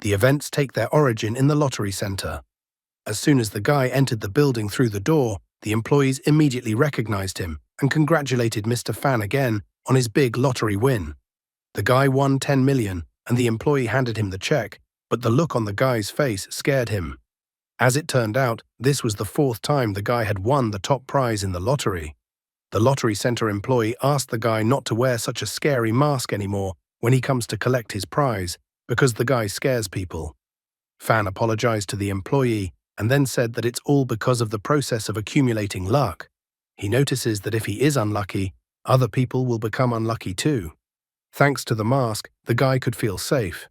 The events take their origin in the lottery center. As soon as the guy entered the building through the door, the employees immediately recognized him and congratulated Mr. Fan again on his big lottery win. The guy won 10 million and the employee handed him the check, but the look on the guy's face scared him. As it turned out, this was the fourth time the guy had won the top prize in the lottery. The lottery center employee asked the guy not to wear such a scary mask anymore when he comes to collect his prize, because the guy scares people. Fan apologized to the employee and then said that it's all because of the process of accumulating luck. He notices that if he is unlucky, other people will become unlucky too. Thanks to the mask, the guy could feel safe.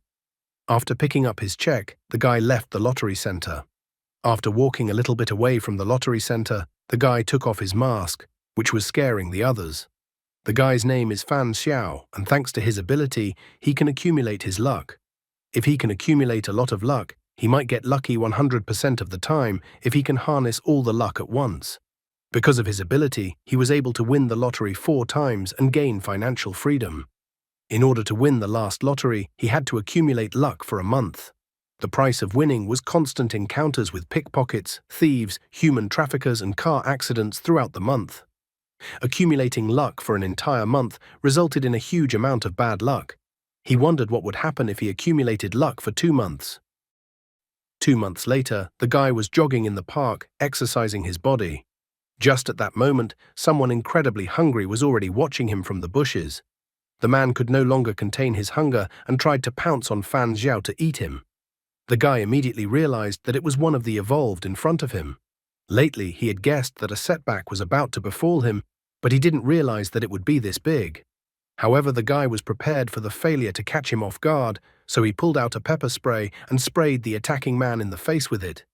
After picking up his check, the guy left the lottery center. After walking a little bit away from the lottery center, the guy took off his mask, which was scaring the others. The guy's name is Fan Xiao, and thanks to his ability, he can accumulate his luck. If he can accumulate a lot of luck, he might get lucky 100% of the time if he can harness all the luck at once. Because of his ability, he was able to win the lottery 4 times and gain financial freedom. In order to win the last lottery, he had to accumulate luck for a month. The price of winning was constant encounters with pickpockets, thieves, human traffickers, and car accidents throughout the month. Accumulating luck for an entire month resulted in a huge amount of bad luck. He wondered what would happen if he accumulated luck for 2 months. 2 months later, the guy was jogging in the park, exercising his body. Just at that moment, someone incredibly hungry was already watching him from the bushes. The man could no longer contain his hunger and tried to pounce on Fan Xiao to eat him. The guy immediately realized that it was one of the evolved in front of him. Lately, he had guessed that a setback was about to befall him, but he didn't realize that it would be this big. However, the guy was prepared for the failure to catch him off guard, so he pulled out a pepper spray and sprayed the attacking man in the face with it.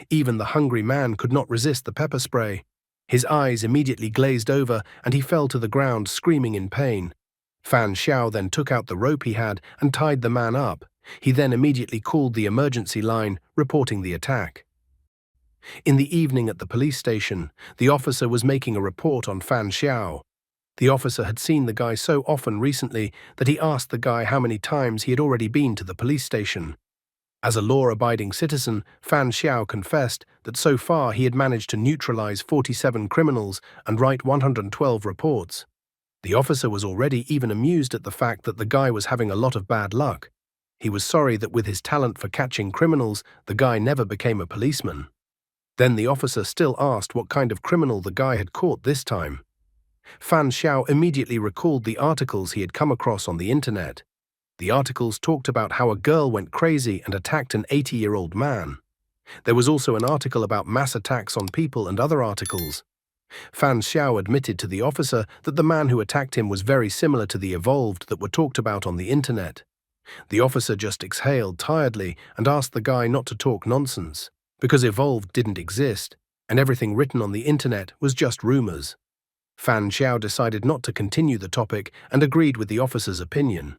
Even the hungry man could not resist the pepper spray. His eyes immediately glazed over and he fell to the ground screaming in pain. Fan Xiao then took out the rope he had and tied the man up. He then immediately called the emergency line, reporting the attack. In the evening at the police station, the officer was making a report on Fan Xiao. The officer had seen the guy so often recently that he asked the guy how many times he had already been to the police station. As a law-abiding citizen, Fan Xiao confessed that so far he had managed to neutralize 47 criminals and write 112 reports. The officer was already even amused at the fact that the guy was having a lot of bad luck. He was sorry that with his talent for catching criminals, the guy never became a policeman. Then the officer still asked what kind of criminal the guy had caught this time. Fan Xiao immediately recalled the articles he had come across on the internet. The articles talked about how a girl went crazy and attacked an 80-year-old man. There was also an article about mass attacks on people and other articles. Fan Xiao admitted to the officer that the man who attacked him was very similar to the evolved that were talked about on the internet. The officer just exhaled tiredly and asked the guy not to talk nonsense, because evolved didn't exist, and everything written on the internet was just rumors. Fan Xiao decided not to continue the topic and agreed with the officer's opinion.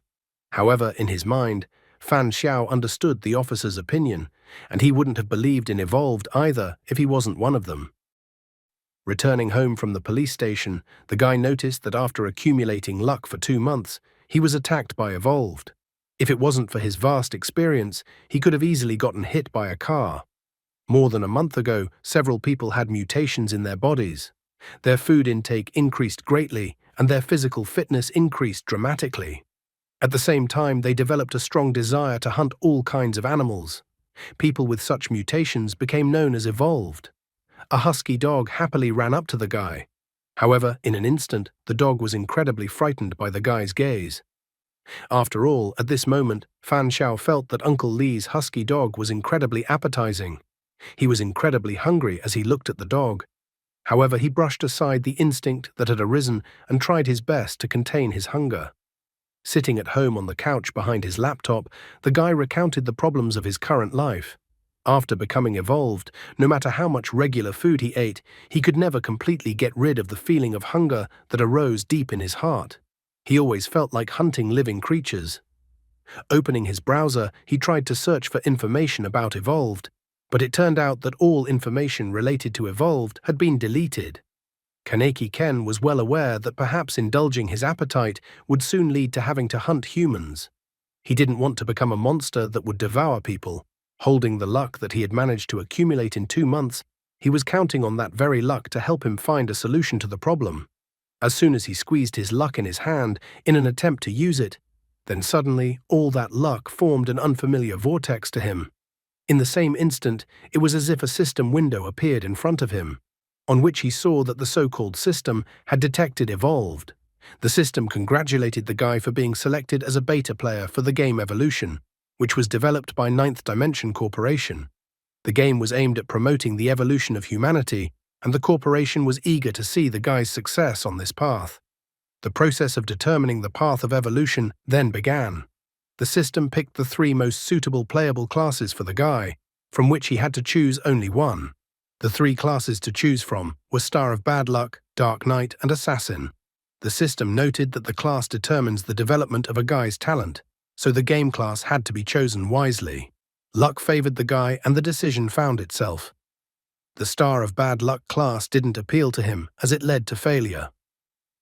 However, in his mind, Fan Xiao understood the officer's opinion, and he wouldn't have believed in evolved either if he wasn't one of them. Returning home from the police station, the guy noticed that after accumulating luck for 2 months, he was attacked by evolved. If it wasn't for his vast experience, he could have easily gotten hit by a car. More than a month ago, several people had mutations in their bodies. Their food intake increased greatly, and their physical fitness increased dramatically. At the same time, they developed a strong desire to hunt all kinds of animals. People with such mutations became known as evolved. A husky dog happily ran up to the guy. However, in an instant, the dog was incredibly frightened by the guy's gaze. After all, at this moment, Fan Xiao felt that Uncle Li's husky dog was incredibly appetizing. He was incredibly hungry as he looked at the dog. However, he brushed aside the instinct that had arisen and tried his best to contain his hunger. Sitting at home on the couch behind his laptop, the guy recounted the problems of his current life. After becoming evolved, no matter how much regular food he ate, he could never completely get rid of the feeling of hunger that arose deep in his heart. He always felt like hunting living creatures. Opening his browser, he tried to search for information about evolved, but it turned out that all information related to evolved had been deleted. Kaneki Ken was well aware that perhaps indulging his appetite would soon lead to having to hunt humans. He didn't want to become a monster that would devour people. Holding the luck that he had managed to accumulate in 2 months, he was counting on that very luck to help him find a solution to the problem. As soon as he squeezed his luck in his hand in an attempt to use it, then suddenly all that luck formed an unfamiliar vortex to him. In the same instant, it was as if a system window appeared in front of him, on which he saw that the so-called system had detected evolved. The system congratulated the guy for being selected as a beta player for the game Evolution, which was developed by Ninth Dimension Corporation. The game was aimed at promoting the evolution of humanity, and the corporation was eager to see the guy's success on this path. The process of determining the path of evolution then began. The system picked the 3 most suitable playable classes for the guy, from which he had to choose only one. The 3 classes to choose from were Star of Bad Luck, Dark Knight, and Assassin. The system noted that the class determines the development of a guy's talent, so the game class had to be chosen wisely. Luck favored the guy and the decision found itself. The Star of Bad Luck class didn't appeal to him as it led to failure.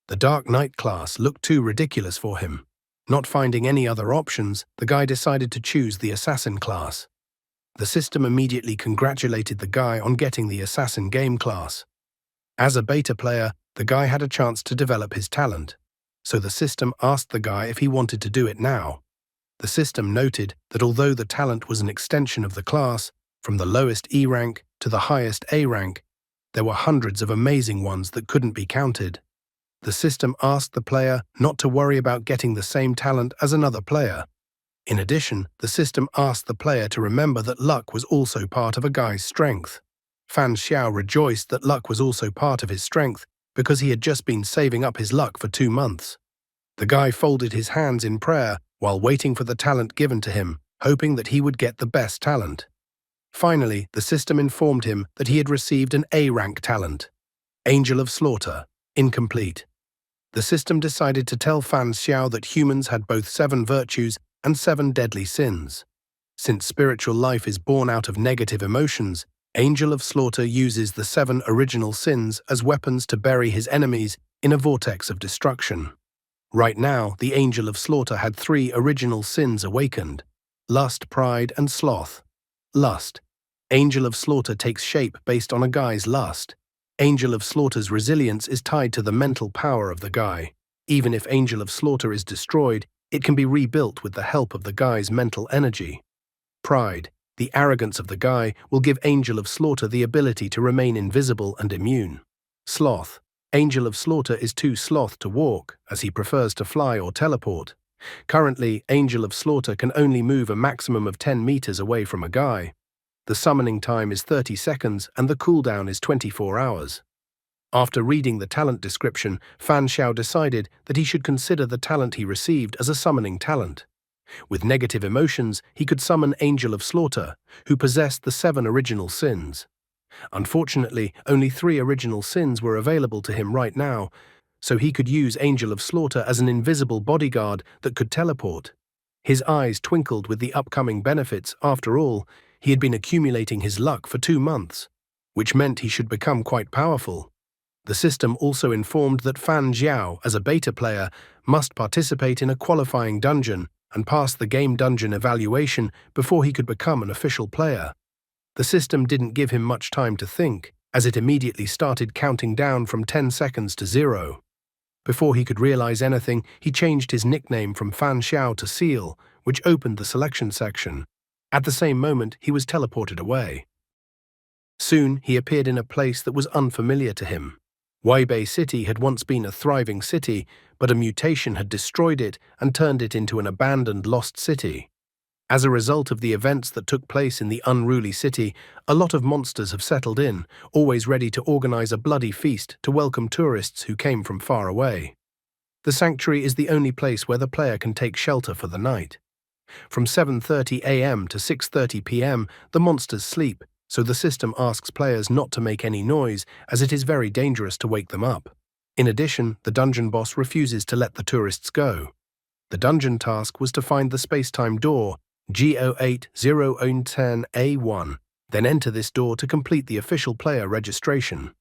The Dark Knight class looked too ridiculous for him. Not finding any other options, the guy decided to choose the Assassin class. The system immediately congratulated the guy on getting the Assassin game class. As a beta player, the guy had a chance to develop his talent, so the system asked the guy if he wanted to do it now. The system noted that although the talent was an extension of the class, from the lowest E rank to the highest A rank, there were hundreds of amazing ones that couldn't be counted. The system asked the player not to worry about getting the same talent as another player. In addition, the system asked the player to remember that luck was also part of a guy's strength. Fan Xiao rejoiced that luck was also part of his strength because he had just been saving up his luck for 2 months. The guy folded his hands in prayer while waiting for the talent given to him, hoping that he would get the best talent. Finally, the system informed him that he had received an A-rank talent. Angel of Slaughter, incomplete. The system decided to tell Fan Xiao that humans had both 7 virtues and 7 deadly sins. Since spiritual life is born out of negative emotions, Angel of Slaughter uses the 7 original sins as weapons to bury his enemies in a vortex of destruction. Right now, the Angel of Slaughter had 3 original sins awakened: lust, pride, and sloth. Lust. Angel of Slaughter takes shape based on a guy's lust. Angel of Slaughter's resilience is tied to the mental power of the guy. Even if Angel of Slaughter is destroyed, it can be rebuilt with the help of the guy's mental energy. Pride. The arrogance of the guy will give Angel of Slaughter the ability to remain invisible and immune. Sloth. Angel of Slaughter is too sloth to walk, as he prefers to fly or teleport. Currently, Angel of Slaughter can only move a maximum of 10 meters away from a guy. The summoning time is 30 seconds and the cooldown is 24 hours. After reading the talent description, Fan Xiao decided that he should consider the talent he received as a summoning talent. With negative emotions, he could summon Angel of Slaughter, who possessed the 7 original sins. Unfortunately, only 3 original sins were available to him right now, so he could use Angel of Slaughter as an invisible bodyguard that could teleport. His eyes twinkled with the upcoming benefits. After all, he had been accumulating his luck for 2 months, which meant he should become quite powerful. The system also informed that Fan Xiao, as a beta player, must participate in a qualifying dungeon and pass the game dungeon evaluation before he could become an official player. The system didn't give him much time to think, as it immediately started counting down from 10 seconds to 0. Before he could realize anything, he changed his nickname from Fan Xiao to Seal, which opened the selection section. At the same moment, he was teleported away. Soon, he appeared in a place that was unfamiliar to him. Weibei City had once been a thriving city, but a mutation had destroyed it and turned it into an abandoned lost city. As a result of the events that took place in the unruly city, a lot of monsters have settled in, always ready to organize a bloody feast to welcome tourists who came from far away. The sanctuary is the only place where the player can take shelter for the night. From 7:30 a.m. to 6:30 p.m., the monsters sleep, so the system asks players not to make any noise, as it is very dangerous to wake them up. In addition, the dungeon boss refuses to let the tourists go. The dungeon task was to find the space-time door, G080110A1, then enter this door to complete the official player registration.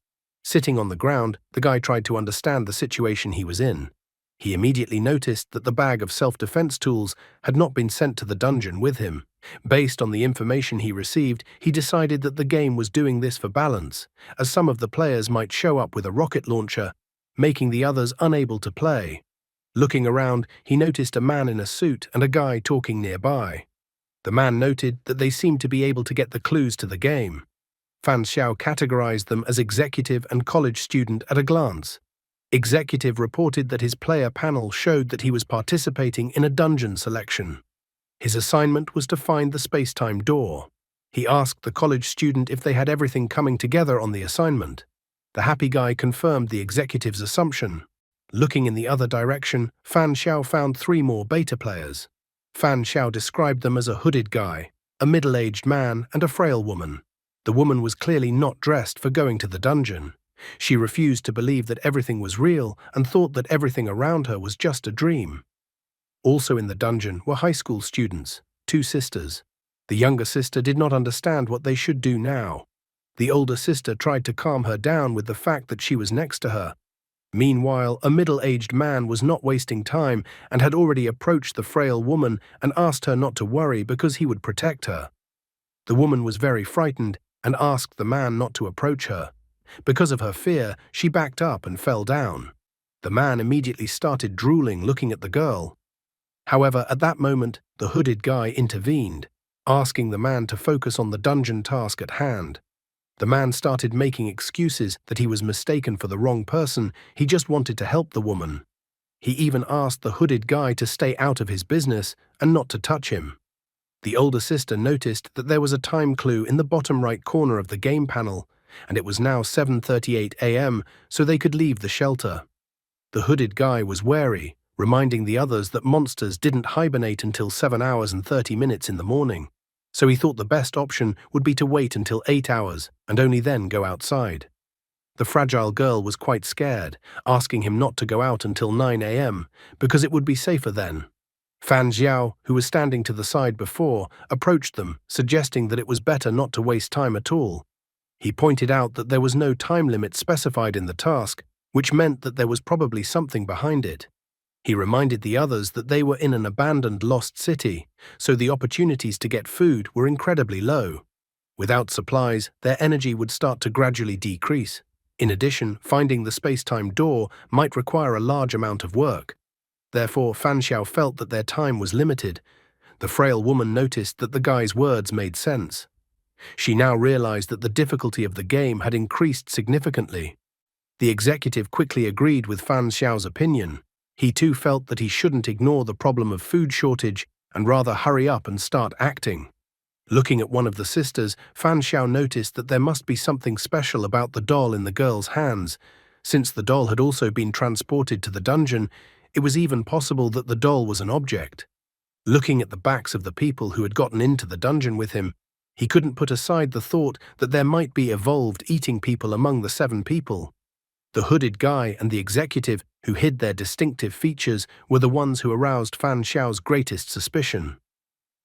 Sitting on the ground, the guy tried to understand the situation he was in. He immediately noticed that the bag of self-defense tools had not been sent to the dungeon with him. Based on the information he received, he decided that the game was doing this for balance, as some of the players might show up with a rocket launcher, making the others unable to play. Looking around, he noticed a man in a suit and a guy talking nearby. The man noted that they seemed to be able to get the clues to the game. Fan Xiao categorized them as executive and college student at a glance. Executive reported that his player panel showed that he was participating in a dungeon selection. His assignment was to find the space-time door. He asked the college student if they had everything coming together on the assignment. The happy guy confirmed the executive's assumption. Looking in the other direction, Fan Xiao found 3 more beta players. Fan Xiao described them as a hooded guy, a middle-aged man, and a frail woman. The woman was clearly not dressed for going to the dungeon. She refused to believe that everything was real and thought that everything around her was just a dream. Also in the dungeon were high school students, 2 sisters. The younger sister did not understand what they should do now. The older sister tried to calm her down with the fact that she was next to her. Meanwhile, a middle-aged man was not wasting time and had already approached the frail woman and asked her not to worry because he would protect her. The woman was very frightened and asked the man not to approach her. Because of her fear, she backed up and fell down. The man immediately started drooling, looking at the girl. However, at that moment, the hooded guy intervened, asking the man to focus on the dungeon task at hand. The man started making excuses that he was mistaken for the wrong person, he just wanted to help the woman. He even asked the hooded guy to stay out of his business and not to touch him. The older sister noticed that there was a time clue in the bottom right corner of the game panel, and it was now 7:38 a.m., so they could leave the shelter. The hooded guy was wary, reminding the others that monsters didn't hibernate until 7 hours and 30 minutes in the morning, so he thought the best option would be to wait until 8 hours and only then go outside. The fragile girl was quite scared, asking him not to go out until 9 a.m. because it would be safer then. Fan Xiao, who was standing to the side before, approached them, suggesting that it was better not to waste time at all. He pointed out that there was no time limit specified in the task, which meant that there was probably something behind it. He reminded the others that they were in an abandoned lost city, so the opportunities to get food were incredibly low. Without supplies, their energy would start to gradually decrease. In addition, finding the space-time door might require a large amount of work. Therefore, Fan Xiao felt that their time was limited. The frail woman noticed that the guy's words made sense. She now realized that the difficulty of the game had increased significantly. The executive quickly agreed with Fan Xiao's opinion. He too felt that he shouldn't ignore the problem of food shortage and rather hurry up and start acting. Looking at one of the sisters, Fan Xiao noticed that there must be something special about the doll in the girl's hands. Since the doll had also been transported to the dungeon, it was even possible that the doll was an object. Looking at the backs of the people who had gotten into the dungeon with him, he couldn't put aside the thought that there might be evolved eating people among the 7 people. The hooded guy and the executive, who hid their distinctive features, were the ones who aroused Fan Xiao's greatest suspicion.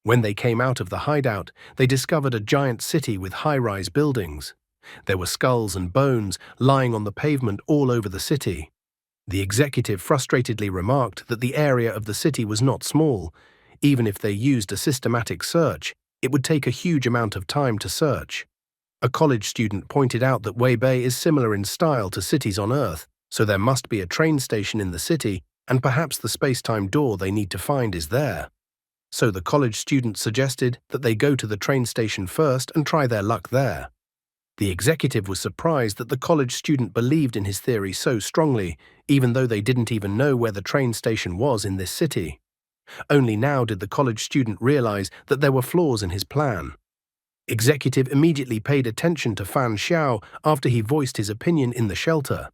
When they came out of the hideout, they discovered a giant city with high-rise buildings. There were skulls and bones lying on the pavement all over the city. The executive frustratedly remarked that the area of the city was not small. Even if they used a systematic search, it would take a huge amount of time to search. A college student pointed out that Weibei is similar in style to cities on Earth, so there must be a train station in the city, and perhaps the space-time door they need to find is there. So the college student suggested that they go to the train station first and try their luck there. The executive was surprised that the college student believed in his theory so strongly, even though they didn't even know where the train station was in this city. Only now did the college student realize that there were flaws in his plan. Executive immediately paid attention to Fan Xiao after he voiced his opinion in the shelter.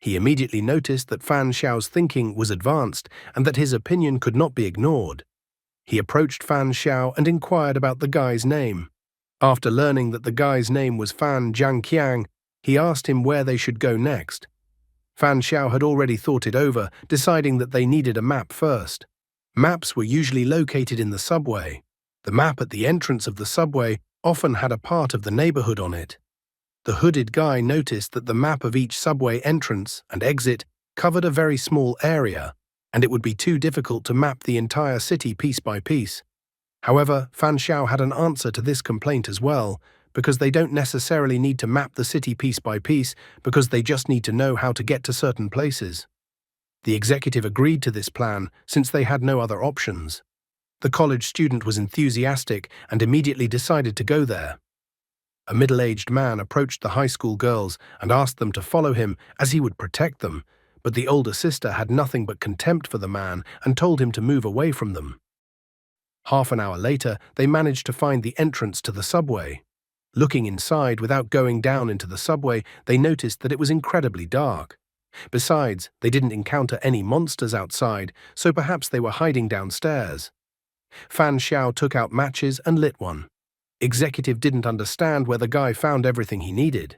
He immediately noticed that Fan Xiao's thinking was advanced and that his opinion could not be ignored. He approached Fan Xiao and inquired about the guy's name. After learning that the guy's name was Fan Jiangqiang, he asked him where they should go next. Fan Xiao had already thought it over, deciding that they needed a map first. Maps were usually located in the subway. The map at the entrance of the subway often had a part of the neighborhood on it. The hooded guy noticed that the map of each subway entrance and exit covered a very small area, and it would be too difficult to map the entire city piece by piece. However, Fan Xiao had an answer to this complaint as well, because they don't necessarily need to map the city piece by piece, because they just need to know how to get to certain places. The executive agreed to this plan since they had no other options. The college student was enthusiastic and immediately decided to go there. A middle-aged man approached the high school girls and asked them to follow him as he would protect them, but the older sister had nothing but contempt for the man and told him to move away from them. Half an hour later, they managed to find the entrance to the subway. Looking inside without going down into the subway, they noticed that it was incredibly dark. Besides, they didn't encounter any monsters outside, so perhaps they were hiding downstairs. Fan Xiao took out matches and lit one. Executive didn't understand where the guy found everything he needed.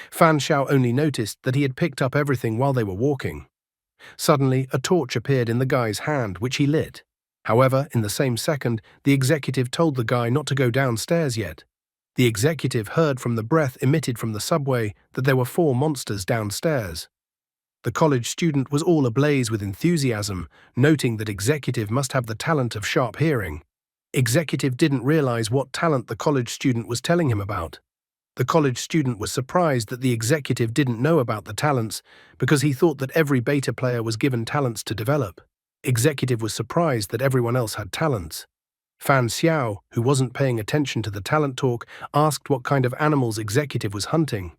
Fan Xiao only noticed that he had picked up everything while they were walking. Suddenly, a torch appeared in the guy's hand, which he lit. However, in the same second, the executive told the guy not to go downstairs yet. The executive heard from the breath emitted from the subway that there were 4 monsters downstairs. The college student was all ablaze with enthusiasm, noting that executive must have the talent of sharp hearing. Executive didn't realize what talent the college student was telling him about. The college student was surprised that the executive didn't know about the talents because he thought that every beta player was given talents to develop. Executive was surprised that everyone else had talents. Fan Xiao, who wasn't paying attention to the talent talk, asked what kind of animals Executive was hunting.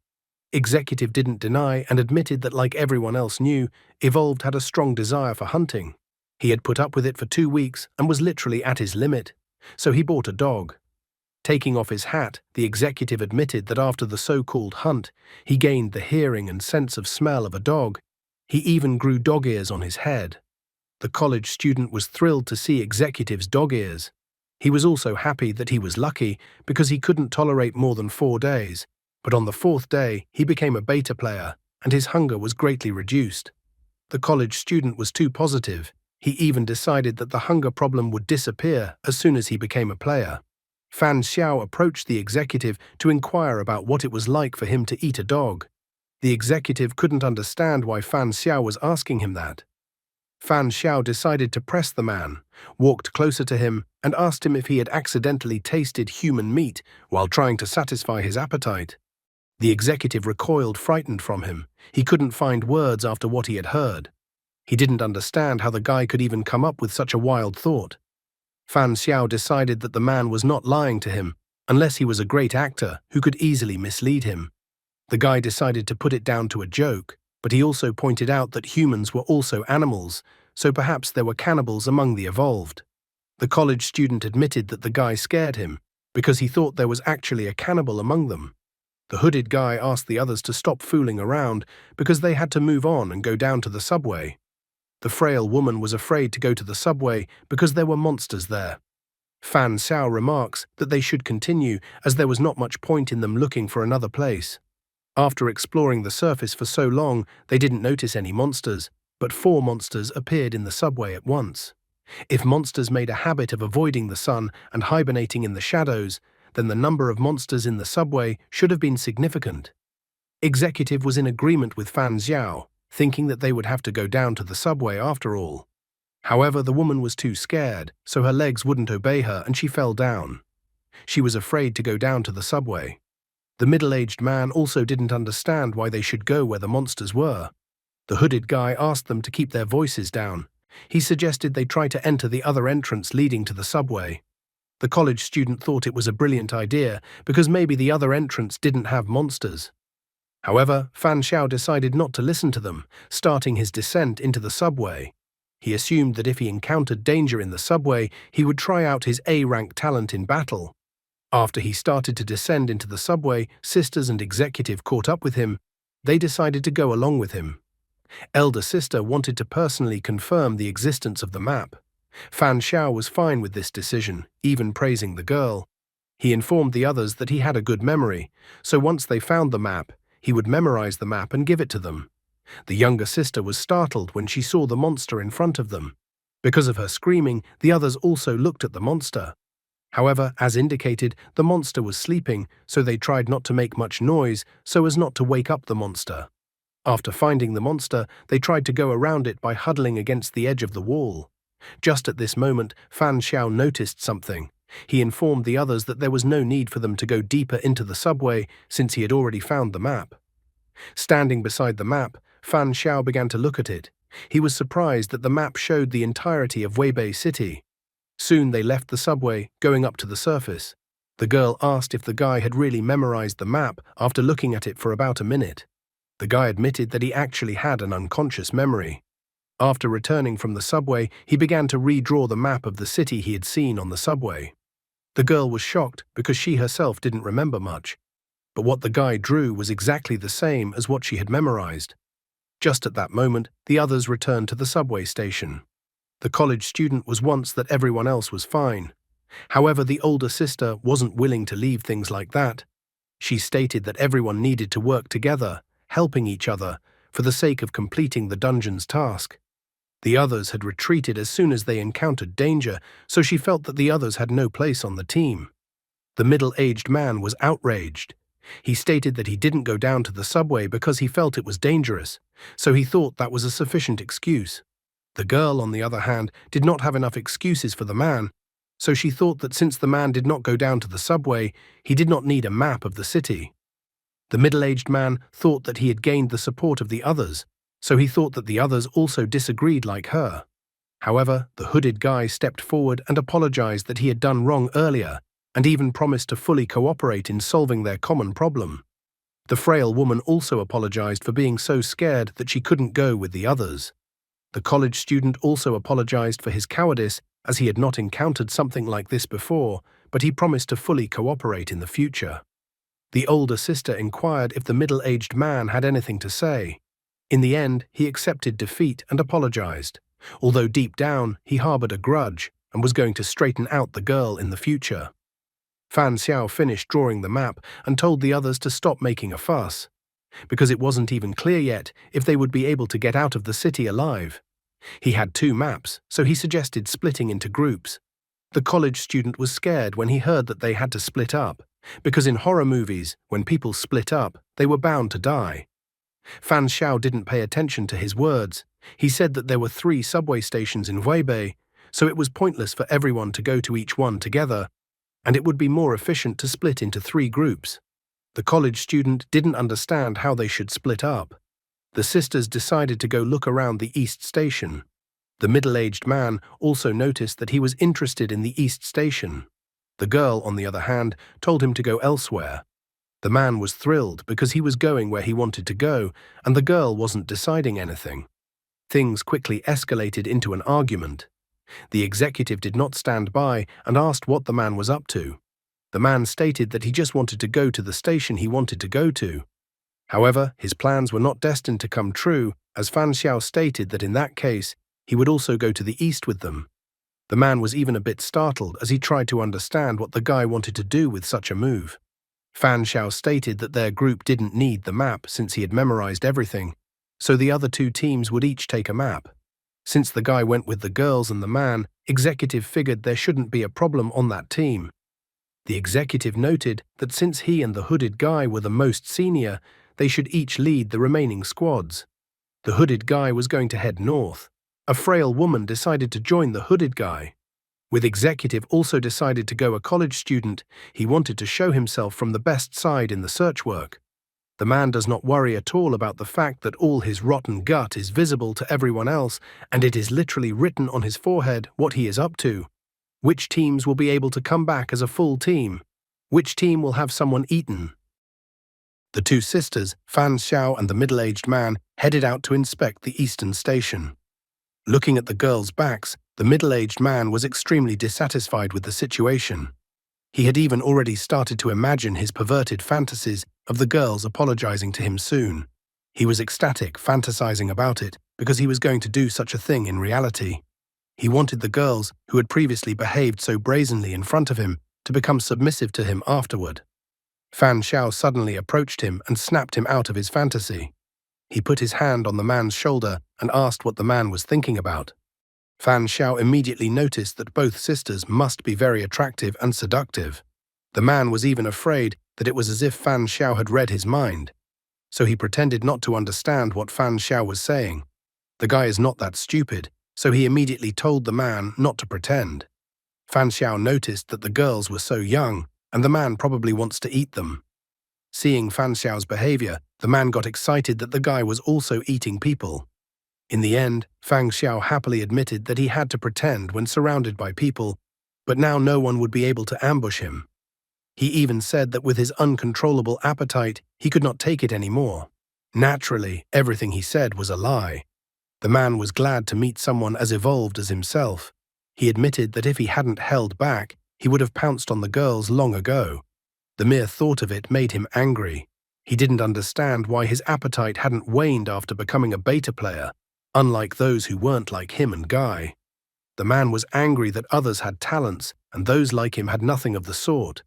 Executive didn't deny and admitted that, like everyone else knew, Evolved had a strong desire for hunting. He had put up with it for 2 weeks and was literally at his limit, so he bought a dog. Taking off his hat, the executive admitted that after the so-called hunt, he gained the hearing and sense of smell of a dog. He even grew dog ears on his head. The college student was thrilled to see Executive's dog ears. He was also happy that he was lucky because he couldn't tolerate more than 4 days, but on the 4th day he became a beta player and his hunger was greatly reduced. The college student was too positive. He even decided that the hunger problem would disappear as soon as he became a player. Fan Xiao approached the executive to inquire about what it was like for him to eat a dog. The executive couldn't understand why Fan Xiao was asking him that. Fan Xiao decided to press the man, walked closer to him, and asked him if he had accidentally tasted human meat while trying to satisfy his appetite. The executive recoiled, frightened from him. He couldn't find words after what he had heard. He didn't understand how the guy could even come up with such a wild thought. Fan Xiao decided that the man was not lying to him, unless he was a great actor who could easily mislead him. The guy decided to put it down to a joke, but he also pointed out that humans were also animals, so perhaps there were cannibals among the evolved. The college student admitted that the guy scared him, because he thought there was actually a cannibal among them. The hooded guy asked the others to stop fooling around because they had to move on and go down to the subway. The frail woman was afraid to go to the subway because there were monsters there. Fan Xiao remarks that they should continue as there was not much point in them looking for another place. After exploring the surface for so long, they didn't notice any monsters, but 4 monsters appeared in the subway at once. If monsters made a habit of avoiding the sun and hibernating in the shadows, then the number of monsters in the subway should have been significant. Executive was in agreement with Fan Xiao, thinking that they would have to go down to the subway after all. However, the woman was too scared, so her legs wouldn't obey her and she fell down. She was afraid to go down to the subway. The middle-aged man also didn't understand why they should go where the monsters were. The hooded guy asked them to keep their voices down. He suggested they try to enter the other entrance leading to the subway. The college student thought it was a brilliant idea because maybe the other entrance didn't have monsters. However, Fan Xiao decided not to listen to them, starting his descent into the subway. He assumed that if he encountered danger in the subway, he would try out his A-rank talent in battle. After he started to descend into the subway, sisters and executive caught up with him. They decided to go along with him. Elder sister wanted to personally confirm the existence of the map. Fan Xiao was fine with this decision, even praising the girl. He informed the others that he had a good memory, so once they found the map, he would memorize the map and give it to them. The younger sister was startled when she saw the monster in front of them. Because of her screaming, the others also looked at the monster. However, as indicated, the monster was sleeping, so they tried not to make much noise so as not to wake up the monster. After finding the monster, they tried to go around it by huddling against the edge of the wall. Just at this moment, Fan Xiao noticed something. He informed the others that there was no need for them to go deeper into the subway since he had already found the map. Standing beside the map, Fan Xiao began to look at it. He was surprised that the map showed the entirety of Weibei City. Soon they left the subway, going up to the surface. The girl asked if the guy had really memorized the map after looking at it for about a minute. The guy admitted that he actually had an unconscious memory. After returning from the subway, he began to redraw the map of the city he had seen on the subway. The girl was shocked because she herself didn't remember much. But what the guy drew was exactly the same as what she had memorized. Just at that moment, the others returned to the subway station. The college student was once that everyone else was fine. However, the older sister wasn't willing to leave things like that. She stated that everyone needed to work together, helping each other, for the sake of completing the dungeon's task. The others had retreated as soon as they encountered danger, so she felt that the others had no place on the team. The middle-aged man was outraged. He stated that he didn't go down to the subway because he felt it was dangerous, so he thought that was a sufficient excuse. The girl, on the other hand, did not have enough excuses for the man, so she thought that since the man did not go down to the subway, he did not need a map of the city. The middle-aged man thought that he had gained the support of the others, so he thought that the others also disagreed like her. However, the hooded guy stepped forward and apologized that he had done wrong earlier, and even promised to fully cooperate in solving their common problem. The frail woman also apologized for being so scared that she couldn't go with the others. The college student also apologized for his cowardice as he had not encountered something like this before, but he promised to fully cooperate in the future. The older sister inquired if the middle-aged man had anything to say. In the end, he accepted defeat and apologized, although deep down he harbored a grudge and was going to straighten out the girl in the future. Fan Xiao finished drawing the map and told the others to stop making a fuss, because it wasn't even clear yet if they would be able to get out of the city alive. He had 2 maps, so he suggested splitting into groups. The college student was scared when he heard that they had to split up, because in horror movies, when people split up, they were bound to die. Fan Xiao didn't pay attention to his words. He said that there were 3 subway stations in Weibei, so it was pointless for everyone to go to each one together, and it would be more efficient to split into 3 groups. The college student didn't understand how they should split up. The sisters decided to go look around the East Station. The middle-aged man also noticed that he was interested in the East Station. The girl, on the other hand, told him to go elsewhere. The man was thrilled because he was going where he wanted to go, and the girl wasn't deciding anything. Things quickly escalated into an argument. The executive did not stand by and asked what the man was up to. The man stated that he just wanted to go to the station he wanted to go to. However, his plans were not destined to come true, as Fan Xiao stated that in that case, he would also go to the east with them. The man was even a bit startled as he tried to understand what the guy wanted to do with such a move. Fan Xiao stated that their group didn't need the map since he had memorized everything, so the other 2 teams would each take a map. Since the guy went with the girls and the man, executive figured there shouldn't be a problem on that team. The executive noted that since he and the hooded guy were the most senior, they should each lead the remaining squads. The hooded guy was going to head north. A frail woman decided to join the hooded guy. With executive also decided to go a college student, he wanted to show himself from the best side in the search work. The man does not worry at all about the fact that all his rotten gut is visible to everyone else, and it is literally written on his forehead what he is up to. Which teams will be able to come back as a full team? Which team will have someone eaten? The 2 sisters, Fan Xiao and the middle-aged man, headed out to inspect the eastern station. Looking at the girls' backs, the middle-aged man was extremely dissatisfied with the situation. He had even already started to imagine his perverted fantasies of the girls apologizing to him soon. He was ecstatic, fantasizing about it, because he was going to do such a thing in reality. He wanted the girls, who had previously behaved so brazenly in front of him, to become submissive to him afterward. Fan Xiao suddenly approached him and snapped him out of his fantasy. He put his hand on the man's shoulder and asked what the man was thinking about. Fan Xiao immediately noticed that both sisters must be very attractive and seductive. The man was even afraid that it was as if Fan Xiao had read his mind. so he pretended not to understand what Fan Xiao was saying. The guy is not that stupid, so he immediately told the man not to pretend. Fan Xiao noticed that the girls were so young, and the man probably wants to eat them. Seeing Fan Xiao's behavior, the man got excited that the guy was also eating people. In the end, Fan Xiao happily admitted that he had to pretend when surrounded by people, but now no one would be able to ambush him. He even said that with his uncontrollable appetite, he could not take it anymore. Naturally, everything he said was a lie. The man was glad to meet someone as evolved as himself. He admitted that if he hadn't held back, he would have pounced on the girls long ago. The mere thought of it made him angry. He didn't understand why his appetite hadn't waned after becoming a beta player, unlike those who weren't like him and Guy. The man was angry that others had talents, and those like him had nothing of the sort.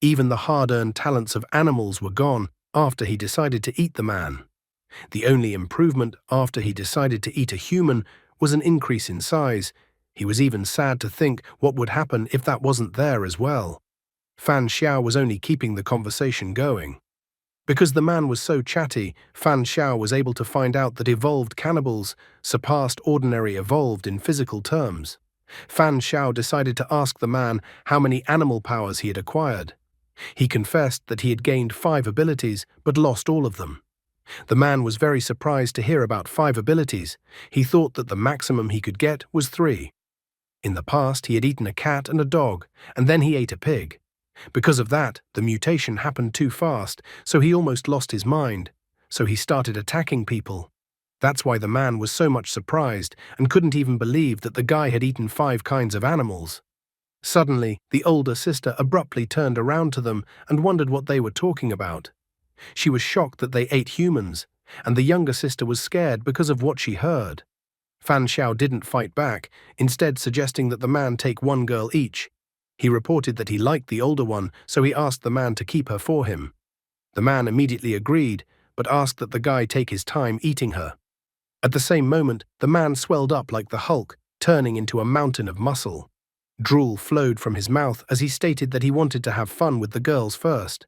Even the hard-earned talents of animals were gone after he decided to eat the man. The only improvement after he decided to eat a human was an increase in size. He was even sad to think what would happen if that wasn't there as well. Fan Xiao was only keeping the conversation going. Because the man was so chatty, Fan Xiao was able to find out that evolved cannibals surpassed ordinary evolved in physical terms. Fan Xiao decided to ask the man how many animal powers he had acquired. He confessed that he had gained 5 abilities but lost all of them. The man was very surprised to hear about 5 abilities. He thought that the maximum he could get was 3. In the past, he had eaten a cat and a dog, and then he ate a pig. Because of that, the mutation happened too fast, so he almost lost his mind. So he started attacking people. That's why the man was so much surprised and couldn't even believe that the guy had eaten 5 kinds of animals. Suddenly, the older sister abruptly turned around to them and wondered what they were talking about. She was shocked that they ate humans, and the younger sister was scared because of what she heard. Fan Xiao didn't fight back, instead suggesting that the man take 1 girl each. He reported that he liked the older one, so he asked the man to keep her for him. The man immediately agreed, but asked that the guy take his time eating her. At the same moment, the man swelled up like the Hulk, turning into a mountain of muscle. Drool flowed from his mouth as he stated that he wanted to have fun with the girls first.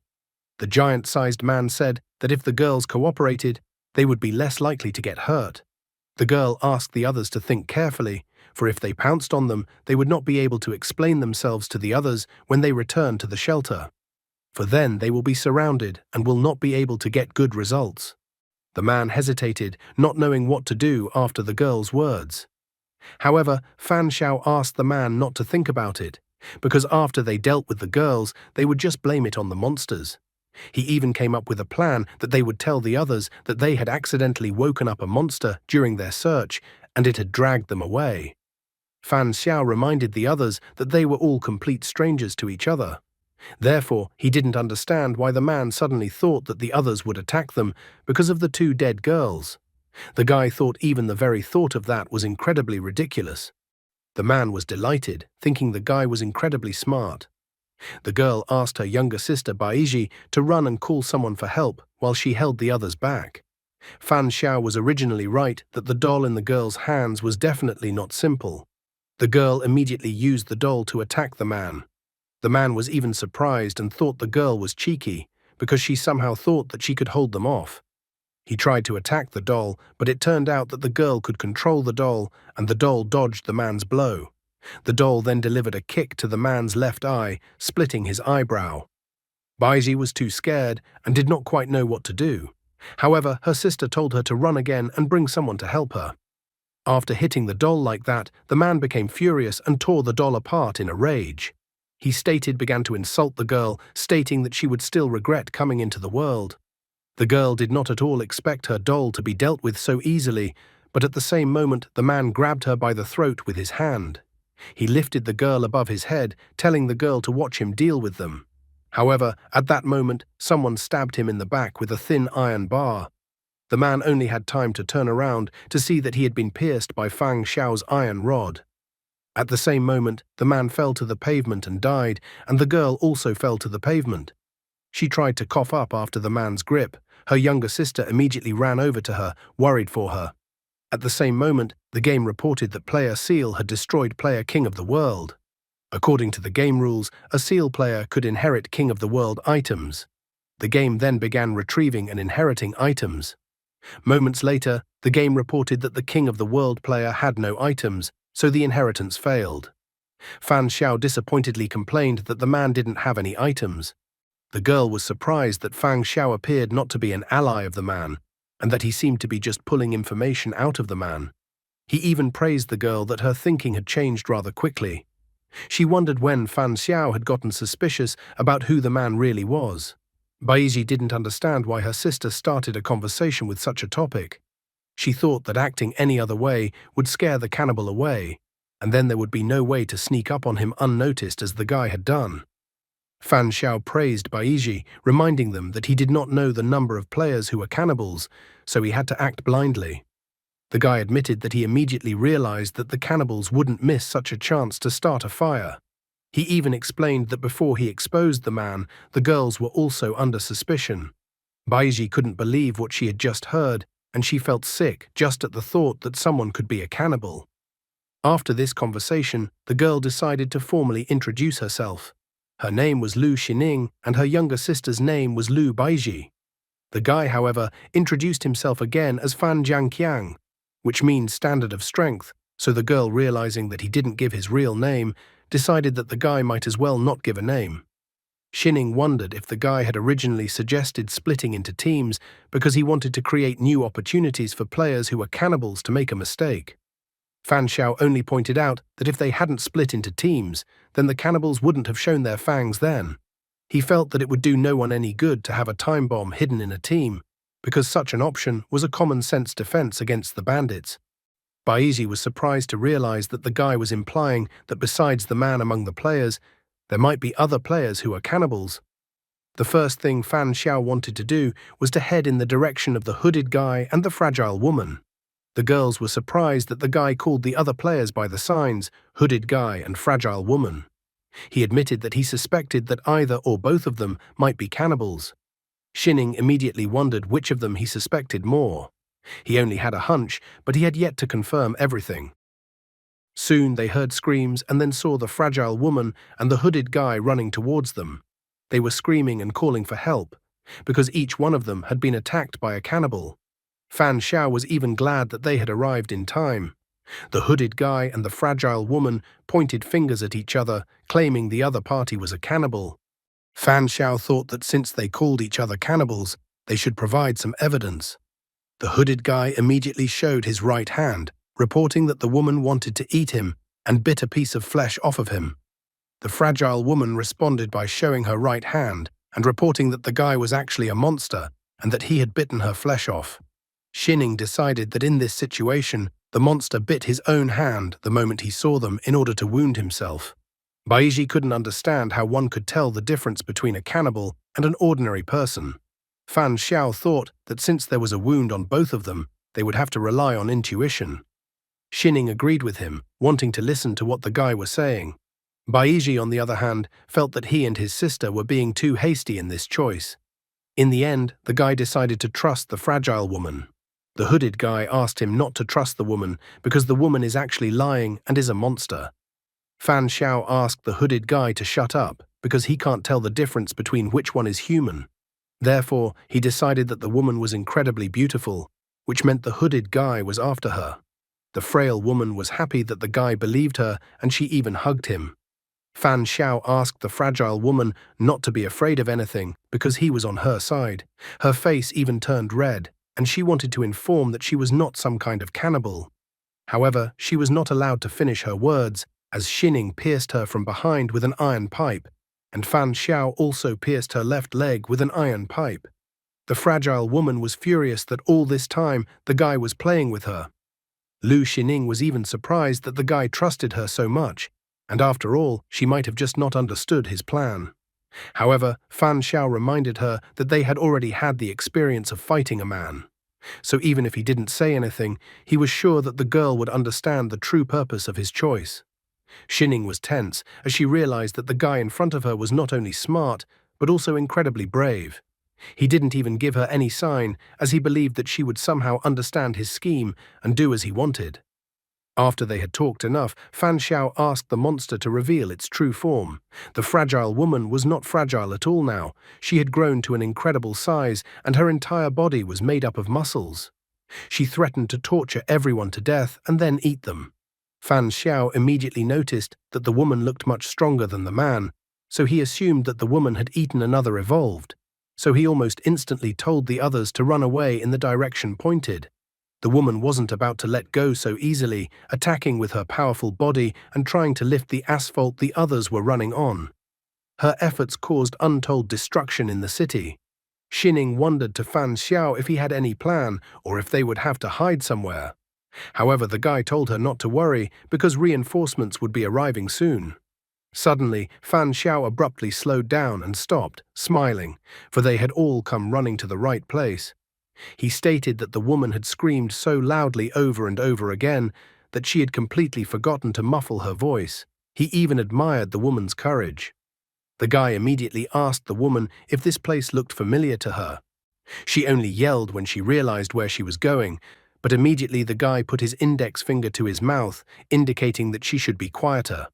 The giant-sized man said that if the girls cooperated, they would be less likely to get hurt. The girl asked the others to think carefully, for if they pounced on them, they would not be able to explain themselves to the others when they return to the shelter. For then they will be surrounded and will not be able to get good results. The man hesitated, not knowing what to do after the girl's words. However, Fan Xiao asked the man not to think about it, because after they dealt with the girls, they would just blame it on the monsters. He even came up with a plan that they would tell the others that they had accidentally woken up a monster during their search and it had dragged them away. Fan Xiao reminded the others that they were all complete strangers to each other. Therefore, he didn't understand why the man suddenly thought that the others would attack them because of the 2 dead girls. The guy thought even the very thought of that was incredibly ridiculous. The man was delighted, thinking the guy was incredibly smart. The girl asked her younger sister Baiji to run and call someone for help while she held the others back. Fan Xiao was originally right that the doll in the girl's hands was definitely not simple. The girl immediately used the doll to attack the man. The man was even surprised and thought the girl was cheeky because she somehow thought that she could hold them off. He tried to attack the doll, but it turned out that the girl could control the doll and the doll dodged the man's blow. The doll then delivered a kick to the man's left eye, splitting his eyebrow. Baiji was too scared and did not quite know what to do. However, her sister told her to run again and bring someone to help her. After hitting the doll like that, the man became furious and tore the doll apart in a rage. He began to insult the girl, stating that she would still regret coming into the world. The girl did not at all expect her doll to be dealt with so easily, but at the same moment the man grabbed her by the throat with his hand. He lifted the girl above his head, telling the girl to watch him deal with them. However, at that moment, someone stabbed him in the back with a thin iron bar. The man only had time to turn around to see that he had been pierced by Fan Xiao's iron rod. At the same moment, the man fell to the pavement and died, and the girl also fell to the pavement. She tried to cough up after the man's grip. Her younger sister immediately ran over to her, worried for her. At the same moment, the game reported that player Seal had destroyed player King of the World. According to the game rules, a Seal player could inherit King of the World items. The game then began retrieving and inheriting items. Moments later, the game reported that the King of the World player had no items, so the inheritance failed. Fan Xiao disappointedly complained that the man didn't have any items. The girl was surprised that Fang Xiao appeared not to be an ally of the man, and that he seemed to be just pulling information out of the man. He even praised the girl that her thinking had changed rather quickly. She wondered when Fan Xiao had gotten suspicious about who the man really was. Baiji didn't understand why her sister started a conversation with such a topic. She thought that acting any other way would scare the cannibal away, and then there would be no way to sneak up on him unnoticed as the guy had done. Fan Xiao praised Baiji, reminding them that he did not know the number of players who were cannibals, so he had to act blindly. The guy admitted that he immediately realized that the cannibals wouldn't miss such a chance to start a fire. He even explained that before he exposed the man, the girls were also under suspicion. Baiji couldn't believe what she had just heard, and she felt sick just at the thought that someone could be a cannibal. After this conversation, the girl decided to formally introduce herself. Her name was Lu Xining, and her younger sister's name was Lu Baiji. The guy, however, introduced himself again as Fan Jiangqiang, which means standard of strength, so the girl, realizing that he didn't give his real name, decided that the guy might as well not give a name. Xining wondered if the guy had originally suggested splitting into teams because he wanted to create new opportunities for players who were cannibals to make a mistake. Fan Xiao only pointed out that if they hadn't split into teams, then the cannibals wouldn't have shown their fangs then. He felt that it would do no one any good to have a time bomb hidden in a team, because such an option was a common-sense defense against the bandits. Baiji was surprised to realize that the guy was implying that besides the man among the players, there might be other players who are cannibals. The first thing Fan Xiao wanted to do was to head in the direction of the hooded guy and the fragile woman. The girls were surprised that the guy called the other players by the signs, hooded guy and fragile woman. He admitted that he suspected that either or both of them might be cannibals. Xining immediately wondered which of them he suspected more. He only had a hunch, but he had yet to confirm everything. Soon they heard screams and then saw the fragile woman and the hooded guy running towards them. They were screaming and calling for help, because each one of them had been attacked by a cannibal. Fan Xiao was even glad that they had arrived in time. The hooded guy and the fragile woman pointed fingers at each other, claiming the other party was a cannibal. Fan Xiao thought that since they called each other cannibals, they should provide some evidence. The hooded guy immediately showed his right hand, reporting that the woman wanted to eat him and bit a piece of flesh off of him. The fragile woman responded by showing her right hand and reporting that the guy was actually a monster and that he had bitten her flesh off. Xining decided that in this situation, the monster bit his own hand the moment he saw them in order to wound himself. Baiji couldn't understand how one could tell the difference between a cannibal and an ordinary person. Fan Xiao thought that since there was a wound on both of them, they would have to rely on intuition. Xining agreed with him, wanting to listen to what the guy was saying. Baiji, on the other hand, felt that he and his sister were being too hasty in this choice. In the end, the guy decided to trust the fragile woman. The hooded guy asked him not to trust the woman because the woman is actually lying and is a monster. Fan Xiao asked the hooded guy to shut up because he can't tell the difference between which one is human. Therefore, he decided that the woman was incredibly beautiful, which meant the hooded guy was after her. The frail woman was happy that the guy believed her, and she even hugged him. Fan Xiao asked the fragile woman not to be afraid of anything because he was on her side. Her face even turned red, and she wanted to inform that she was not some kind of cannibal. However, she was not allowed to finish her words, as Xining pierced her from behind with an iron pipe, and Fan Xiao also pierced her left leg with an iron pipe. The fragile woman was furious that all this time the guy was playing with her. Lu Xining was even surprised that the guy trusted her so much, and after all, she might have just not understood his plan. However, Fan Xiao reminded her that they had already had the experience of fighting a man. So even if he didn't say anything, he was sure that the girl would understand the true purpose of his choice. Xining was tense as she realized that the guy in front of her was not only smart, but also incredibly brave. He didn't even give her any sign, as he believed that she would somehow understand his scheme and do as he wanted. After they had talked enough, Fan Xiao asked the monster to reveal its true form. The fragile woman was not fragile at all now. She had grown to an incredible size, and her entire body was made up of muscles. She threatened to torture everyone to death and then eat them. Fan Xiao immediately noticed that the woman looked much stronger than the man, so he assumed that the woman had eaten another evolved. So he almost instantly told the others to run away in the direction pointed. The woman wasn't about to let go so easily, attacking with her powerful body and trying to lift the asphalt the others were running on. Her efforts caused untold destruction in the city. Xining wondered to Fan Xiao if he had any plan or if they would have to hide somewhere. However, the guy told her not to worry because reinforcements would be arriving soon. Suddenly, Fan Xiao abruptly slowed down and stopped, smiling, for they had all come running to the right place. He stated that the woman had screamed so loudly over and over again that she had completely forgotten to muffle her voice. He even admired the woman's courage. The guy immediately asked the woman if this place looked familiar to her. She only yelled when she realized where she was going, but immediately the guy put his index finger to his mouth, indicating that she should be quieter.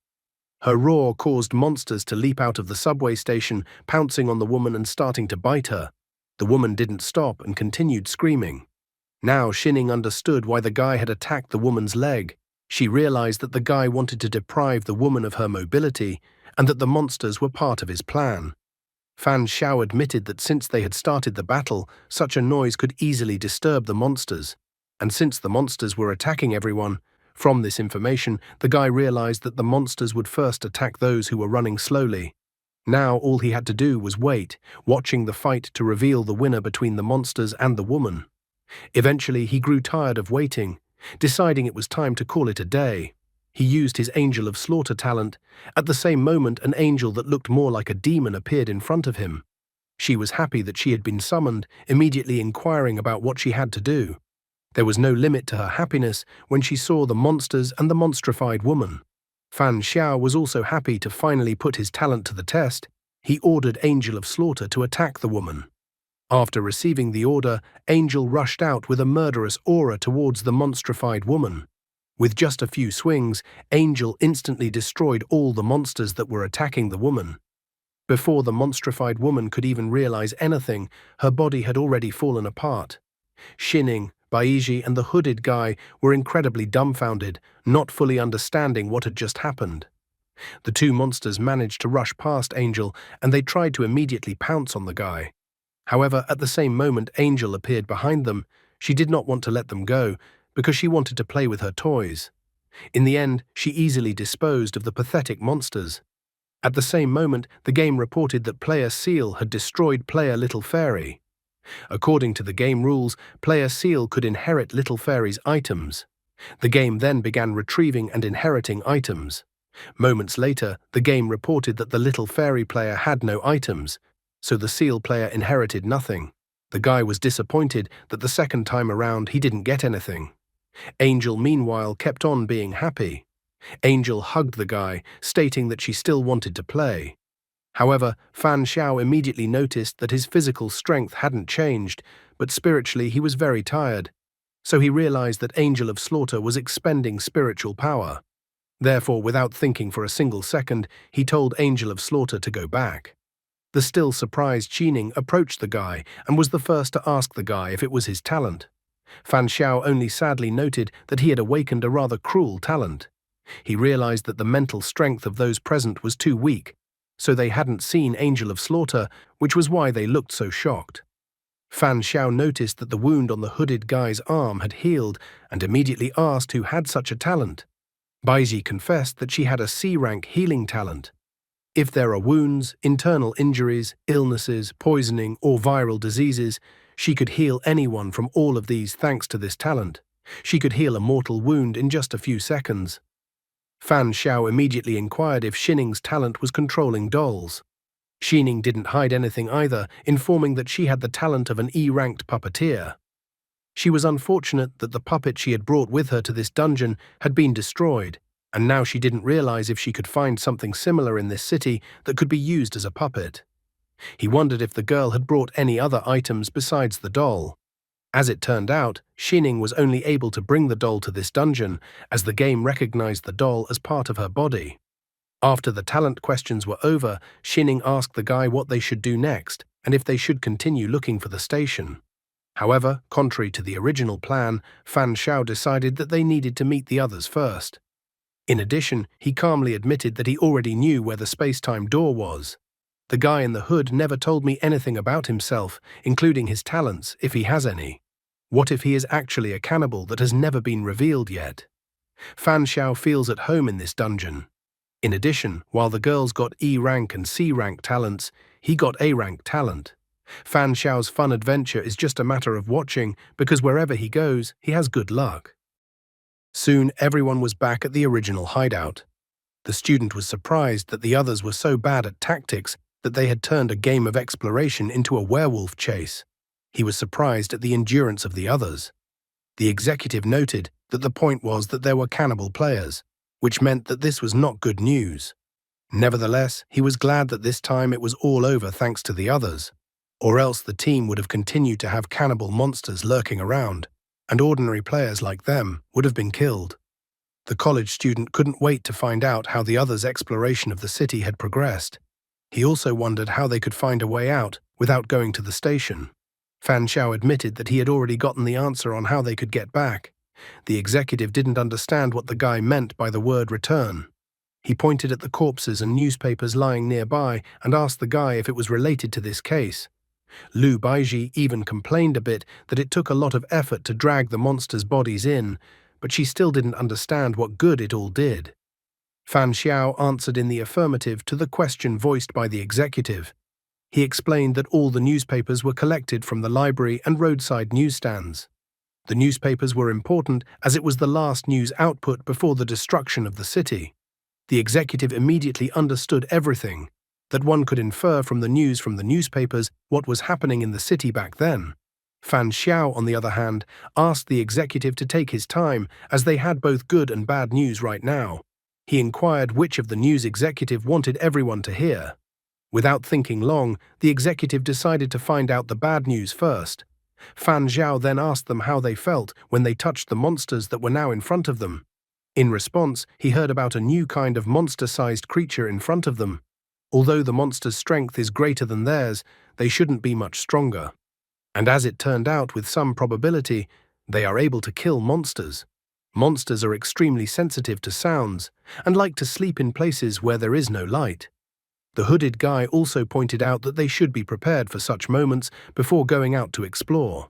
Her roar caused monsters to leap out of the subway station, pouncing on the woman and starting to bite her. The woman didn't stop and continued screaming. Now Xining understood why the guy had attacked the woman's leg. She realized that the guy wanted to deprive the woman of her mobility and that the monsters were part of his plan. Fan Xiao admitted that since they had started the battle, such a noise could easily disturb the monsters. And since the monsters were attacking everyone, from this information, the guy realized that the monsters would first attack those who were running slowly. Now all he had to do was wait, watching the fight to reveal the winner between the monsters and the woman. Eventually, he grew tired of waiting, deciding it was time to call it a day. He used his Angel of Slaughter talent. At the same moment, an angel that looked more like a demon appeared in front of him. She was happy that she had been summoned, immediately inquiring about what she had to do. There was no limit to her happiness when she saw the monsters and the monstrified woman. Fan Xiao was also happy to finally put his talent to the test. He ordered Angel of Slaughter to attack the woman. After receiving the order, Angel rushed out with a murderous aura towards the monstrified woman. With just a few swings, Angel instantly destroyed all the monsters that were attacking the woman. Before the monstrified woman could even realize anything, her body had already fallen apart. Xining, Baiji, and the hooded guy were incredibly dumbfounded, not fully understanding what had just happened. The two monsters managed to rush past Angel, and they tried to immediately pounce on the guy. However, at the same moment Angel appeared behind them. She did not want to let them go, because she wanted to play with her toys. In the end, she easily disposed of the pathetic monsters. At the same moment, the game reported that player Seal had destroyed player Little Fairy. According to the game rules, player Seal could inherit Little Fairy's items. The game then began retrieving and inheriting items. Moments later, the game reported that the Little Fairy player had no items, so the Seal player inherited nothing. The guy was disappointed that the second time around he didn't get anything. Angel, meanwhile, kept on being happy. Angel hugged the guy, stating that she still wanted to play. However, Fan Xiao immediately noticed that his physical strength hadn't changed, but spiritually he was very tired. So he realized that Angel of Slaughter was expending spiritual power. Therefore, without thinking for a single second, he told Angel of Slaughter to go back. The still surprised Xining approached the guy and was the first to ask the guy if it was his talent. Fan Xiao only sadly noted that he had awakened a rather cruel talent. He realized that the mental strength of those present was too weak, so they hadn't seen Angel of Slaughter, which was why they looked so shocked. Fan Xiao noticed that the wound on the hooded guy's arm had healed and immediately asked who had such a talent. Baiji confessed that she had a C-rank healing talent. If there are wounds, internal injuries, illnesses, poisoning, or viral diseases, she could heal anyone from all of these thanks to this talent. She could heal a mortal wound in just a few seconds. Fan Xiao immediately inquired if Xining's talent was controlling dolls. Xining didn't hide anything either, informing that she had the talent of an E-ranked puppeteer. She was unfortunate that the puppet she had brought with her to this dungeon had been destroyed, and now she didn't realize if she could find something similar in this city that could be used as a puppet. He wondered if the girl had brought any other items besides the doll. As it turned out, Xining was only able to bring the doll to this dungeon as the game recognized the doll as part of her body. After the talent questions were over, Xining asked the guy what they should do next and if they should continue looking for the station. However, contrary to the original plan, Fan Xiao decided that they needed to meet the others first. In addition, he calmly admitted that he already knew where the space-time door was. The guy in the hood never told me anything about himself, including his talents, if he has any. What if he is actually a cannibal that has never been revealed yet? Fan Xiao feels at home in this dungeon. In addition, while the girls got E-rank and C-rank talents, he got A-rank talent. Fan Xiao's fun adventure is just a matter of watching because wherever he goes, he has good luck. Soon, everyone was back at the original hideout. The student was surprised that the others were so bad at tactics that they had turned a game of exploration into a werewolf chase. He was surprised at the endurance of the others. The executive noted that the point was that there were cannibal players, which meant that this was not good news. Nevertheless, he was glad that this time it was all over thanks to the others, or else the team would have continued to have cannibal monsters lurking around, and ordinary players like them would have been killed. The college student couldn't wait to find out how the others' exploration of the city had progressed. He also wondered how they could find a way out without going to the station. Fan Xiao admitted that he had already gotten the answer on how they could get back. The executive didn't understand what the guy meant by the word return. He pointed at the corpses and newspapers lying nearby and asked the guy if it was related to this case. Lu Baiji even complained a bit that it took a lot of effort to drag the monsters' bodies in, but she still didn't understand what good it all did. Fan Xiao answered in the affirmative to the question voiced by the executive. He explained that all the newspapers were collected from the library and roadside newsstands. The newspapers were important as it was the last news output before the destruction of the city. The executive immediately understood everything, that one could infer from the newspapers what was happening in the city back then. Fan Xiao, on the other hand, asked the executive to take his time as they had both good and bad news right now. He inquired which of the news executive wanted everyone to hear. Without thinking long, the executive decided to find out the bad news first. Fan Xiao then asked them how they felt when they touched the monsters that were now in front of them. In response, he heard about a new kind of monster-sized creature in front of them. Although the monster's strength is greater than theirs, they shouldn't be much stronger. And as it turned out, with some probability, they are able to kill monsters. Monsters are extremely sensitive to sounds and like to sleep in places where there is no light. The hooded guy also pointed out that they should be prepared for such moments before going out to explore.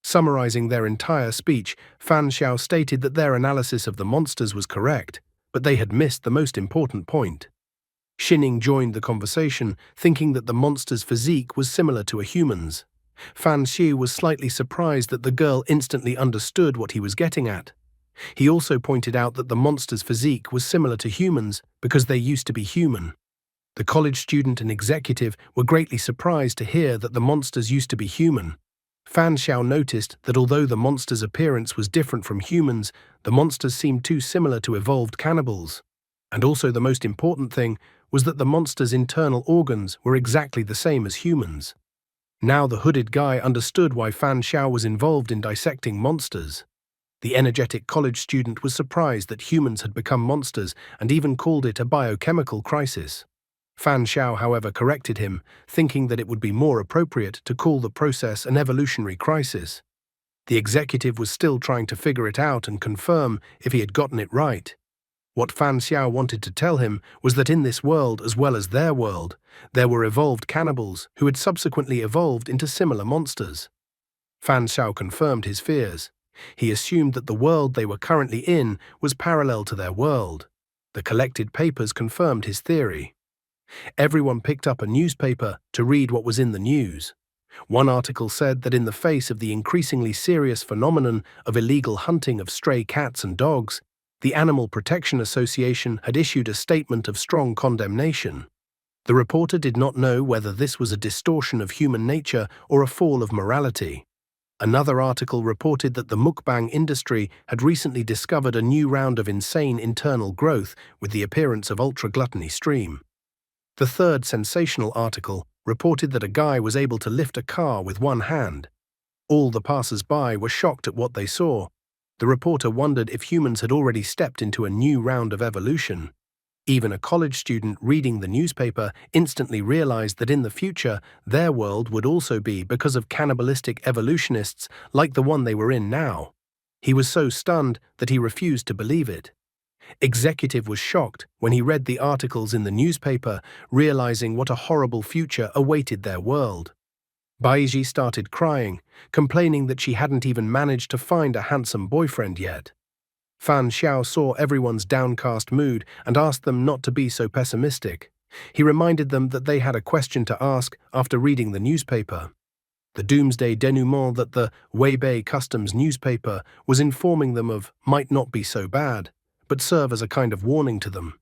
Summarizing their entire speech, Fan Xiao stated that their analysis of the monsters was correct, but they had missed the most important point. Xining joined the conversation, thinking that the monster's physique was similar to a human's. Fan Xiu was slightly surprised that the girl instantly understood what he was getting at. He also pointed out that the monster's physique was similar to humans because they used to be human. The college student and executive were greatly surprised to hear that the monsters used to be human. Fan Xiao noticed that although the monster's appearance was different from humans, the monsters seemed too similar to evolved cannibals. And also the most important thing was that the monster's internal organs were exactly the same as humans. Now the hooded guy understood why Fan Xiao was involved in dissecting monsters. The energetic college student was surprised that humans had become monsters and even called it a biochemical crisis. Fan Xiao, however, corrected him, thinking that it would be more appropriate to call the process an evolutionary crisis. The executive was still trying to figure it out and confirm if he had gotten it right. What Fan Xiao wanted to tell him was that in this world, as well as their world, there were evolved cannibals who had subsequently evolved into similar monsters. Fan Xiao confirmed his fears. He assumed that the world they were currently in was parallel to their world. The collected papers confirmed his theory. Everyone picked up a newspaper to read what was in the news. One article said that in the face of the increasingly serious phenomenon of illegal hunting of stray cats and dogs, the Animal Protection Association had issued a statement of strong condemnation. The reporter did not know whether this was a distortion of human nature or a fall of morality. Another article reported that the mukbang industry had recently discovered a new round of insane internal growth with the appearance of ultra-gluttony stream. The third sensational article reported that a guy was able to lift a car with one hand. All the passers-by were shocked at what they saw. The reporter wondered if humans had already stepped into a new round of evolution. Even a college student reading the newspaper instantly realized that in the future, their world would also be because of cannibalistic evolutionists like the one they were in now. He was so stunned that he refused to believe it. Executive was shocked when he read the articles in the newspaper, realizing what a horrible future awaited their world. Baiji started crying, complaining that she hadn't even managed to find a handsome boyfriend yet. Fan Xiao saw everyone's downcast mood and asked them not to be so pessimistic. He reminded them that they had a question to ask after reading the newspaper. The doomsday denouement that the Weibei Customs newspaper was informing them of might not be so bad, but serve as a kind of warning to them.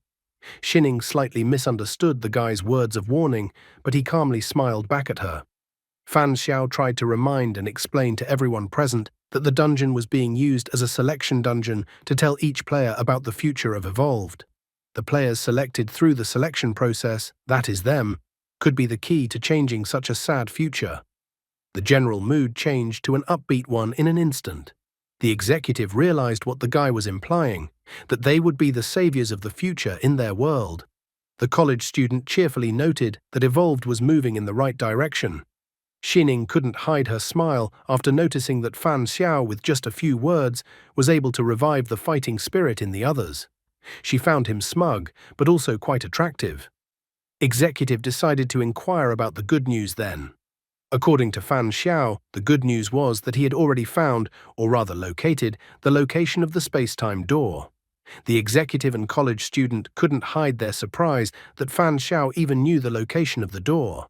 Xining slightly misunderstood the guy's words of warning, but he calmly smiled back at her. Fan Xiao tried to remind and explain to everyone present that the dungeon was being used as a selection dungeon to tell each player about the future of Evolved. The players selected through the selection process, that is them, could be the key to changing such a sad future. The general mood changed to an upbeat one in an instant. The executive realized what the guy was implying, that they would be the saviors of the future in their world. The college student cheerfully noted that Evolved was moving in the right direction. Xining couldn't hide her smile after noticing that Fan Xiao, with just a few words, was able to revive the fighting spirit in the others. She found him smug, but also quite attractive. Executive decided to inquire about the good news then. According to Fan Xiao, the good news was that he had already found, or rather located, the location of the space-time door. The executive and college student couldn't hide their surprise that Fan Xiao even knew the location of the door.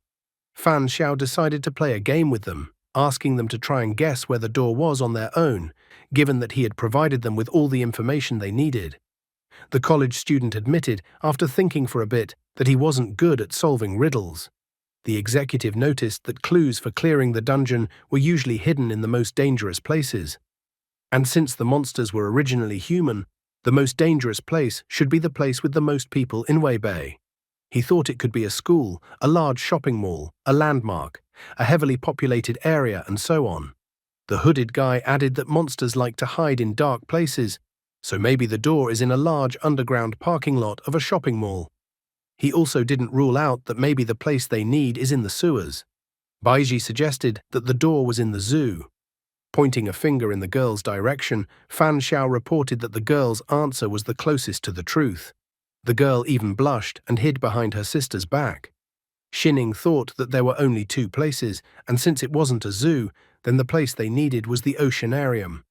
Fan Xiao decided to play a game with them, asking them to try and guess where the door was on their own, given that he had provided them with all the information they needed. The college student admitted, after thinking for a bit, that he wasn't good at solving riddles. The executive noticed that clues for clearing the dungeon were usually hidden in the most dangerous places. And since the monsters were originally human, the most dangerous place should be the place with the most people in Weibei. He thought it could be a school, a large shopping mall, a landmark, a heavily populated area, and so on. The hooded guy added that monsters like to hide in dark places, so maybe the door is in a large underground parking lot of a shopping mall. He also didn't rule out that maybe the place they need is in the sewers. Baiji suggested that the door was in the zoo. Pointing a finger in the girl's direction, Fan Xiao reported that the girl's answer was the closest to the truth. The girl even blushed and hid behind her sister's back. Xining thought that there were only two places, and since it wasn't a zoo, then the place they needed was the oceanarium.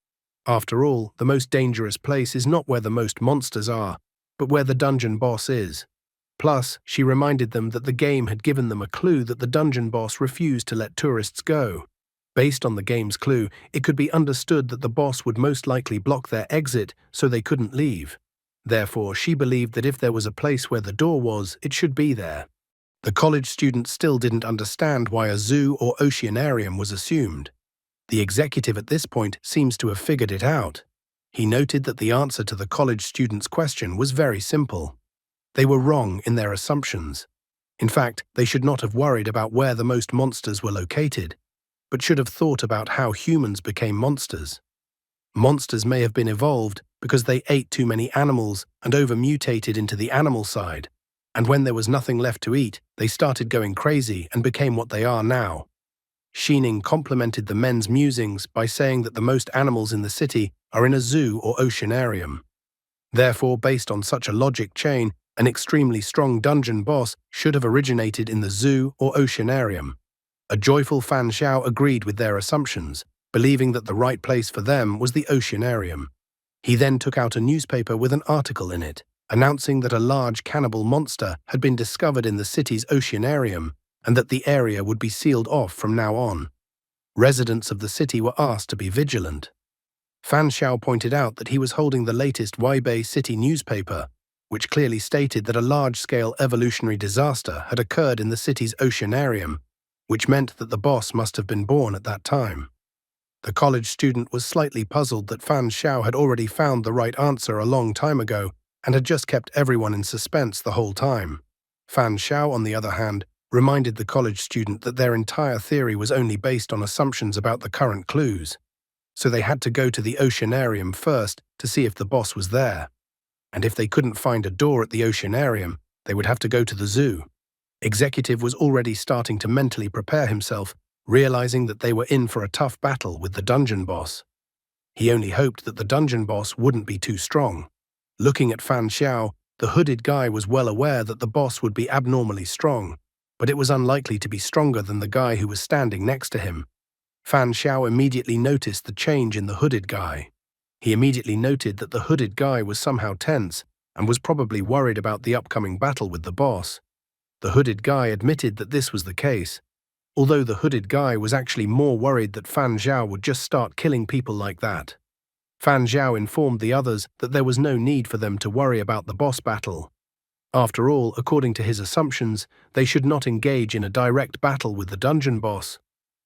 After all, the most dangerous place is not where the most monsters are, but where the dungeon boss is. Plus, she reminded them that the game had given them a clue that the dungeon boss refused to let tourists go. Based on the game's clue, it could be understood that the boss would most likely block their exit so they couldn't leave. Therefore, she believed that if there was a place where the door was, it should be there. The college student still didn't understand why a zoo or oceanarium was assumed. The executive at this point seems to have figured it out. He noted that the answer to the college student's question was very simple. They were wrong in their assumptions. In fact, they should not have worried about where the most monsters were located, but should have thought about how humans became monsters. Monsters may have been evolved because they ate too many animals and over-mutated into the animal side, and when there was nothing left to eat, they started going crazy and became what they are now. Xining complimented the men's musings by saying that the most animals in the city are in a zoo or oceanarium. Therefore, based on such a logic chain, an extremely strong dungeon boss should have originated in the zoo or oceanarium. A joyful Fan Xiao agreed with their assumptions, believing that the right place for them was the oceanarium. He then took out a newspaper with an article in it, announcing that a large cannibal monster had been discovered in the city's oceanarium and that the area would be sealed off from now on. Residents of the city were asked to be vigilant. Fan Xiao pointed out that he was holding the latest Weibei city newspaper, which clearly stated that a large-scale evolutionary disaster had occurred in the city's oceanarium, which meant that the boss must have been born at that time. The college student was slightly puzzled that Fan Xiao had already found the right answer a long time ago and had just kept everyone in suspense the whole time. Fan Xiao, on the other hand, reminded the college student that their entire theory was only based on assumptions about the current clues, so they had to go to the oceanarium first to see if the boss was there. And if they couldn't find a door at the oceanarium, they would have to go to the zoo. Executive was already starting to mentally prepare himself, realizing that they were in for a tough battle with the dungeon boss. He only hoped that the dungeon boss wouldn't be too strong. Looking at Fan Xiao, the hooded guy was well aware that the boss would be abnormally strong, but it was unlikely to be stronger than the guy who was standing next to him. Fan Xiao immediately noticed the change in the hooded guy. He immediately noted that the hooded guy was somehow tense and was probably worried about the upcoming battle with the boss. The hooded guy admitted that this was the case, although the hooded guy was actually more worried that Fan Xiao would just start killing people like that. Fan Xiao informed the others that there was no need for them to worry about the boss battle. After all, according to his assumptions, they should not engage in a direct battle with the dungeon boss.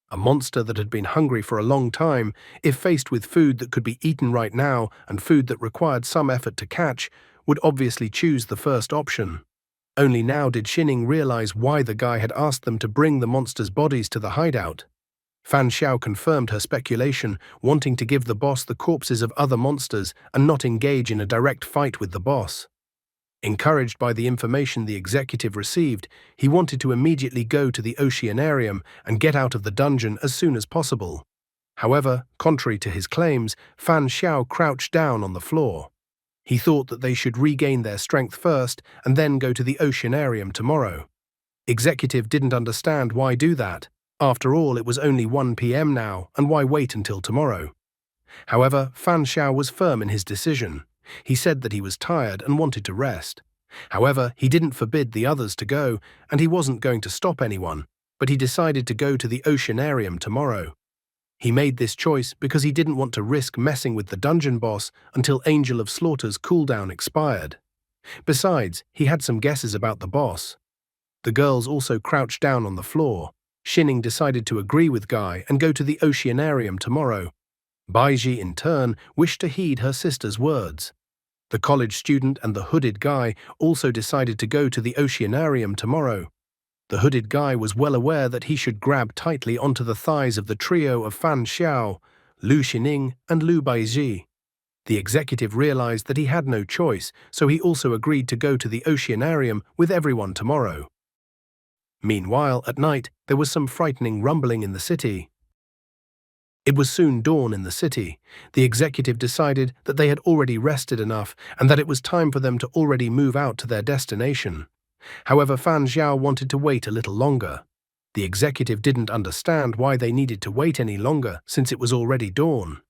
A monster that had been hungry for a long time, if faced with food that could be eaten right now and food that required some effort to catch, would obviously choose the first option. Only now did Xining realize why the guy had asked them to bring the monsters' bodies to the hideout. Fan Xiao confirmed her speculation, wanting to give the boss the corpses of other monsters and not engage in a direct fight with the boss. Encouraged by the information the executive received, he wanted to immediately go to the oceanarium and get out of the dungeon as soon as possible. However, contrary to his claims, Fan Xiao crouched down on the floor. He thought that they should regain their strength first and then go to the oceanarium tomorrow. Executive didn't understand why do that. After all, it was only 1 p.m. now, and why wait until tomorrow? However, Fan Xiao was firm in his decision. He said that he was tired and wanted to rest. However, he didn't forbid the others to go, and he wasn't going to stop anyone, but he decided to go to the oceanarium tomorrow. He made this choice because he didn't want to risk messing with the dungeon boss until Angel of Slaughter's cooldown expired. Besides, he had some guesses about the boss. The girls also crouched down on the floor. Xining decided to agree with Guy and go to the oceanarium tomorrow. Baiji, in turn, wished to heed her sister's words. The college student and the hooded guy also decided to go to the oceanarium tomorrow. The hooded guy was well aware that he should grab tightly onto the thighs of the trio of Fan Xiao, Lu Xining, and Lu Baiji. The executive realized that he had no choice, so he also agreed to go to the oceanarium with everyone tomorrow. Meanwhile, at night, there was some frightening rumbling in the city. It was soon dawn in the city. The executive decided that they had already rested enough and that it was time for them to already move out to their destination. However, Fan Xiao wanted to wait a little longer. The executive didn't understand why they needed to wait any longer since it was already dawn.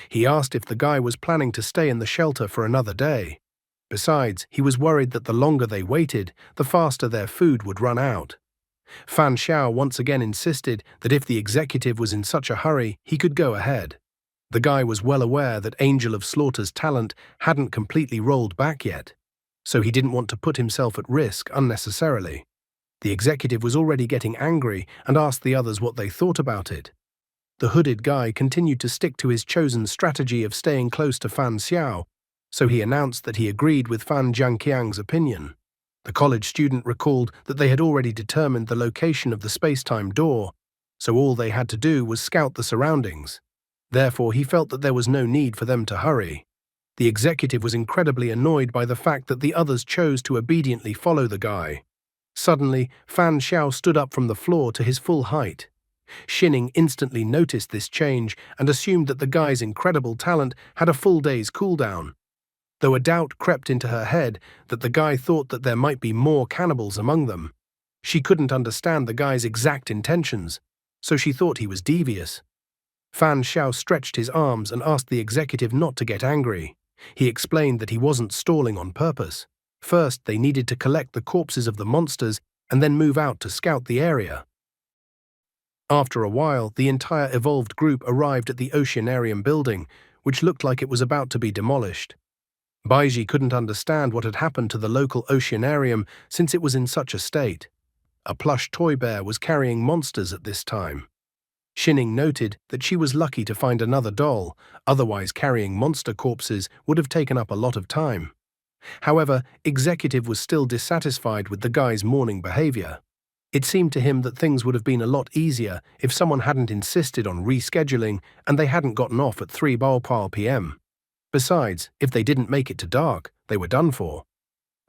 He asked if the guy was planning to stay in the shelter for another day. Besides, he was worried that the longer they waited, the faster their food would run out. Fan Xiao once again insisted that if the executive was in such a hurry, he could go ahead. The guy was well aware that Angel of Slaughter's talent hadn't completely rolled back yet, so he didn't want to put himself at risk unnecessarily. The executive was already getting angry and asked the others what they thought about it. The hooded guy continued to stick to his chosen strategy of staying close to Fan Xiao, so he announced that he agreed with Fan Jiangqiang's opinion. The college student recalled that they had already determined the location of the space-time door, so all they had to do was scout the surroundings. Therefore, he felt that there was no need for them to hurry. The executive was incredibly annoyed by the fact that the others chose to obediently follow the guy. Suddenly, Fan Xiao stood up from the floor to his full height. Xining instantly noticed this change and assumed that the guy's incredible talent had a full day's cooldown. Though a doubt crept into her head that the guy thought that there might be more cannibals among them. She couldn't understand the guy's exact intentions, so she thought he was devious. Fan Xiao stretched his arms and asked the executive not to get angry. He explained that he wasn't stalling on purpose. First, they needed to collect the corpses of the monsters and then move out to scout the area. After a while, the entire evolved group arrived at the oceanarium building, which looked like it was about to be demolished. Baiji couldn't understand what had happened to the local oceanarium since it was in such a state. A plush toy bear was carrying monsters at this time. Xining noted that she was lucky to find another doll, otherwise carrying monster corpses would have taken up a lot of time. However, Executive was still dissatisfied with the guy's mourning behavior. It seemed to him that things would have been a lot easier if someone hadn't insisted on rescheduling and they hadn't gotten off at 3 p.m. Besides, if they didn't make it to dark, they were done for.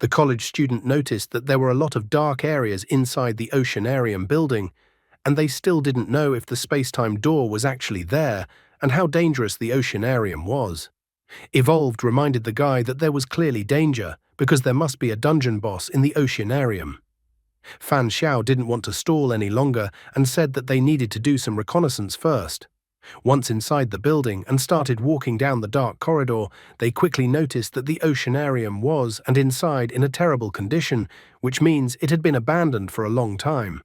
The college student noticed that there were a lot of dark areas inside the oceanarium building, and they still didn't know if the space-time door was actually there and how dangerous the oceanarium was. Evolved reminded the guy that there was clearly danger because there must be a dungeon boss in the oceanarium. Fan Xiao didn't want to stall any longer and said that they needed to do some reconnaissance first. Once inside the building and started walking down the dark corridor, they quickly noticed that the oceanarium was, and inside, in a terrible condition, which means it had been abandoned for a long time.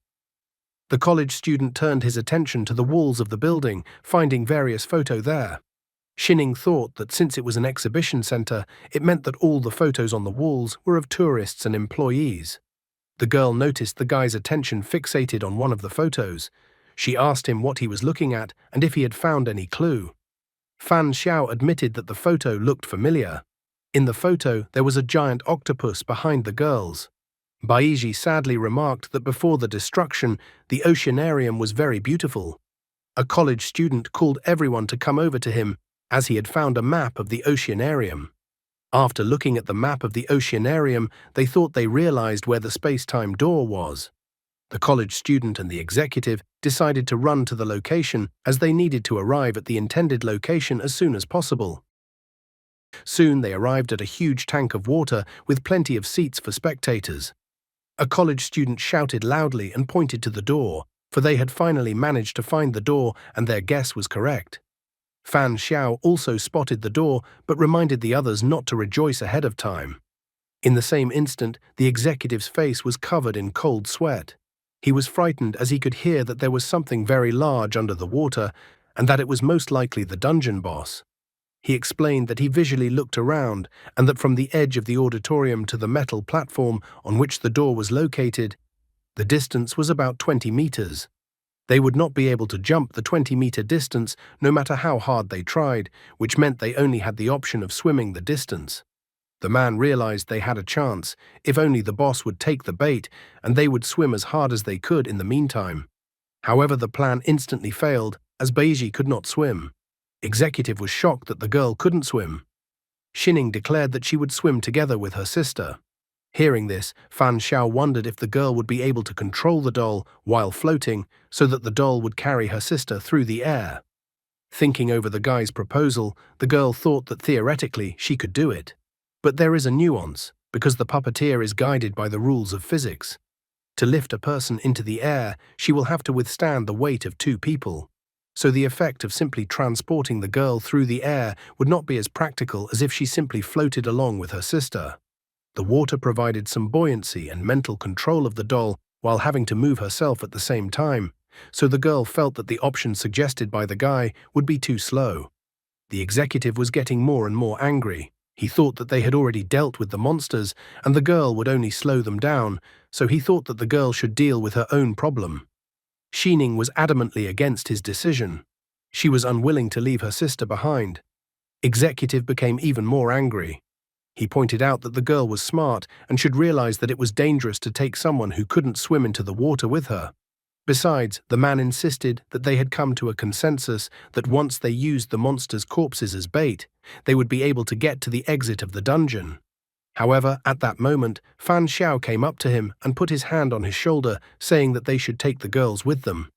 The college student turned his attention to the walls of the building, finding various photos there. Shining thought that since it was an exhibition center, it meant that all the photos on the walls were of tourists and employees. The girl noticed the guy's attention fixated on one of the photos. She asked him what he was looking at and if he had found any clue. Fan Xiao admitted that the photo looked familiar. In the photo, there was a giant octopus behind the girls. Baiji sadly remarked that before the destruction, the oceanarium was very beautiful. A college student called everyone to come over to him, as he had found a map of the oceanarium. After looking at the map of the oceanarium, they thought they realized where the space-time door was. The college student and the executive decided to run to the location as they needed to arrive at the intended location as soon as possible. Soon they arrived at a huge tank of water with plenty of seats for spectators. A college student shouted loudly and pointed to the door, for they had finally managed to find the door and their guess was correct. Fan Xiao also spotted the door but reminded the others not to rejoice ahead of time. In the same instant, the executive's face was covered in cold sweat. He was frightened as he could hear that there was something very large under the water and that it was most likely the dungeon boss. He explained that he visually looked around and that from the edge of the auditorium to the metal platform on which the door was located, the distance was about 20 meters. They would not be able to jump the 20-meter distance no matter how hard they tried, which meant they only had the option of swimming the distance. The man realized they had a chance, if only the boss would take the bait, and they would swim as hard as they could in the meantime. However, the plan instantly failed, as Baiji could not swim. Executive was shocked that the girl couldn't swim. Shining declared that she would swim together with her sister. Hearing this, Fan Xiao wondered if the girl would be able to control the doll while floating so that the doll would carry her sister through the air. Thinking over the guy's proposal, the girl thought that theoretically she could do it. But there is a nuance, because the puppeteer is guided by the rules of physics. To lift a person into the air, she will have to withstand the weight of 2 people. So the effect of simply transporting the girl through the air would not be as practical as if she simply floated along with her sister. The water provided some buoyancy and mental control of the doll while having to move herself at the same time, so the girl felt that the option suggested by the guy would be too slow. The executive was getting more and more angry. He thought that they had already dealt with the monsters and the girl would only slow them down, so he thought that the girl should deal with her own problem. Shining was adamantly against his decision. She was unwilling to leave her sister behind. Executive became even more angry. He pointed out that the girl was smart and should realize that it was dangerous to take someone who couldn't swim into the water with her. Besides, the man insisted that they had come to a consensus that once they used the monsters' corpses as bait, they would be able to get to the exit of the dungeon. However, at that moment, Fan Xiao came up to him and put his hand on his shoulder, saying that they should take the girls with them.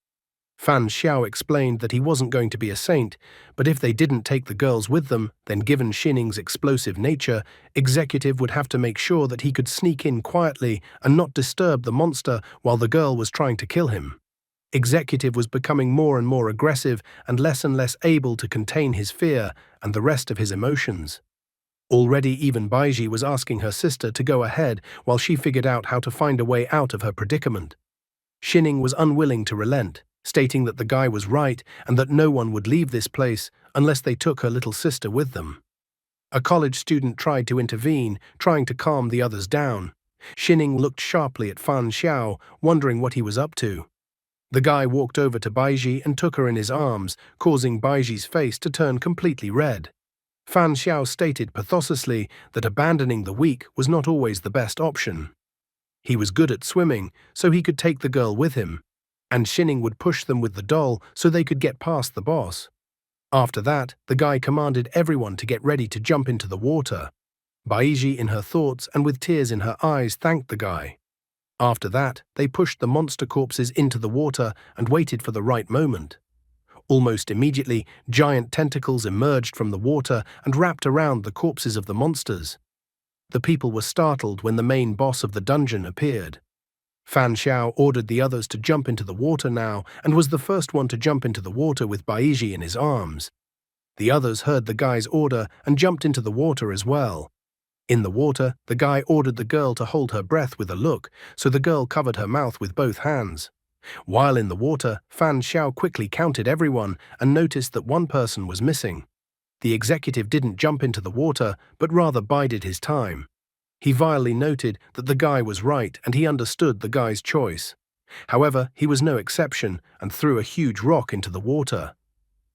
Fan Xiao explained that he wasn't going to be a saint, but if they didn't take the girls with them, then given Shining's explosive nature, Executive would have to make sure that he could sneak in quietly and not disturb the monster while the girl was trying to kill him. Executive was becoming more and more aggressive and less able to contain his fear and the rest of his emotions. Already even Baiji was asking her sister to go ahead while she figured out how to find a way out of her predicament. Shining was unwilling to relent, stating that the guy was right and that no one would leave this place unless they took her little sister with them. A college student tried to intervene, trying to calm the others down. Shining looked sharply at Fan Xiao, wondering what he was up to. The guy walked over to Baiji and took her in his arms, causing Baiji's face to turn completely red. Fan Xiao stated pathosely that abandoning the weak was not always the best option. He was good at swimming, so he could take the girl with him, and Shining would push them with the doll so they could get past the boss. After that, the guy commanded everyone to get ready to jump into the water. Baiji, in her thoughts and with tears in her eyes, thanked the guy. After that, they pushed the monster corpses into the water and waited for the right moment. Almost immediately, giant tentacles emerged from the water and wrapped around the corpses of the monsters. The people were startled when the main boss of the dungeon appeared. Fan Xiao ordered the others to jump into the water now and was the first one to jump into the water with Baiji in his arms. The others heard the guy's order and jumped into the water as well. In the water, the guy ordered the girl to hold her breath with a look, so the girl covered her mouth with both hands. While in the water, Fan Xiao quickly counted everyone and noticed that one person was missing. The executive didn't jump into the water, but rather bided his time. He vilely noted that the guy was right and he understood the guy's choice. However, he was no exception and threw a huge rock into the water.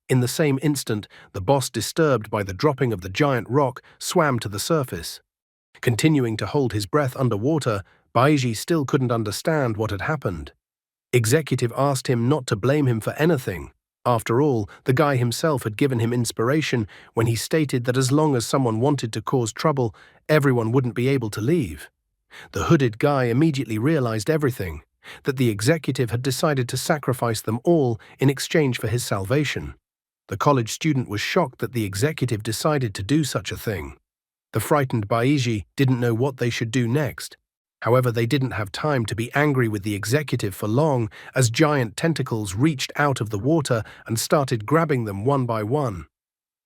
In the same instant, the boss, disturbed by the dropping of the giant rock, swam to the surface. Continuing to hold his breath underwater, Baiji still couldn't understand what had happened. Executive asked him not to blame him for anything. After all, the guy himself had given him inspiration when he stated that as long as someone wanted to cause trouble, everyone wouldn't be able to leave. The hooded guy immediately realized everything, that the executive had decided to sacrifice them all in exchange for his salvation. The college student was shocked that the executive decided to do such a thing. The frightened Baiji didn't know what they should do next. However, they didn't have time to be angry with the executive for long, as giant tentacles reached out of the water and started grabbing them one by one.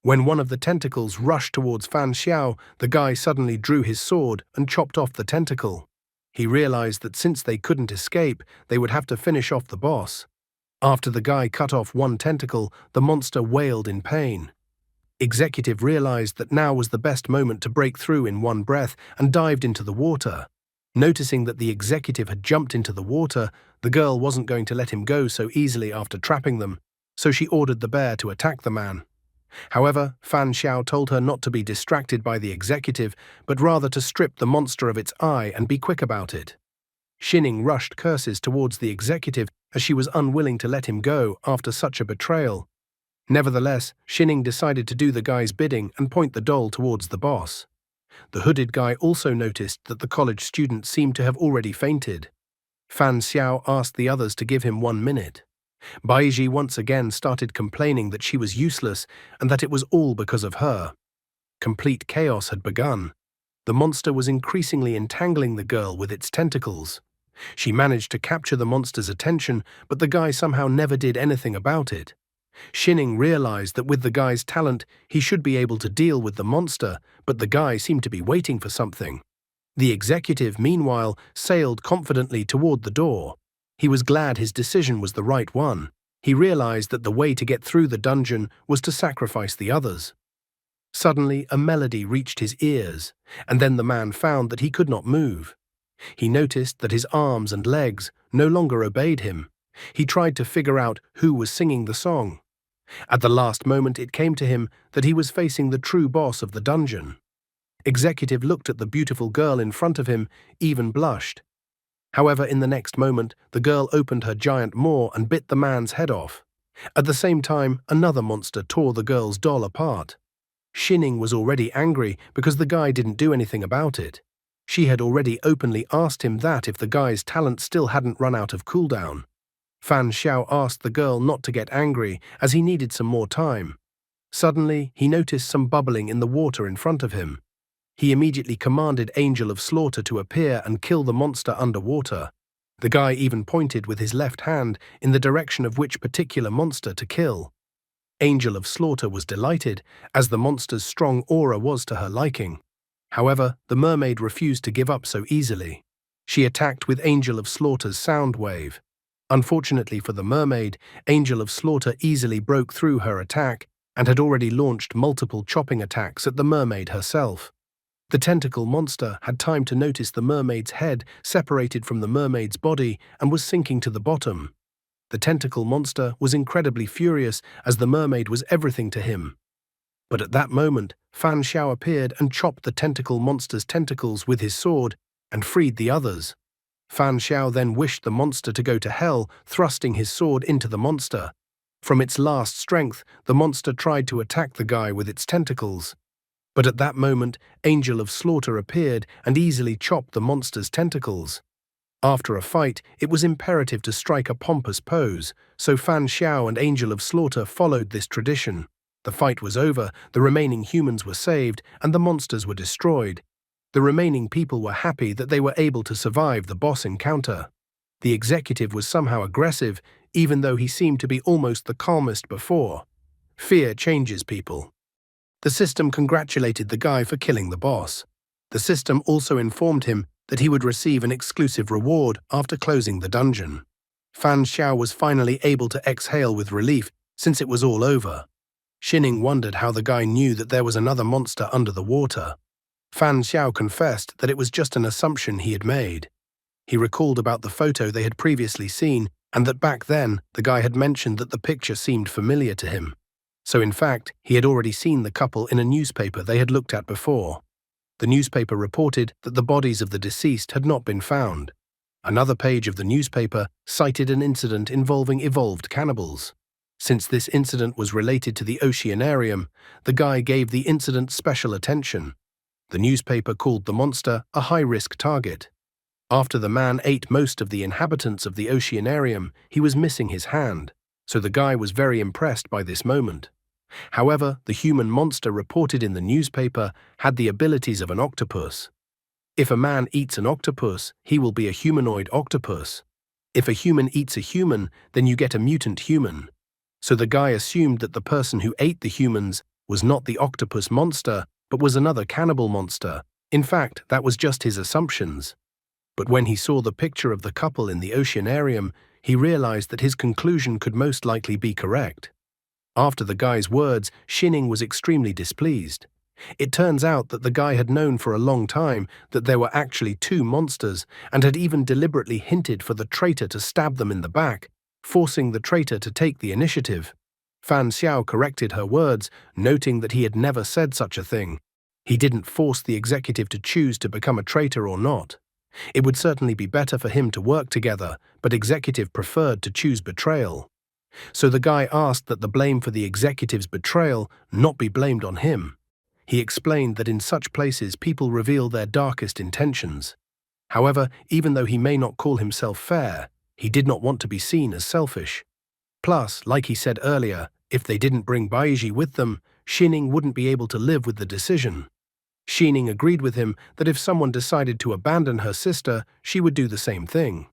When one of the tentacles rushed towards Fan Xiao, the guy suddenly drew his sword and chopped off the tentacle. He realized that since they couldn't escape, they would have to finish off the boss. After the guy cut off one tentacle, the monster wailed in pain. Executive realized that now was the best moment to break through in one breath and dived into the water. Noticing that the executive had jumped into the water, the girl wasn't going to let him go so easily after trapping them, so she ordered the bear to attack the man. However, Fan Xiao told her not to be distracted by the executive, but rather to strip the monster of its eye and be quick about it. Shining rushed curses towards the executive as she was unwilling to let him go after such a betrayal. Nevertheless, Shining decided to do the guy's bidding and point the doll towards the boss. The hooded guy also noticed that the college student seemed to have already fainted. Fan Xiao asked the others to give him 1 minute. Baiji once again started complaining that she was useless and that it was all because of her. Complete chaos had begun. The monster was increasingly entangling the girl with its tentacles. She managed to capture the monster's attention, but the guy somehow never did anything about it. Shining realized that with the guy's talent, he should be able to deal with the monster, but the guy seemed to be waiting for something. The executive, meanwhile, sailed confidently toward the door. He was glad his decision was the right one. He realized that the way to get through the dungeon was to sacrifice the others. Suddenly, a melody reached his ears, and then the man found that he could not move. He noticed that his arms and legs no longer obeyed him. He tried to figure out who was singing the song. At the last moment, it came to him that he was facing the true boss of the dungeon. Executive looked at the beautiful girl in front of him, even blushed. However, in the next moment, the girl opened her giant maw and bit the man's head off. At the same time, another monster tore the girl's doll apart. Shining was already angry because the guy didn't do anything about it. She had already openly asked him that if the guy's talent still hadn't run out of cooldown. Fan Xiao asked the girl not to get angry as he needed some more time. Suddenly, he noticed some bubbling in the water in front of him. He immediately commanded Angel of Slaughter to appear and kill the monster underwater. The guy even pointed with his left hand in the direction of which particular monster to kill. Angel of Slaughter was delighted, as the monster's strong aura was to her liking. However, the mermaid refused to give up so easily. She attacked with Angel of Slaughter's sound wave. Unfortunately for the mermaid, Angel of Slaughter easily broke through her attack and had already launched multiple chopping attacks at the mermaid herself. The tentacle monster had time to notice the mermaid's head separated from the mermaid's body and was sinking to the bottom. The tentacle monster was incredibly furious as the mermaid was everything to him. But at that moment, Fan Xiao appeared and chopped the tentacle monster's tentacles with his sword and freed the others. Fan Xiao then wished the monster to go to hell, thrusting his sword into the monster. From its last strength, the monster tried to attack the guy with its tentacles. But at that moment, Angel of Slaughter appeared and easily chopped the monster's tentacles. After a fight, it was imperative to strike a pompous pose, so Fan Xiao and Angel of Slaughter followed this tradition. The fight was over, the remaining humans were saved, and the monsters were destroyed. The remaining people were happy that they were able to survive the boss encounter. The executive was somehow aggressive, even though he seemed to be almost the calmest before. Fear changes people. The system congratulated the guy for killing the boss. The system also informed him that he would receive an exclusive reward after closing the dungeon. Fan Xiao was finally able to exhale with relief since it was all over. Shining wondered how the guy knew that there was another monster under the water. Fan Xiao confessed that it was just an assumption he had made. He recalled about the photo they had previously seen and that back then the guy had mentioned that the picture seemed familiar to him. So in fact, he had already seen the couple in a newspaper they had looked at before. The newspaper reported that the bodies of the deceased had not been found. Another page of the newspaper cited an incident involving evolved cannibals. Since this incident was related to the oceanarium, the guy gave the incident special attention. The newspaper called the monster a high-risk target. After the man ate most of the inhabitants of the oceanarium, he was missing his hand, so the guy was very impressed by this moment. However, the human monster reported in the newspaper had the abilities of an octopus. If a man eats an octopus, he will be a humanoid octopus. If a human eats a human, then you get a mutant human. So the guy assumed that the person who ate the humans was not the octopus monster, but was another cannibal monster. In fact, that was just his assumptions. But when he saw the picture of the couple in the oceanarium, he realized that his conclusion could most likely be correct. After the guy's words, Shining was extremely displeased. It turns out that the guy had known for a long time that there were actually two monsters and had even deliberately hinted for the traitor to stab them in the back, forcing the traitor to take the initiative. Fan Xiao corrected her words, noting that he had never said such a thing. He didn't force the executive to choose to become a traitor or not. It would certainly be better for him to work together, but executive preferred to choose betrayal. So the guy asked that the blame for the executive's betrayal not be blamed on him. He explained that in such places people reveal their darkest intentions. However, even though he may not call himself fair, he did not want to be seen as selfish. Plus, like he said earlier, if they didn't bring Baiji with them, Shining wouldn't be able to live with the decision. Shining agreed with him that if someone decided to abandon her sister, she would do the same thing.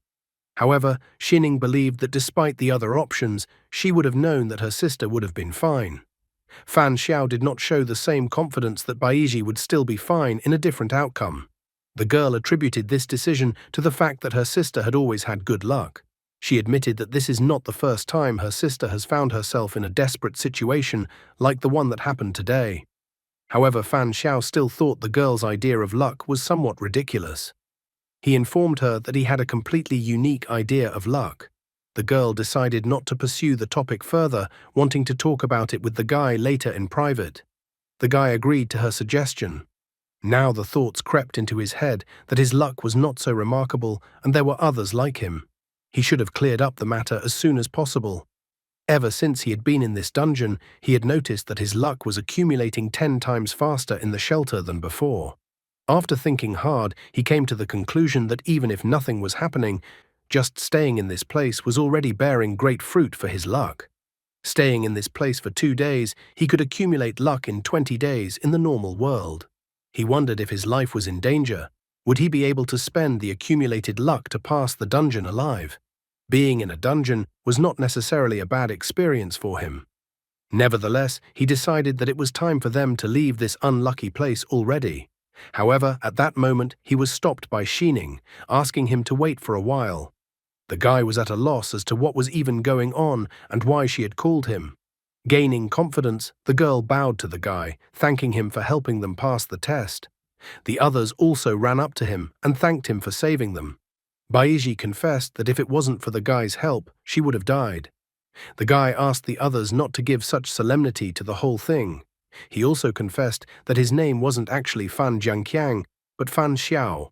However, Shining believed that despite the other options, she would have known that her sister would have been fine. Fan Xiao did not show the same confidence that Baiji would still be fine in a different outcome. The girl attributed this decision to the fact that her sister had always had good luck. She admitted that this is not the first time her sister has found herself in a desperate situation like the one that happened today. However, Fan Xiao still thought the girl's idea of luck was somewhat ridiculous. He informed her that he had a completely unique idea of luck. The girl decided not to pursue the topic further, wanting to talk about it with the guy later in private. The guy agreed to her suggestion. Now the thoughts crept into his head that his luck was not so remarkable and there were others like him. He should have cleared up the matter as soon as possible. Ever since he had been in this dungeon, he had noticed that his luck was accumulating 10 times faster in the shelter than before. After thinking hard, he came to the conclusion that even if nothing was happening, just staying in this place was already bearing great fruit for his luck. Staying in this place for 2 days, he could accumulate luck in 20 days in the normal world. He wondered if his life was in danger. Would he be able to spend the accumulated luck to pass the dungeon alive? Being in a dungeon was not necessarily a bad experience for him. Nevertheless, he decided that it was time for them to leave this unlucky place already. However, at that moment, he was stopped by Shining, asking him to wait for a while. The guy was at a loss as to what was even going on and why she had called him. Gaining confidence, the girl bowed to the guy, thanking him for helping them pass the test. The others also ran up to him and thanked him for saving them. Baiji confessed that if it wasn't for the guy's help, she would have died. The guy asked the others not to give such solemnity to the whole thing. He also confessed that his name wasn't actually Fan Jiangqiang, but Fan Xiao.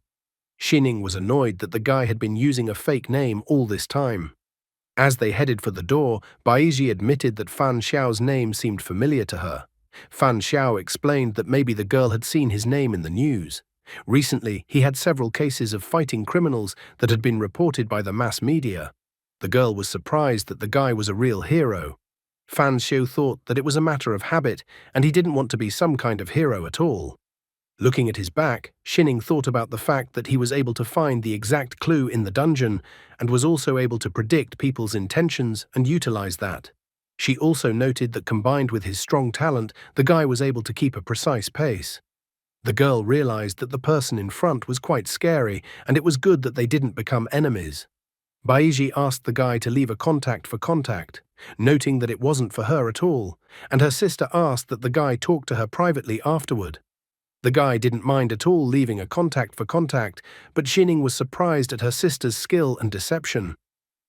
Xining was annoyed that the guy had been using a fake name all this time. As they headed for the door, Baiji admitted that Fan Xiao's name seemed familiar to her. Fan Xiao explained that maybe the girl had seen his name in the news. Recently, he had several cases of fighting criminals that had been reported by the mass media. The girl was surprised that the guy was a real hero. Fan Xiao thought that it was a matter of habit, and he didn't want to be some kind of hero at all. Looking at his back, Xining thought about the fact that he was able to find the exact clue in the dungeon and was also able to predict people's intentions and utilize that. She also noted that combined with his strong talent, the guy was able to keep a precise pace. The girl realized that the person in front was quite scary, and it was good that they didn't become enemies. Baiji asked the guy to leave a contact for contact, noting that it wasn't for her at all, and her sister asked that the guy talk to her privately afterward. The guy didn't mind at all leaving a contact for contact, but Xining was surprised at her sister's skill and deception.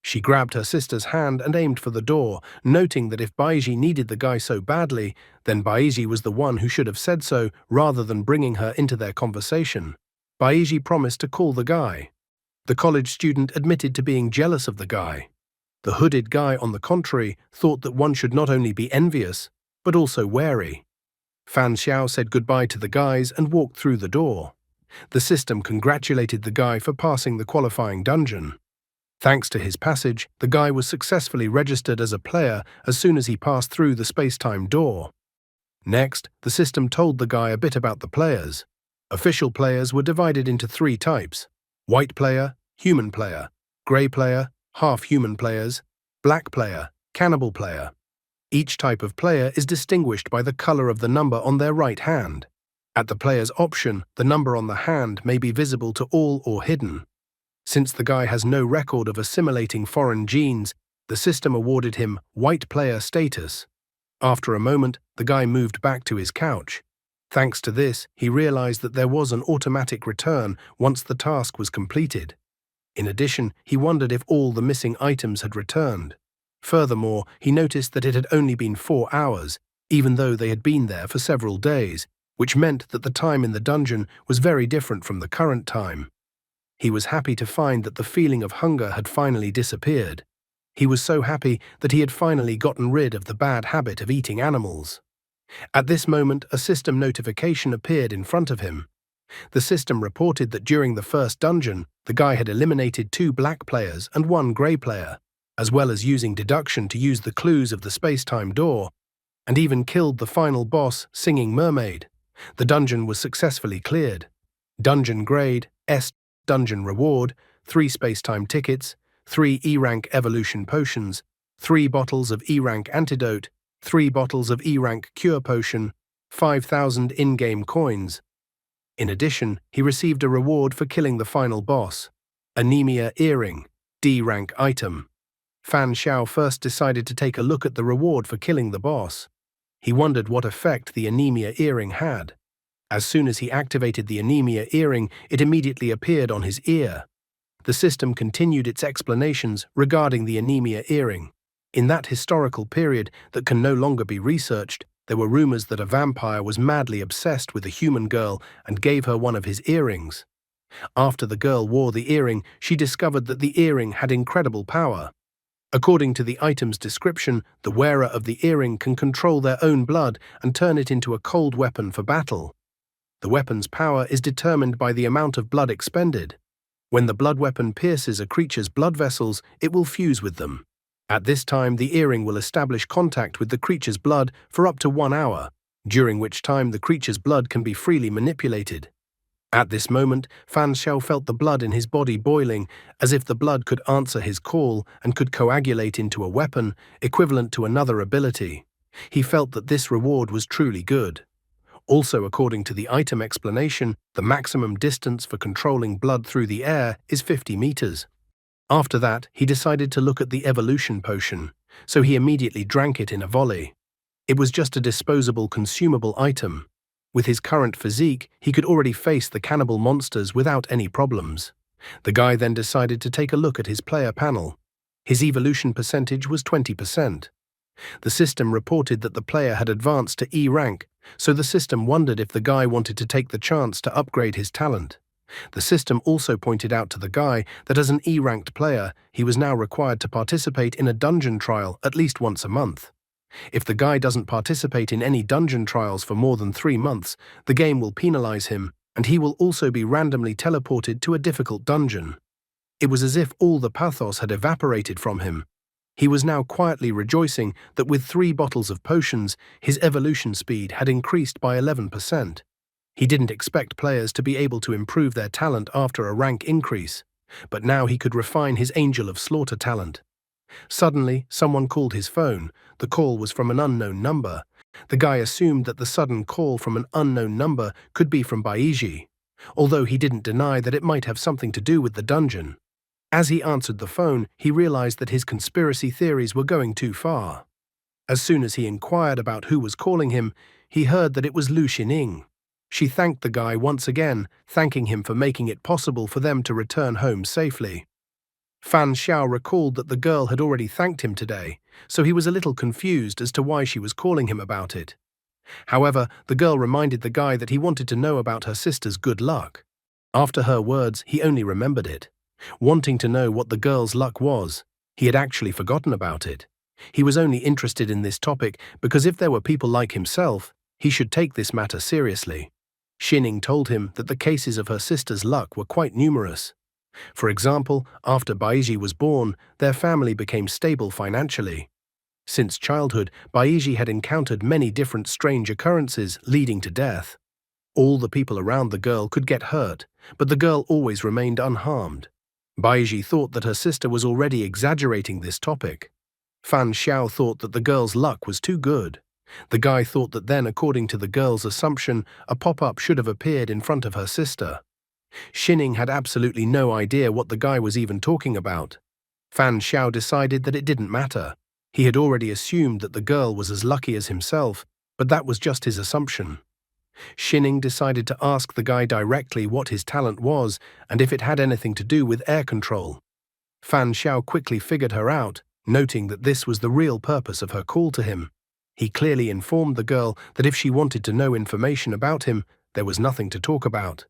She grabbed her sister's hand and aimed for the door, noting that if Baiji needed the guy so badly, then Baiji was the one who should have said so rather than bringing her into their conversation. Baiji promised to call the guy. The college student admitted to being jealous of the guy. The hooded guy, on the contrary, thought that one should not only be envious, but also wary. Fan Xiao said goodbye to the guys and walked through the door. The system congratulated the guy for passing the qualifying dungeon. Thanks to his passage, the guy was successfully registered as a player as soon as he passed through the space-time door. Next, the system told the guy a bit about the players. Official players were divided into 3 types: white player, human player, grey player, half-human players, black player, cannibal player. Each type of player is distinguished by the color of the number on their right hand. At the player's option, the number on the hand may be visible to all or hidden. Since the guy has no record of assimilating foreign genes, the system awarded him white player status. After a moment, the guy moved back to his couch. Thanks to this, he realized that there was an automatic return once the task was completed. In addition, he wondered if all the missing items had returned. Furthermore, he noticed that it had only been 4 hours, even though they had been there for several days, which meant that the time in the dungeon was very different from the current time. He was happy to find that the feeling of hunger had finally disappeared. He was so happy that he had finally gotten rid of the bad habit of eating animals. At this moment, a system notification appeared in front of him. The system reported that during the first dungeon, the guy had eliminated 2 black players and 1 grey player, as well as using deduction to use the clues of the space-time door, and even killed the final boss, Singing Mermaid. The dungeon was successfully cleared. Dungeon grade, S. Dungeon reward, 3 space-time tickets, 3 E-rank evolution potions, 3 bottles of E-rank antidote, 3 bottles of E-rank cure potion, 5,000 in-game coins. In addition, he received a reward for killing the final boss. Anemia earring, D-rank item. Fan Xiao first decided to take a look at the reward for killing the boss. He wondered what effect the anemia earring had. As soon as he activated the anemia earring, it immediately appeared on his ear. The system continued its explanations regarding the anemia earring. In that historical period that can no longer be researched, there were rumors that a vampire was madly obsessed with a human girl and gave her one of his earrings. After the girl wore the earring, she discovered that the earring had incredible power. According to the item's description, the wearer of the earring can control their own blood and turn it into a cold weapon for battle. The weapon's power is determined by the amount of blood expended. When the blood weapon pierces a creature's blood vessels, it will fuse with them. At this time, the earring will establish contact with the creature's blood for up to 1 hour, during which time the creature's blood can be freely manipulated. At this moment, Fan Xiao felt the blood in his body boiling, as if the blood could answer his call and could coagulate into a weapon, equivalent to another ability. He felt that this reward was truly good. Also, according to the item explanation, the maximum distance for controlling blood through the air is 50 meters. After that, he decided to look at the evolution potion, so he immediately drank it in a volley. It was just a disposable consumable item. With his current physique, he could already face the cannibal monsters without any problems. The guy then decided to take a look at his player panel. His evolution percentage was 20%. The system reported that the player had advanced to E rank, so the system wondered if the guy wanted to take the chance to upgrade his talent. The system also pointed out to the guy that as an E-ranked player, he was now required to participate in a dungeon trial at least once a month. If the guy doesn't participate in any dungeon trials for more than 3 months, the game will penalize him, and he will also be randomly teleported to a difficult dungeon. It was as if all the pathos had evaporated from him. He was now quietly rejoicing that with 3 bottles of potions, his evolution speed had increased by 11%. He didn't expect players to be able to improve their talent after a rank increase, but now he could refine his Angel of Slaughter talent. Suddenly, someone called his phone. The call was from an unknown number. The guy assumed that the sudden call from an unknown number could be from Baiji, although he didn't deny that it might have something to do with the dungeon. As he answered the phone, he realized that his conspiracy theories were going too far. As soon as he inquired about who was calling him, he heard that it was Lu Xining. She thanked the guy once again, thanking him for making it possible for them to return home safely. Fan Xiao recalled that the girl had already thanked him today, so he was a little confused as to why she was calling him about it. However, the girl reminded the guy that he wanted to know about her sister's good luck. After her words, he only remembered it. Wanting to know what the girl's luck was, he had actually forgotten about it. He was only interested in this topic because if there were people like himself, he should take this matter seriously. Xining told him that the cases of her sister's luck were quite numerous. For example, after Baiji was born, their family became stable financially. Since childhood, Baiji had encountered many different strange occurrences leading to death. All the people around the girl could get hurt, but the girl always remained unharmed. Baiji thought that her sister was already exaggerating this topic. Fan Xiao thought that the girl's luck was too good. The guy thought that then, according to the girl's assumption, a pop-up should have appeared in front of her sister. Xining had absolutely no idea what the guy was even talking about. Fan Xiao decided that it didn't matter. He had already assumed that the girl was as lucky as himself, but that was just his assumption. Xining decided to ask the guy directly what his talent was and if it had anything to do with air control. Fan Xiao quickly figured her out, noting that this was the real purpose of her call to him. He clearly informed the girl that if she wanted to know information about him, there was nothing to talk about.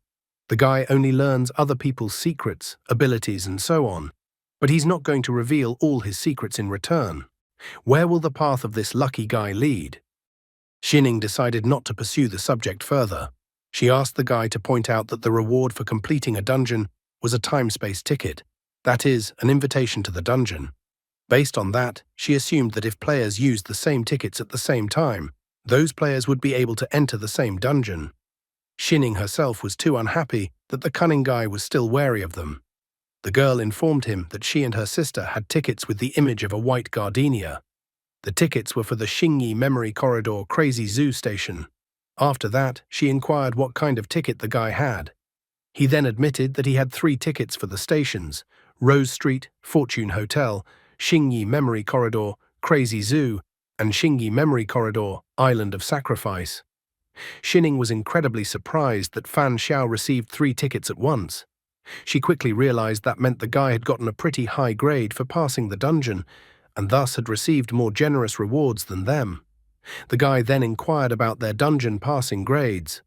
The guy only learns other people's secrets, abilities, and so on. But he's not going to reveal all his secrets in return. Where will the path of this lucky guy lead? Xining decided not to pursue the subject further. She asked the guy to point out that the reward for completing a dungeon was a time-space ticket, that is, an invitation to the dungeon. Based on that, she assumed that if players used the same tickets at the same time, those players would be able to enter the same dungeon. Xining herself was too unhappy that the cunning guy was still wary of them. The girl informed him that she and her sister had tickets with the image of a white gardenia. The tickets were for the Xingyi Memory Corridor Crazy Zoo station. After that, she inquired what kind of ticket the guy had. He then admitted that he had 3 tickets for the stations: Rose Street, Fortune Hotel, Xingyi Memory Corridor, Crazy Zoo, and Xingyi Memory Corridor, Island of Sacrifice. Xining was incredibly surprised that Fan Xiao received 3 tickets at once. She quickly realized that meant the guy had gotten a pretty high grade for passing the dungeon, and thus had received more generous rewards than them. The guy then inquired about their dungeon passing grades.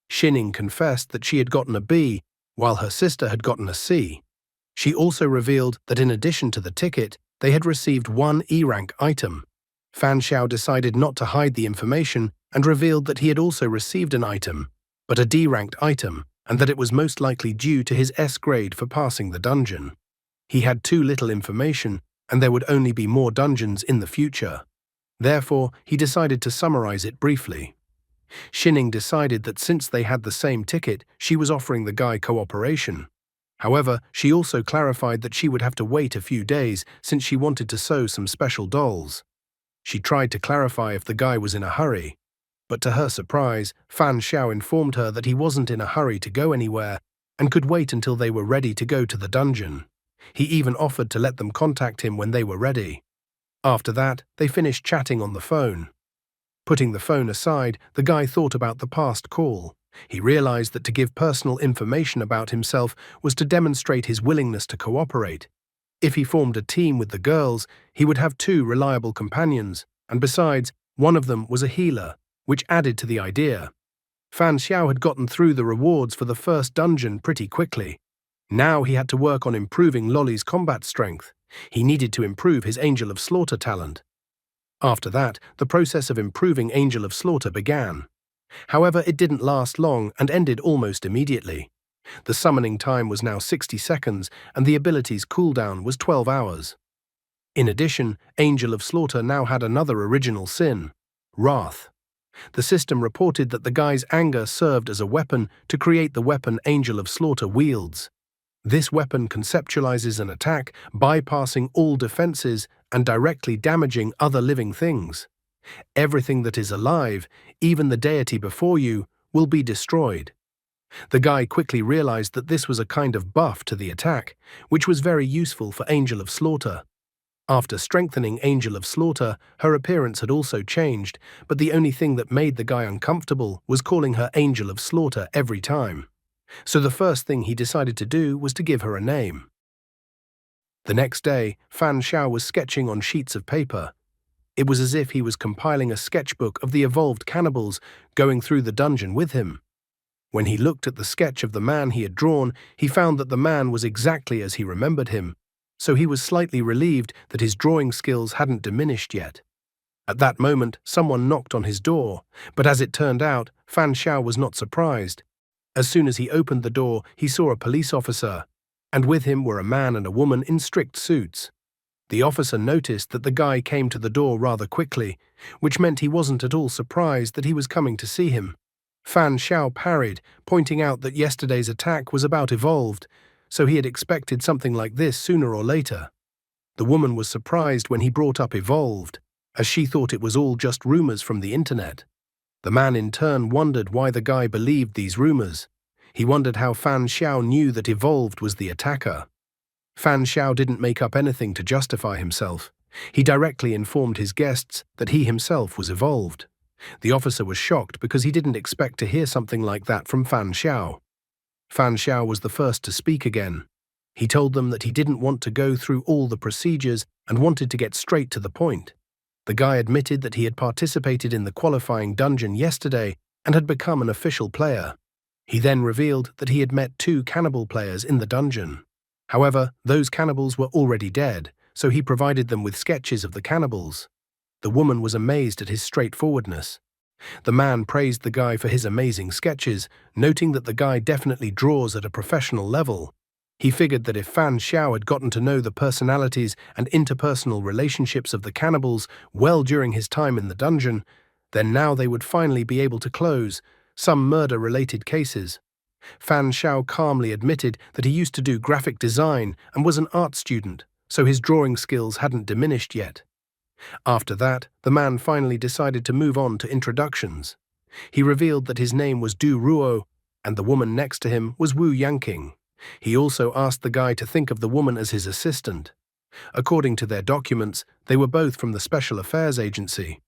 Xining confessed that she had gotten a B, while her sister had gotten a C. She also revealed that in addition to the ticket, they had received 1 E-rank item. Fan Xiao decided not to hide the information and revealed that he had also received an item, but a D-ranked item, and that it was most likely due to his S grade for passing the dungeon. He had too little information, and there would only be more dungeons in the future. Therefore, he decided to summarize it briefly. Xining decided that since they had the same ticket, she was offering the guy cooperation. However, she also clarified that she would have to wait a few days since she wanted to sew some special dolls. She tried to clarify if the guy was in a hurry, but to her surprise, Fan Xiao informed her that he wasn't in a hurry to go anywhere and could wait until they were ready to go to the dungeon. He even offered to let them contact him when they were ready. After that, they finished chatting on the phone. Putting the phone aside, the guy thought about the past call. He realized that to give personal information about himself was to demonstrate his willingness to cooperate. If he formed a team with the girls, he would have 2 reliable companions, and besides, one of them was a healer, which added to the idea. Fan Xiao had gotten through the rewards for the first dungeon pretty quickly. Now he had to work on improving Lolly's combat strength. He needed to improve his Angel of Slaughter talent. After that, the process of improving Angel of Slaughter began. However, it didn't last long and ended almost immediately. The summoning time was now 60 seconds and the ability's cooldown was 12 hours. In addition, Angel of Slaughter now had another original sin: wrath. The system reported that the guy's anger served as a weapon to create the weapon Angel of Slaughter wields. This weapon conceptualizes an attack, bypassing all defenses and directly damaging other living things. Everything that is alive, even the deity before you, will be destroyed. The guy quickly realized that this was a kind of buff to the attack, which was very useful for Angel of Slaughter. After strengthening Angel of Slaughter, her appearance had also changed, but the only thing that made the guy uncomfortable was calling her Angel of Slaughter every time. So the first thing he decided to do was to give her a name. The next day, Fan Xiao was sketching on sheets of paper. It was as if he was compiling a sketchbook of the evolved cannibals going through the dungeon with him. When he looked at the sketch of the man he had drawn, he found that the man was exactly as he remembered him, so he was slightly relieved that his drawing skills hadn't diminished yet. At that moment, someone knocked on his door, but as it turned out, Fan Xiao was not surprised. As soon as he opened the door, he saw a police officer, and with him were a man and a woman in strict suits. The officer noticed that the guy came to the door rather quickly, which meant he wasn't at all surprised that he was coming to see him. Fan Xiao parried, pointing out that yesterday's attack was about evolved, so he had expected something like this sooner or later. The woman was surprised when he brought up evolved, as she thought it was all just rumors from the internet. The man in turn wondered why the guy believed these rumors. He wondered how Fan Xiao knew that evolved was the attacker. Fan Xiao didn't make up anything to justify himself. He directly informed his guests that he himself was evolved. The officer was shocked because he didn't expect to hear something like that from Fan Xiao. Fan Xiao was the first to speak again. He told them that he didn't want to go through all the procedures and wanted to get straight to the point. The guy admitted that he had participated in the qualifying dungeon yesterday and had become an official player. He then revealed that he had met 2 cannibal players in the dungeon. However, those cannibals were already dead, so he provided them with sketches of the cannibals. The woman was amazed at his straightforwardness. The man praised the guy for his amazing sketches, noting that the guy definitely draws at a professional level. He figured that if Fan Xiao had gotten to know the personalities and interpersonal relationships of the cannibals well during his time in the dungeon, then now they would finally be able to close some murder-related cases. Fan Xiao calmly admitted that he used to do graphic design and was an art student, so his drawing skills hadn't diminished yet. After that, the man finally decided to move on to introductions. He revealed that his name was Du Ruo, and the woman next to him was Wu Yanqing. He also asked the guy to think of the woman as his assistant. According to their documents, they were both from the Special Affairs Agency.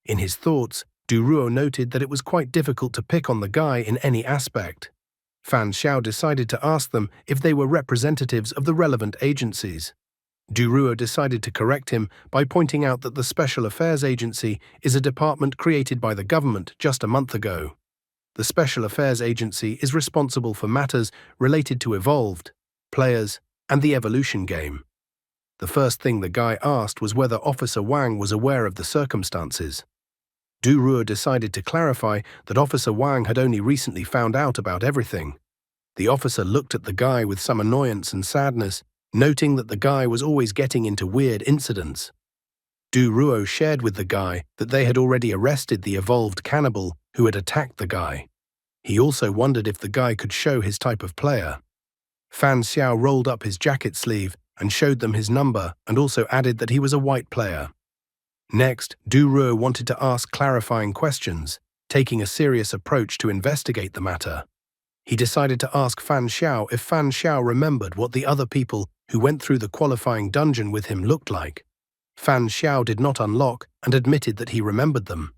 In his thoughts, Du Ruo noted that it was quite difficult to pick on the guy in any aspect. Fan Xiao decided to ask them if they were representatives of the relevant agencies. Du Ruo decided to correct him by pointing out that the Special Affairs Agency is a department created by the government just a month ago. The Special Affairs Agency is responsible for matters related to evolved, players, and the evolution game. The first thing the guy asked was whether Officer Wang was aware of the circumstances. Du Ruo decided to clarify that Officer Wang had only recently found out about everything. The officer looked at the guy with some annoyance and sadness, noting that the guy was always getting into weird incidents. Du Ruo shared with the guy that they had already arrested the evolved cannibal who had attacked the guy. He also wondered if the guy could show his type of player. Fan Xiao rolled up his jacket sleeve and showed them his number and also added that he was a white player. Next, Du Ruo wanted to ask clarifying questions, taking a serious approach to investigate the matter. He decided to ask Fan Xiao if Fan Xiao remembered what the other people who went through the qualifying dungeon with him looked like. Fan Xiao did not unlock and admitted that he remembered them.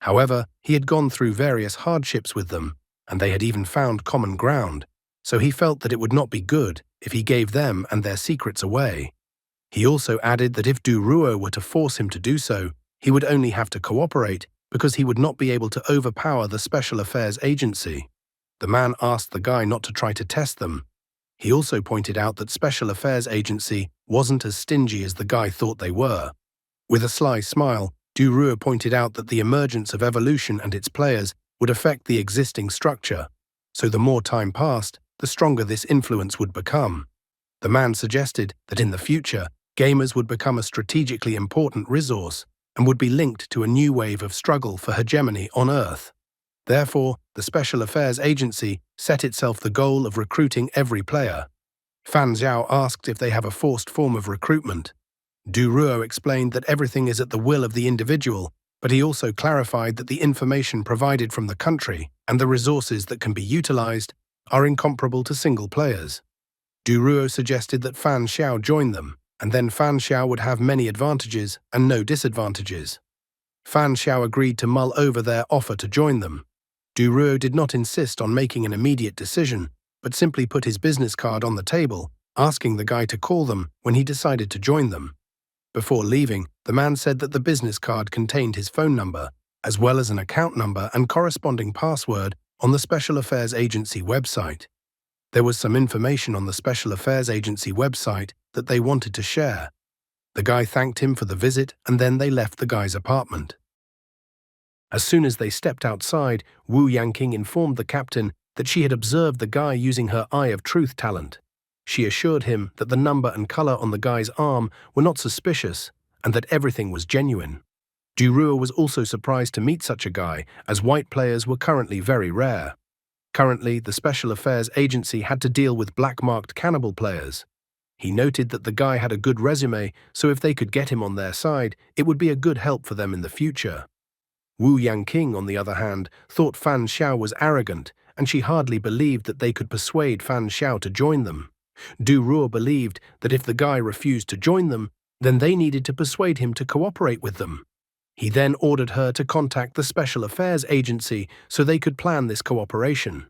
However, he had gone through various hardships with them, and they had even found common ground, so he felt that it would not be good if he gave them and their secrets away. He also added that if Du Ruo were to force him to do so, he would only have to cooperate because he would not be able to overpower the Special Affairs Agency. The man asked the guy not to try to test them. He also pointed out that Special Affairs Agency wasn't as stingy as the guy thought they were. With a sly smile, Duruo pointed out that the emergence of evolution and its players would affect the existing structure, so the more time passed, the stronger this influence would become. The man suggested that in the future, gamers would become a strategically important resource and would be linked to a new wave of struggle for hegemony on Earth. Therefore, the Special Affairs Agency set itself the goal of recruiting every player. Fan Zhao asked if they have a forced form of recruitment. Duruo explained that everything is at the will of the individual, but he also clarified that the information provided from the country and the resources that can be utilized are incomparable to single players. Duruo suggested that Fan Xiao join them, and then Fan Xiao would have many advantages and no disadvantages. Fan Xiao agreed to mull over their offer to join them. Duruo did not insist on making an immediate decision, but simply put his business card on the table, asking the guy to call them when he decided to join them. Before leaving, the man said that the business card contained his phone number, as well as an account number and corresponding password on the Special Affairs Agency website. There was some information on the Special Affairs Agency website that they wanted to share. The guy thanked him for the visit, and then they left the guy's apartment. As soon as they stepped outside, Wu Yanqing informed the captain that she had observed the guy using her Eye of Truth talent. She assured him that the number and color on the guy's arm were not suspicious and that everything was genuine. Duruo was also surprised to meet such a guy, as white players were currently very rare. Currently, the Special Affairs Agency had to deal with black-marked cannibal players. He noted that the guy had a good resume, so if they could get him on their side, it would be a good help for them in the future. Wu Yanqing, on the other hand, thought Fan Xiao was arrogant, and she hardly believed that they could persuade Fan Xiao to join them. Duruo believed that if the guy refused to join them, then they needed to persuade him to cooperate with them. He then ordered her to contact the Special Affairs Agency so they could plan this cooperation.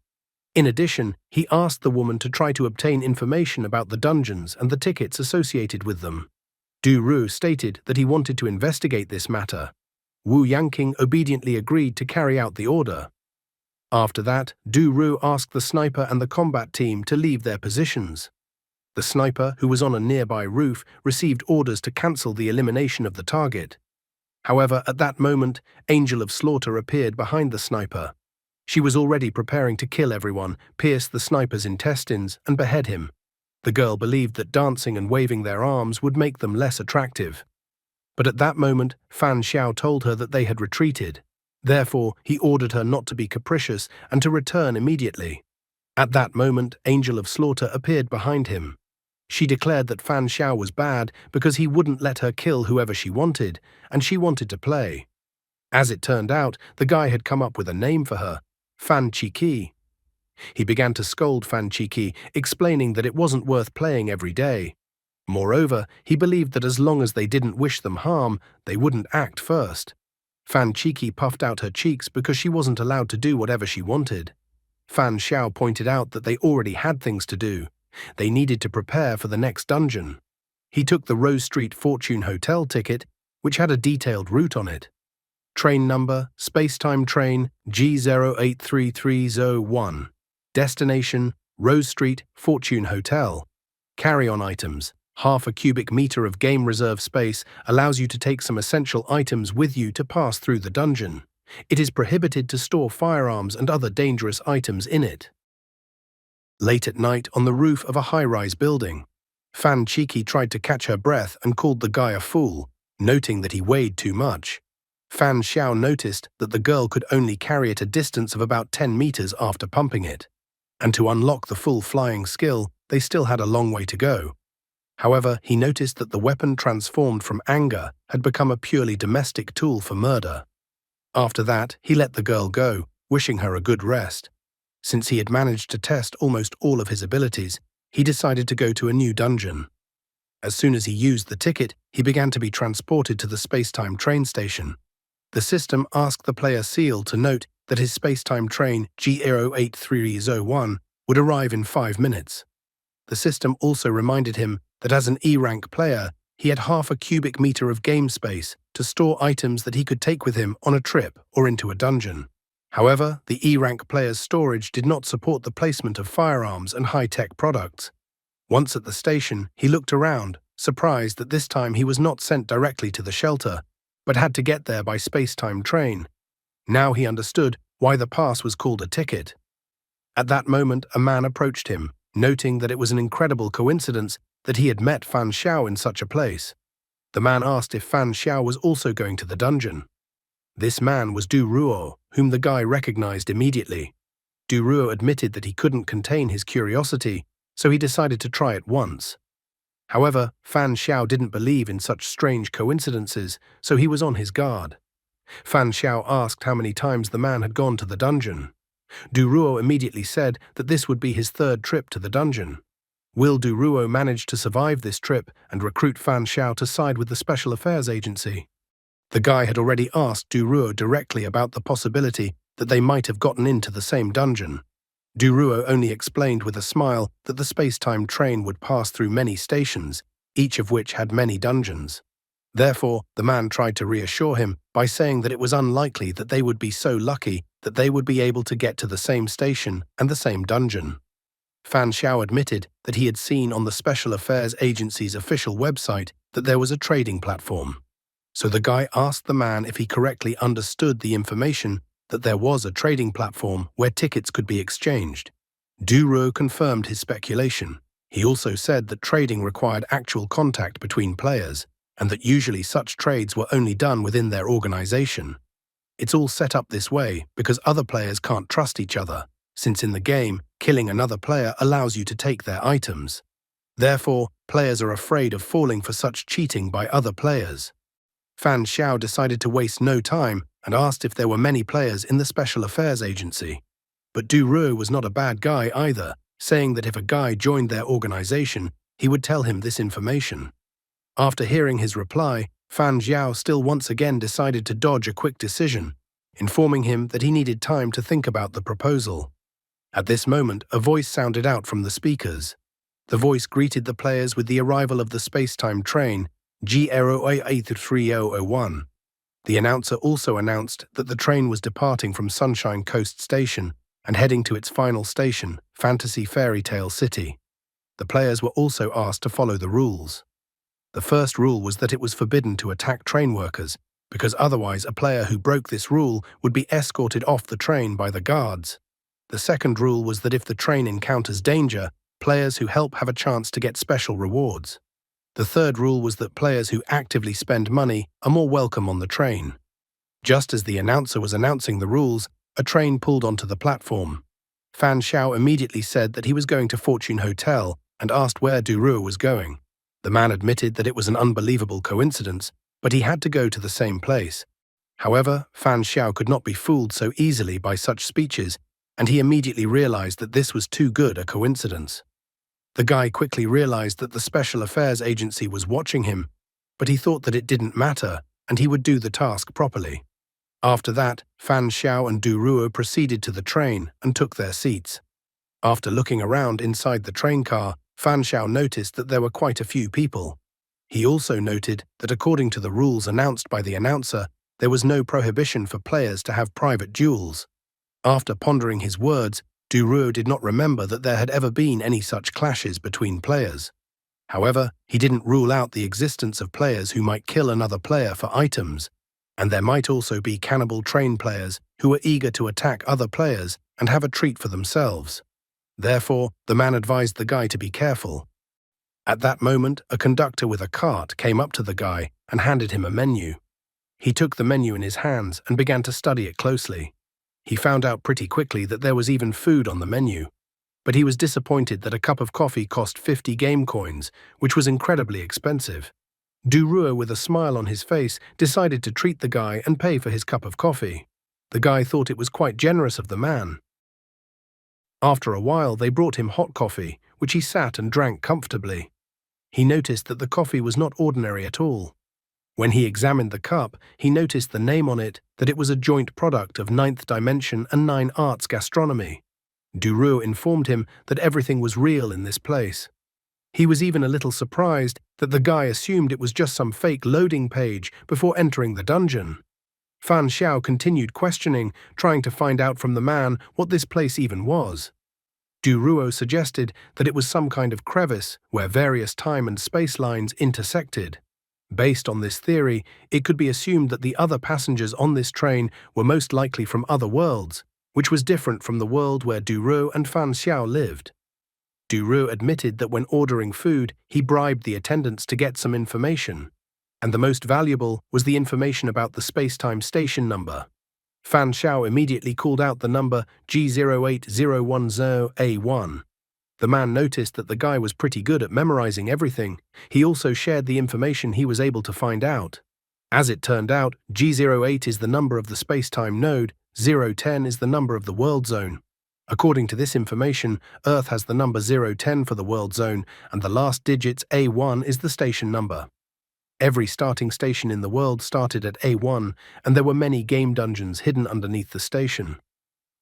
In addition, he asked the woman to try to obtain information about the dungeons and the tickets associated with them. Duruo stated that he wanted to investigate this matter. Wu Yanqing obediently agreed to carry out the order. After that, Duruo asked the sniper and the combat team to leave their positions. The sniper, who was on a nearby roof, received orders to cancel the elimination of the target. However, at that moment, Angel of Slaughter appeared behind the sniper. She was already preparing to kill everyone, pierce the sniper's intestines, and behead him. The girl believed that dancing and waving their arms would make them less attractive. But at that moment, Fan Xiao told her that they had retreated. Therefore, he ordered her not to be capricious and to return immediately. At that moment, Angel of Slaughter appeared behind him. She declared that Fan Xiao was bad because he wouldn't let her kill whoever she wanted, and she wanted to play. As it turned out, the guy had come up with a name for her, Fan Qi. He began to scold Fan Qi, explaining that it wasn't worth playing every day. Moreover, he believed that as long as they didn't wish them harm, they wouldn't act first. Fan Qi puffed out her cheeks because she wasn't allowed to do whatever she wanted. Fan Xiao pointed out that they already had things to do. They needed to prepare for the next dungeon. He took the Rose Street Fortune Hotel ticket, which had a detailed route on it. Train number, Spacetime Train G083301. Destination, Rose Street Fortune Hotel. Carry-on items. Half a cubic meter of game reserve space allows you to take some essential items with you to pass through the dungeon. It is prohibited to store firearms and other dangerous items in it. Late at night on the roof of a high-rise building, Fan Qi tried to catch her breath and called the guy a fool, noting that he weighed too much. Fan Xiao noticed that the girl could only carry it a distance of about 10 meters after pumping it, and to unlock the full flying skill, they still had a long way to go. However, he noticed that the weapon transformed from anger had become a purely domestic tool for murder. After that, he let the girl go, wishing her a good rest. Since he had managed to test almost all of his abilities, he decided to go to a new dungeon. As soon as he used the ticket, he began to be transported to the Spacetime train station. The system asked the player Seal to note that his Spacetime train G083301 would arrive in 5 minutes. The system also reminded him that as an E-rank player, he had half a cubic meter of game space to store items that he could take with him on a trip or into a dungeon. However, the E-rank player's storage did not support the placement of firearms and high-tech products. Once at the station, he looked around, surprised that this time he was not sent directly to the shelter, but had to get there by space-time train. Now he understood why the pass was called a ticket. At that moment, a man approached him, noting that it was an incredible coincidence that he had met Fan Xiao in such a place. The man asked if Fan Xiao was also going to the dungeon. This man was Du Ruo, whom the guy recognized immediately. Du Ruo admitted that he couldn't contain his curiosity, so he decided to try it once. However, Fan Xiao didn't believe in such strange coincidences, so he was on his guard. Fan Xiao asked how many times the man had gone to the dungeon. Du Ruo immediately said that this would be his third trip to the dungeon. Will Du Ruo manage to survive this trip and recruit Fan Xiao to side with the Special Affairs Agency? The guy had already asked Du Ruo directly about the possibility that they might have gotten into the same dungeon. Du Ruo only explained with a smile that the space-time train would pass through many stations, each of which had many dungeons. Therefore, the man tried to reassure him by saying that it was unlikely that they would be so lucky that they would be able to get to the same station and the same dungeon. Fan Xiao admitted that he had seen on the Special Affairs Agency's official website that there was a trading platform. So the guy asked the man if he correctly understood the information that there was a trading platform where tickets could be exchanged. Du Ruo confirmed his speculation. He also said that trading required actual contact between players, and that usually such trades were only done within their organization. It's all set up this way because other players can't trust each other, since in the game, killing another player allows you to take their items. Therefore, players are afraid of falling for such cheating by other players. Fan Xiao decided to waste no time and asked if there were many players in the Special Affairs Agency. But Du Ruo was not a bad guy either, saying that if a guy joined their organization, he would tell him this information. After hearing his reply, Fan Xiao still once again decided to dodge a quick decision, informing him that he needed time to think about the proposal. At this moment, a voice sounded out from the speakers. The voice greeted the players with the arrival of the space-time train, G083001. The announcer also announced that the train was departing from Sunshine Coast Station and heading to its final station, Fantasy Fairy Tale City. The players were also asked to follow the rules. The first rule was that it was forbidden to attack train workers, because otherwise a player who broke this rule would be escorted off the train by the guards. The second rule was that if the train encounters danger, players who help have a chance to get special rewards. The third rule was that players who actively spend money are more welcome on the train. Just as the announcer was announcing the rules, a train pulled onto the platform. Fan Xiao immediately said that he was going to Fortune Hotel and asked where Du Ruo was going. The man admitted that it was an unbelievable coincidence, but he had to go to the same place. However, Fan Xiao could not be fooled so easily by such speeches, and he immediately realized that this was too good a coincidence. The guy quickly realized that the Special Affairs Agency was watching him, but he thought that it didn't matter and he would do the task properly. After that, Fan Xiao and Du Ruo proceeded to the train and took their seats. After looking around inside the train car, Fan Xiao noticed that there were quite a few people. He also noted that according to the rules announced by the announcer, there was no prohibition for players to have private duels. After pondering his words, Du Ruo did not remember that there had ever been any such clashes between players. However, he didn't rule out the existence of players who might kill another player for items, and there might also be cannibal train players who were eager to attack other players and have a treat for themselves. Therefore, the man advised the guy to be careful. At that moment, a conductor with a cart came up to the guy and handed him a menu. He took the menu in his hands and began to study it closely. He found out pretty quickly that there was even food on the menu, but he was disappointed that a cup of coffee cost 50 game coins, which was incredibly expensive. Du Ruo, with a smile on his face, decided to treat the guy and pay for his cup of coffee. The guy thought it was quite generous of the man. After a while, they brought him hot coffee, which he sat and drank comfortably. He noticed that the coffee was not ordinary at all. When he examined the cup, he noticed the name on it that it was a joint product of 9th Dimension and 9 Arts Gastronomy. Du Ruo informed him that everything was real in this place. He was even a little surprised that the guy assumed it was just some fake loading page before entering the dungeon. Fan Xiao continued questioning, trying to find out from the man what this place even was. Du Ruo suggested that it was some kind of crevice where various time and space lines intersected. Based on this theory, it could be assumed that the other passengers on this train were most likely from other worlds, which was different from the world where Du Ruo and Fan Xiao lived. Du Ruo admitted that when ordering food, he bribed the attendants to get some information, and the most valuable was the information about the space-time station number. Fan Xiao immediately called out the number G08010A1. The man noticed that the guy was pretty good at memorizing everything. He also shared the information he was able to find out. As it turned out, G08 is the number of the space-time node, 010 is the number of the world zone. According to this information, Earth has the number 010 for the world zone, and the last digits A1 is the station number. Every starting station in the world started at A1, and there were many game dungeons hidden underneath the station.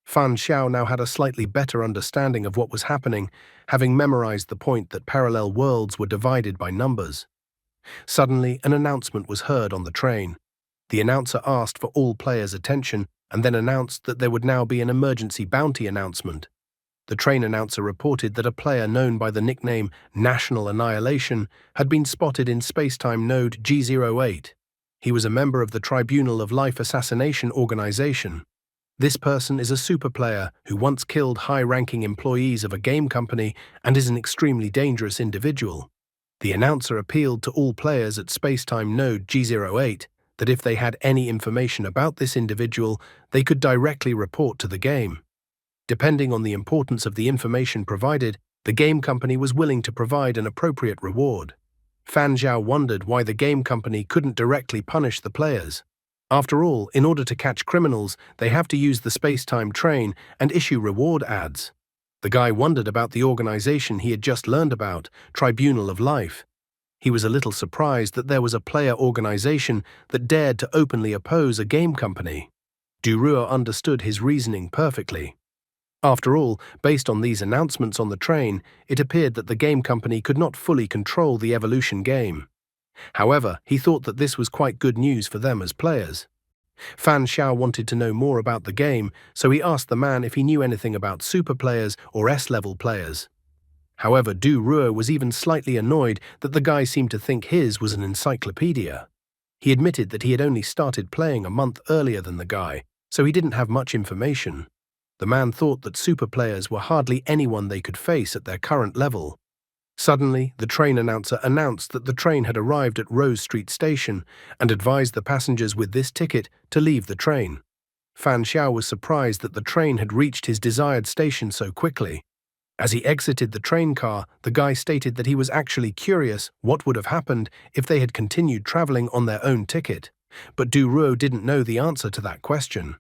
Fan Xiao now had a slightly better understanding of what was happening, having memorized the point that parallel worlds were divided by numbers. Suddenly, an announcement was heard on the train. The announcer asked for all players' attention and then announced that there would now be an emergency bounty announcement. The train announcer reported that a player known by the nickname National Annihilation had been spotted in space-time node G08. He was a member of the Tribunal of Life Assassination Organization. This person is a super player who once killed high-ranking employees of a game company and is an extremely dangerous individual. The announcer appealed to all players at space-time node G08 that if they had any information about this individual, they could directly report to the game. Depending on the importance of the information provided, the game company was willing to provide an appropriate reward. Fan Xiao wondered why the game company couldn't directly punish the players. After all, in order to catch criminals, they have to use the space-time train and issue reward ads. The guy wondered about the organization he had just learned about, Tribunal of Life. He was a little surprised that there was a player organization that dared to openly oppose a game company. Du Ruo understood his reasoning perfectly. After all, based on these announcements on the train, it appeared that the game company could not fully control the evolution game. However, he thought that this was quite good news for them as players. Fan Xiao wanted to know more about the game, so he asked the man if he knew anything about super players or S-level players. However, Du Ruo was even slightly annoyed that the guy seemed to think his was an encyclopedia. He admitted that he had only started playing a month earlier than the guy, so he didn't have much information. The man thought that super players were hardly anyone they could face at their current level. Suddenly, the train announcer announced that the train had arrived at Rose Street Station and advised the passengers with this ticket to leave the train. Fan Xiao was surprised that the train had reached his desired station so quickly. As he exited the train car, the guy stated that he was actually curious what would have happened if they had continued traveling on their own ticket, but Du Ruo didn't know the answer to that question.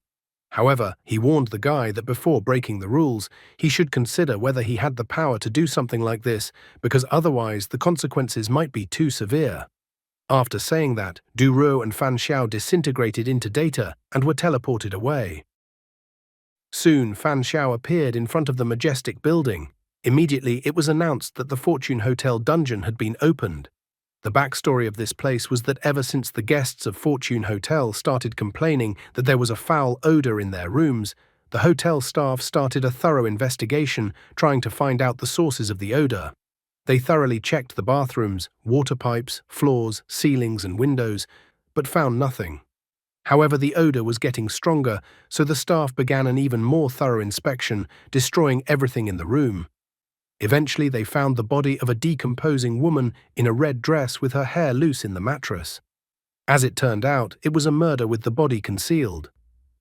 However, he warned the guy that before breaking the rules, he should consider whether he had the power to do something like this, because otherwise the consequences might be too severe. After saying that, Du Ruo and Fan Xiao disintegrated into data and were teleported away. Soon, Fan Xiao appeared in front of the majestic building. Immediately, it was announced that the Fortune Hotel dungeon had been opened. The backstory of this place was that ever since the guests of Fortune Hotel started complaining that there was a foul odor in their rooms, the hotel staff started a thorough investigation trying to find out the sources of the odor. They thoroughly checked the bathrooms, water pipes, floors, ceilings, and windows, but found nothing. However, the odor was getting stronger, so the staff began an even more thorough inspection, destroying everything in the room. Eventually, they found the body of a decomposing woman in a red dress with her hair loose in the mattress. As it turned out, it was a murder with the body concealed.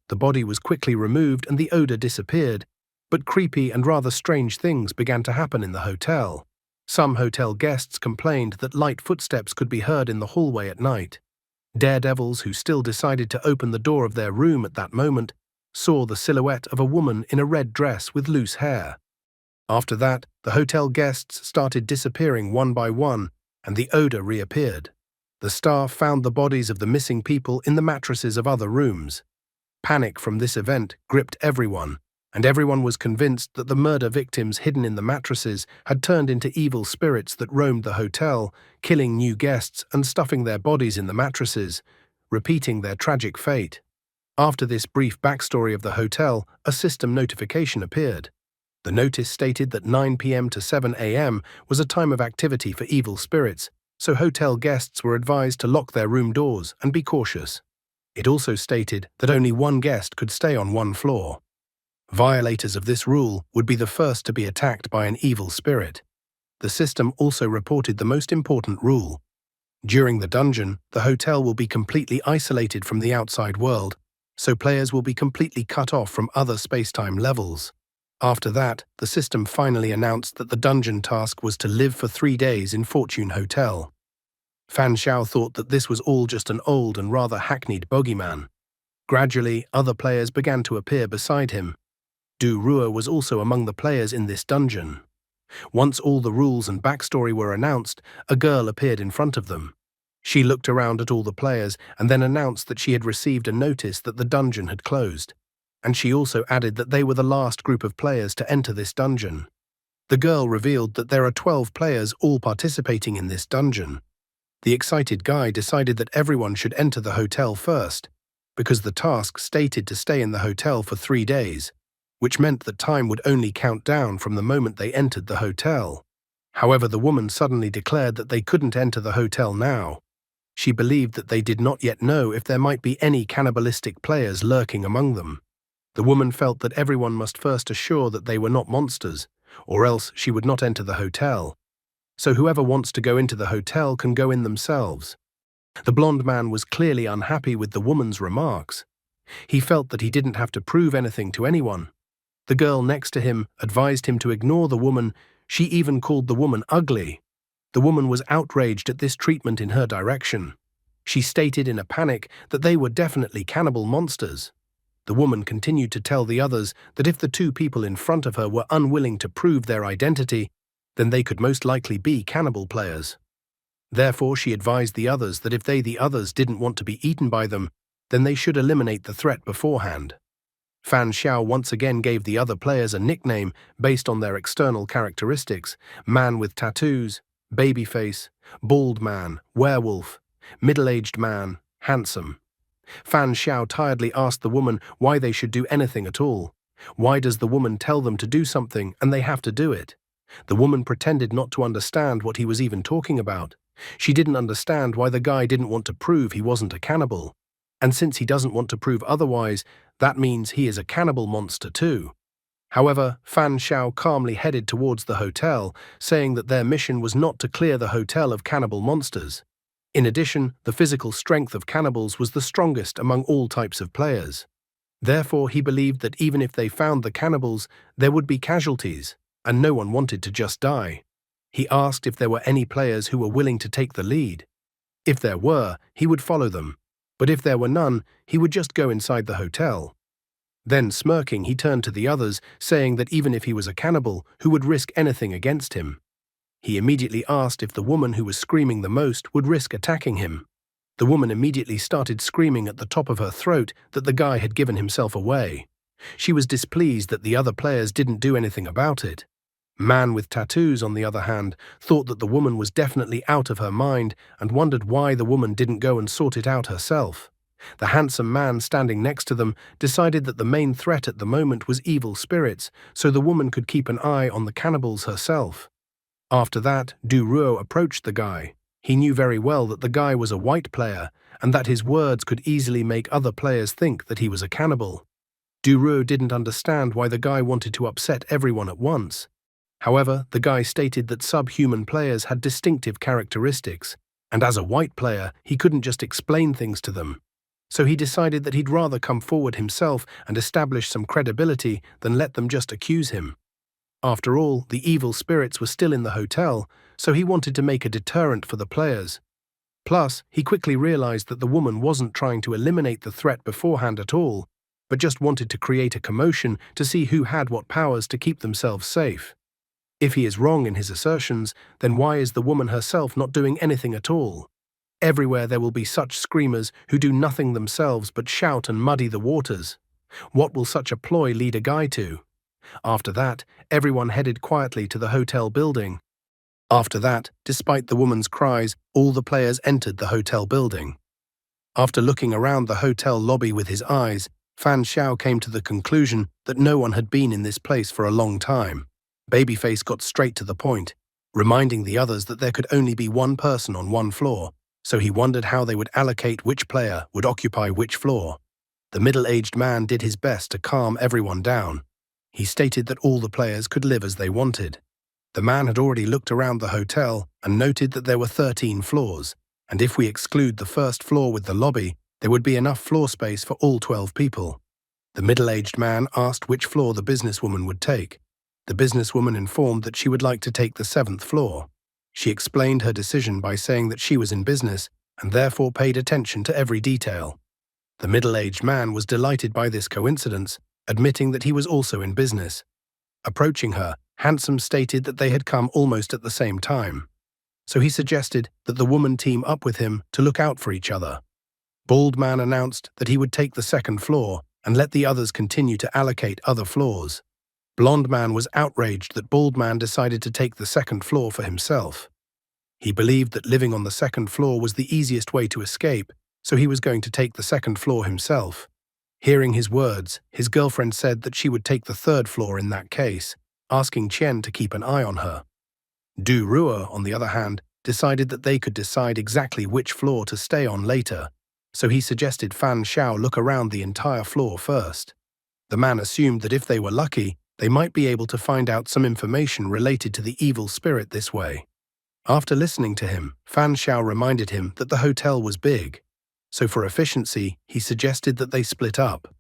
The body was quickly removed and the odor disappeared, but creepy and rather strange things began to happen in the hotel. Some hotel guests complained that light footsteps could be heard in the hallway at night. Daredevils who still decided to open the door of their room at that moment saw the silhouette of a woman in a red dress with loose hair. After that, the hotel guests started disappearing one by one, and the odor reappeared. The staff found the bodies of the missing people in the mattresses of other rooms. Panic from this event gripped everyone, and everyone was convinced that the murder victims hidden in the mattresses had turned into evil spirits that roamed the hotel, killing new guests and stuffing their bodies in the mattresses, repeating their tragic fate. After this brief backstory of the hotel, a system notification appeared. The notice stated that 9 p.m. to 7 a.m. was a time of activity for evil spirits, so hotel guests were advised to lock their room doors and be cautious. It also stated that only one guest could stay on one floor. Violators of this rule would be the first to be attacked by an evil spirit. The system also reported the most important rule. During the dungeon, the hotel will be completely isolated from the outside world, so players will be completely cut off from other space-time levels. After that, the system finally announced that the dungeon task was to live for 3 days in Fortune Hotel. Fan Xiao thought that this was all just an old and rather hackneyed bogeyman. Gradually, other players began to appear beside him. Du Ruo was also among the players in this dungeon. Once all the rules and backstory were announced, a girl appeared in front of them. She looked around at all the players and then announced that she had received a notice that the dungeon had closed. And she also added that they were the last group of players to enter this dungeon. The girl revealed that there are 12 players all participating in this dungeon. The excited guy decided that everyone should enter the hotel first, because the task stated to stay in the hotel for 3 days, which meant that time would only count down from the moment they entered the hotel. However, the woman suddenly declared that they couldn't enter the hotel now. She believed that they did not yet know if there might be any cannibalistic players lurking among them. The woman felt that everyone must first assure that they were not monsters, or else she would not enter the hotel. So whoever wants to go into the hotel can go in themselves. The blonde man was clearly unhappy with the woman's remarks. He felt that he didn't have to prove anything to anyone. The girl next to him advised him to ignore the woman. She even called the woman ugly. The woman was outraged at this treatment in her direction. She stated in a panic that they were definitely cannibal monsters. The woman continued to tell the others that if the 2 people in front of her were unwilling to prove their identity, then they could most likely be cannibal players. Therefore, she advised the others that if the others didn't want to be eaten by them, then they should eliminate the threat beforehand. Fan Xiao once again gave the other players a nickname based on their external characteristics: man with tattoos, babyface, bald man, werewolf, middle-aged man, handsome. Fan Xiao tiredly asked the woman why they should do anything at all. Why does the woman tell them to do something and they have to do it? The woman pretended not to understand what he was even talking about. She didn't understand why the guy didn't want to prove he wasn't a cannibal. And since he doesn't want to prove otherwise, that means he is a cannibal monster too. However, Fan Xiao calmly headed towards the hotel, saying that their mission was not to clear the hotel of cannibal monsters. In addition, the physical strength of cannibals was the strongest among all types of players. Therefore, he believed that even if they found the cannibals, there would be casualties, and no one wanted to just die. He asked if there were any players who were willing to take the lead. If there were, he would follow them, but if there were none, he would just go inside the hotel. Then, smirking, he turned to the others, saying that even if he was a cannibal, who would risk anything against him? He immediately asked if the woman who was screaming the most would risk attacking him. The woman immediately started screaming at the top of her throat that the guy had given himself away. She was displeased that the other players didn't do anything about it. Man with tattoos, on the other hand, thought that the woman was definitely out of her mind and wondered why the woman didn't go and sort it out herself. The handsome man standing next to them decided that the main threat at the moment was evil spirits, so the woman could keep an eye on the cannibals herself. After that, Du Ruo approached the guy. He knew very well that the guy was a white player and that his words could easily make other players think that he was a cannibal. Du Ruo didn't understand why the guy wanted to upset everyone at once. However, the guy stated that subhuman players had distinctive characteristics, and as a white player, he couldn't just explain things to them. So he decided that he'd rather come forward himself and establish some credibility than let them just accuse him. After all, the evil spirits were still in the hotel, so he wanted to make a deterrent for the players. Plus, he quickly realized that the woman wasn't trying to eliminate the threat beforehand at all, but just wanted to create a commotion to see who had what powers to keep themselves safe. If he is wrong in his assertions, then why is the woman herself not doing anything at all? Everywhere there will be such screamers who do nothing themselves but shout and muddy the waters. What will such a ploy lead a guy to? After that, everyone headed quietly to the hotel building. After that, despite the woman's cries, all the players entered the hotel building. After looking around the hotel lobby with his eyes, Fan Xiao came to the conclusion that no one had been in this place for a long time. Babyface got straight to the point, reminding the others that there could only be one person on one floor, so he wondered how they would allocate which player would occupy which floor. The middle-aged man did his best to calm everyone down. He stated that all the players could live as they wanted. The man had already looked around the hotel and noted that there were 13 floors, and if we exclude the first floor with the lobby, there would be enough floor space for all 12 people. The middle-aged man asked which floor the businesswoman would take. The businesswoman informed that she would like to take the 7th floor. She explained her decision by saying that she was in business and therefore paid attention to every detail. The middle-aged man was delighted by this coincidence, admitting that he was also in business. Approaching her, Handsome stated that they had come almost at the same time, so he suggested that the woman team up with him to look out for each other. Bald Man announced that he would take the 2nd floor and let the others continue to allocate other floors. Blonde Man was outraged that Bald Man decided to take the 2nd floor for himself. He believed that living on the 2nd floor was the easiest way to escape, so he was going to take the 2nd floor himself. Hearing his words, his girlfriend said that she would take the 3rd floor in that case, asking Chen to keep an eye on her. Du Ruo, on the other hand, decided that they could decide exactly which floor to stay on later, so he suggested Fan Xiao look around the entire floor first. The man assumed that if they were lucky, they might be able to find out some information related to the evil spirit this way. After listening to him, Fan Xiao reminded him that the hotel was big, so for efficiency, he suggested that they split up.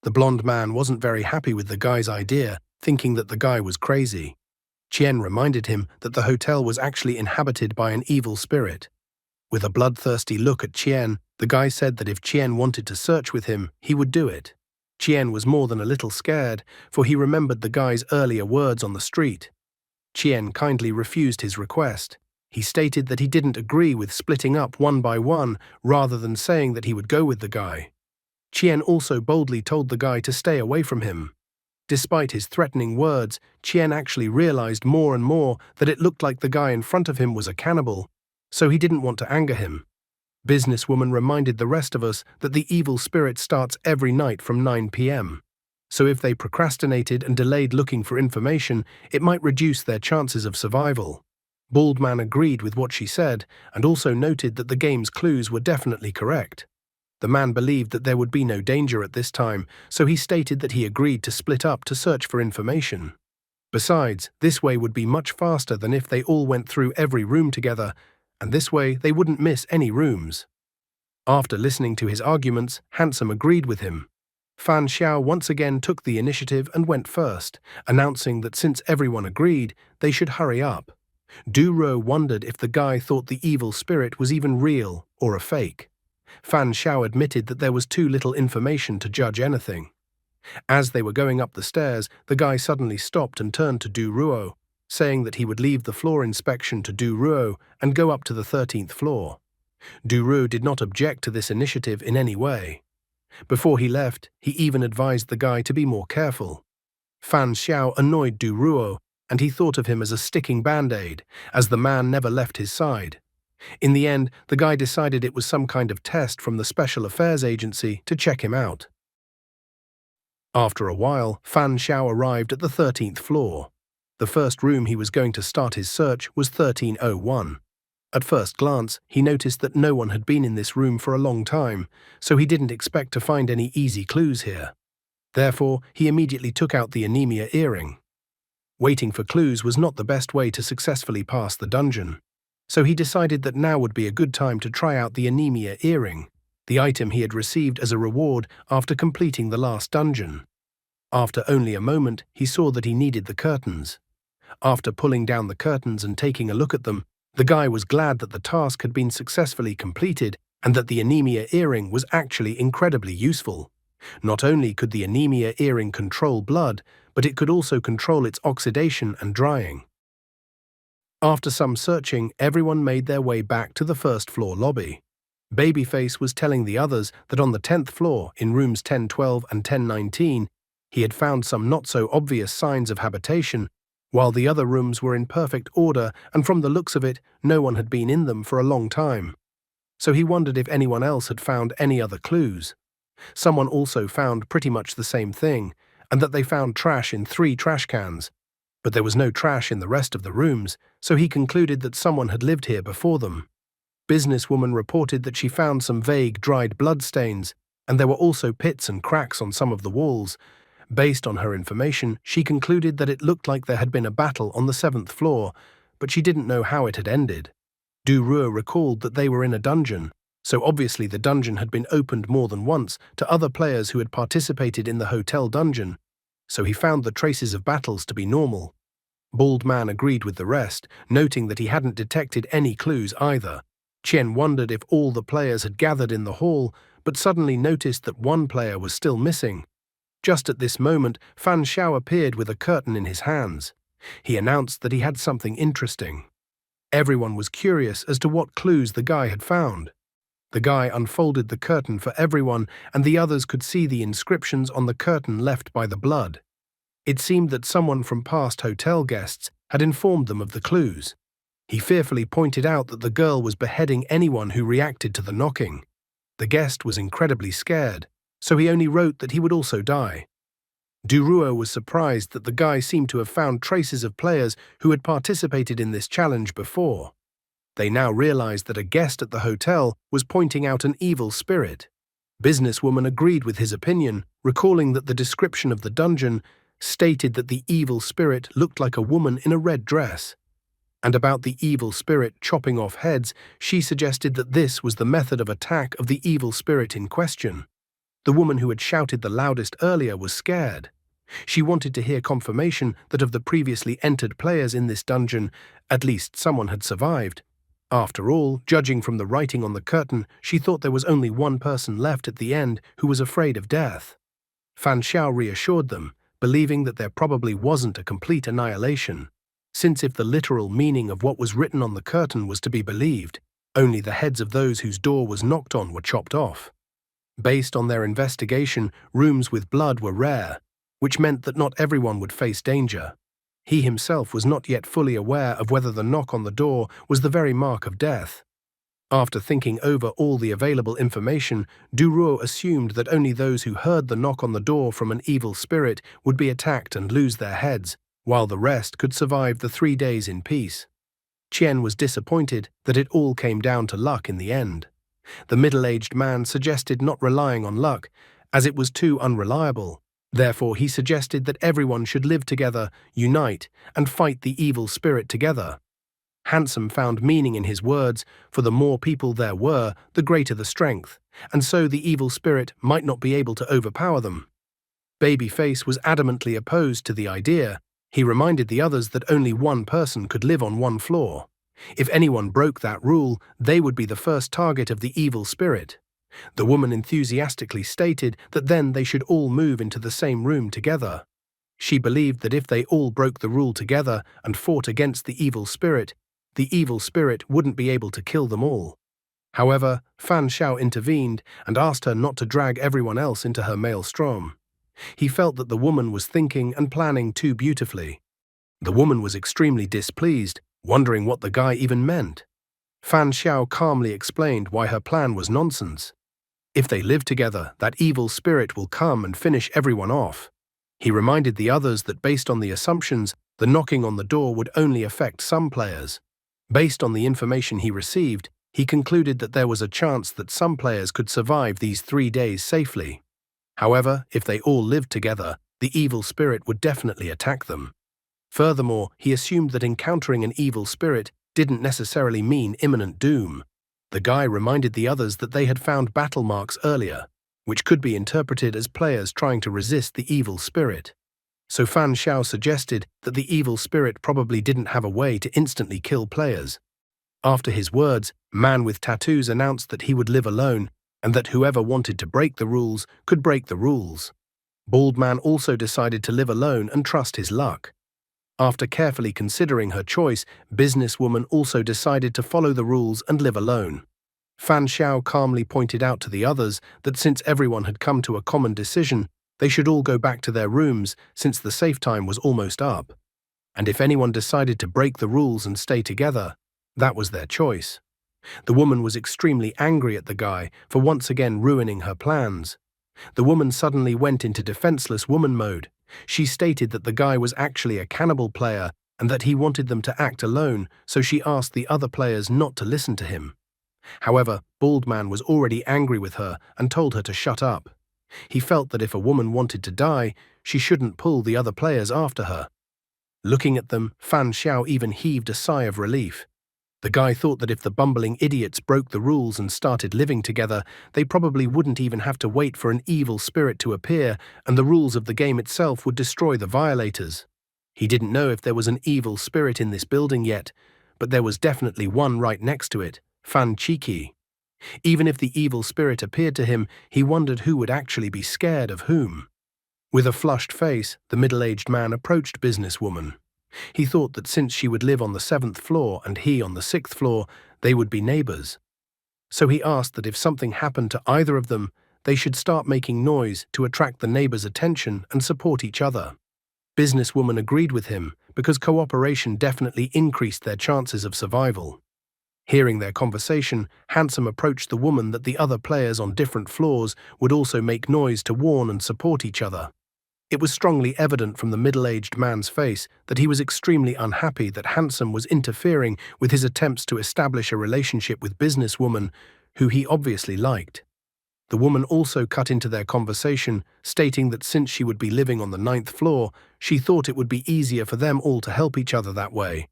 The blonde man wasn't very happy with the guy's idea, thinking that the guy was crazy. Qian reminded him that the hotel was actually inhabited by an evil spirit. With a bloodthirsty look at Qian, the guy said that if Qian wanted to search with him, he would do it. Qian was more than a little scared, for he remembered the guy's earlier words on the street. Qian kindly refused his request. He stated that he didn't agree with splitting up one by one rather than saying that he would go with the guy. Qian also boldly told the guy to stay away from him. Despite his threatening words, Qian actually realized more and more that it looked like the guy in front of him was a cannibal, so he didn't want to anger him. Businesswoman reminded the rest of us that the evil spirit starts every night from 9 p.m. So if they procrastinated and delayed looking for information, it might reduce their chances of survival. Bald Man agreed with what she said and also noted that the game's clues were definitely correct. The man believed that there would be no danger at this time, so he stated that he agreed to split up to search for information. Besides, this way would be much faster than if they all went through every room together, and this way they wouldn't miss any rooms. After listening to his arguments, Handsome agreed with him. Fan Xiao once again took the initiative and went first, announcing that since everyone agreed, they should hurry up. Du Ruo wondered if the guy thought the evil spirit was even real or a fake. Fan Xiao admitted that there was too little information to judge anything. As they were going up the stairs, the guy suddenly stopped and turned to Du Ruo, saying that he would leave the floor inspection to Du Ruo and go up to the 13th floor. Du Ruo did not object to this initiative in any way. Before he left, he even advised the guy to be more careful. Fan Xiao annoyed Du Ruo, and he thought of him as a sticking band-aid, as the man never left his side. In the end, the guy decided it was some kind of test from the Special Affairs Agency to check him out. After a while, Fan Xiao arrived at the 13th floor. The first room he was going to start his search was 1301. At first glance, he noticed that no one had been in this room for a long time, so he didn't expect to find any easy clues here. Therefore, he immediately took out the anemia earring. Waiting for clues was not the best way to successfully pass the dungeon, so he decided that now would be a good time to try out the anemia earring, the item he had received as a reward after completing the last dungeon. After only a moment, he saw that he needed the curtains. After pulling down the curtains and taking a look at them, the guy was glad that the task had been successfully completed and that the anemia earring was actually incredibly useful. Not only could the anemia earring control blood, but it could also control its oxidation and drying. After some searching, everyone made their way back to the first floor lobby. Babyface was telling the others that on the 10th floor, in rooms 1012 and 1019, he had found some not-so-obvious signs of habitation, while the other rooms were in perfect order and from the looks of it, no one had been in them for a long time. So he wondered if anyone else had found any other clues. Someone also found pretty much the same thing, and that they found trash in 3 trash cans. But there was no trash in the rest of the rooms, so he concluded that someone had lived here before them. Businesswoman reported that she found some vague dried blood stains, and there were also pits and cracks on some of the walls. Based on her information, she concluded that it looked like there had been a battle on the 7th floor, but she didn't know how it had ended. Du Ruo recalled that they were in a dungeon, so obviously the dungeon had been opened more than once to other players who had participated in the hotel dungeon, so he found the traces of battles to be normal. Bald Man agreed with the rest, noting that he hadn't detected any clues either. Qian wondered if all the players had gathered in the hall, but suddenly noticed that one player was still missing. Just at this moment, Fan Xiao appeared with a curtain in his hands. He announced that he had something interesting. Everyone was curious as to what clues the guy had found. The guy unfolded the curtain for everyone, and the others could see the inscriptions on the curtain left by the blood. It seemed that someone from past hotel guests had informed them of the clues. He fearfully pointed out that the girl was beheading anyone who reacted to the knocking. The guest was incredibly scared, so he only wrote that he would also die. Du Ruo was surprised that the guy seemed to have found traces of players who had participated in this challenge before. They now realized that a guest at the hotel was pointing out an evil spirit. Businesswoman agreed with his opinion, recalling that the description of the dungeon stated that the evil spirit looked like a woman in a red dress. And about the evil spirit chopping off heads, she suggested that this was the method of attack of the evil spirit in question. The woman who had shouted the loudest earlier was scared. She wanted to hear confirmation that of the previously entered players in this dungeon, at least someone had survived. After all, judging from the writing on the curtain, she thought there was only one person left at the end who was afraid of death. Fan Xiao reassured them, believing that there probably wasn't a complete annihilation, since if the literal meaning of what was written on the curtain was to be believed, only the heads of those whose door was knocked on were chopped off. Based on their investigation, rooms with blood were rare, which meant that not everyone would face danger. He himself was not yet fully aware of whether the knock on the door was the very mark of death. After thinking over all the available information, Du Ruo assumed that only those who heard the knock on the door from an evil spirit would be attacked and lose their heads, while the rest could survive the 3 days in peace. Qian was disappointed that it all came down to luck in the end. The middle-aged man suggested not relying on luck, as it was too unreliable. Therefore, he suggested that everyone should live together, unite, and fight the evil spirit together. Handsome found meaning in his words, for the more people there were, the greater the strength, and so the evil spirit might not be able to overpower them. Babyface was adamantly opposed to the idea. He reminded the others that only one person could live on one floor. If anyone broke that rule, they would be the first target of the evil spirit. The woman enthusiastically stated that then they should all move into the same room together. She believed that if they all broke the rule together and fought against the evil spirit wouldn't be able to kill them all. However, Fan Xiao intervened and asked her not to drag everyone else into her maelstrom. He felt that the woman was thinking and planning too beautifully. The woman was extremely displeased, wondering what the guy even meant. Fan Xiao calmly explained why her plan was nonsense. If they live together, that evil spirit will come and finish everyone off. He reminded the others that based on the assumptions, the knocking on the door would only affect some players. Based on the information he received, he concluded that there was a chance that some players could survive these 3 days safely. However, if they all lived together, the evil spirit would definitely attack them. Furthermore, he assumed that encountering an evil spirit didn't necessarily mean imminent doom. The guy reminded the others that they had found battle marks earlier, which could be interpreted as players trying to resist the evil spirit. So Fan Xiao suggested that the evil spirit probably didn't have a way to instantly kill players. After his words, Man with Tattoos announced that he would live alone and that whoever wanted to break the rules could break the rules. Bald Man also decided to live alone and trust his luck. After carefully considering her choice, Businesswoman also decided to follow the rules and live alone. Fan Xiao calmly pointed out to the others that since everyone had come to a common decision, they should all go back to their rooms since the safe time was almost up. And if anyone decided to break the rules and stay together, that was their choice. The woman was extremely angry at the guy for once again ruining her plans. The woman suddenly went into defenseless woman mode. She stated that the guy was actually a cannibal player and that he wanted them to act alone, so she asked the other players not to listen to him. However, Bald Man was already angry with her and told her to shut up. He felt that if a woman wanted to die, she shouldn't pull the other players after her. Looking at them, Fan Xiao even heaved a sigh of relief. The guy thought that if the bumbling idiots broke the rules and started living together, they probably wouldn't even have to wait for an evil spirit to appear, and the rules of the game itself would destroy the violators. He didn't know if there was an evil spirit in this building yet, but there was definitely one right next to it, Fan Chiki. Even if the evil spirit appeared to him, he wondered who would actually be scared of whom. With a flushed face, the middle-aged man approached businesswoman. He thought that since she would live on the 7th floor and he on the 6th floor, they would be neighbors. So he asked that if something happened to either of them, they should start making noise to attract the neighbors' attention and support each other. Businesswoman agreed with him because cooperation definitely increased their chances of survival. Hearing their conversation, Handsome approached the woman that the other players on different floors would also make noise to warn and support each other. It was strongly evident from the middle-aged man's face that he was extremely unhappy that Handsome was interfering with his attempts to establish a relationship with businesswoman, who he obviously liked. The woman also cut into their conversation, stating that since she would be living on the 9th floor, she thought it would be easier for them all to help each other that way.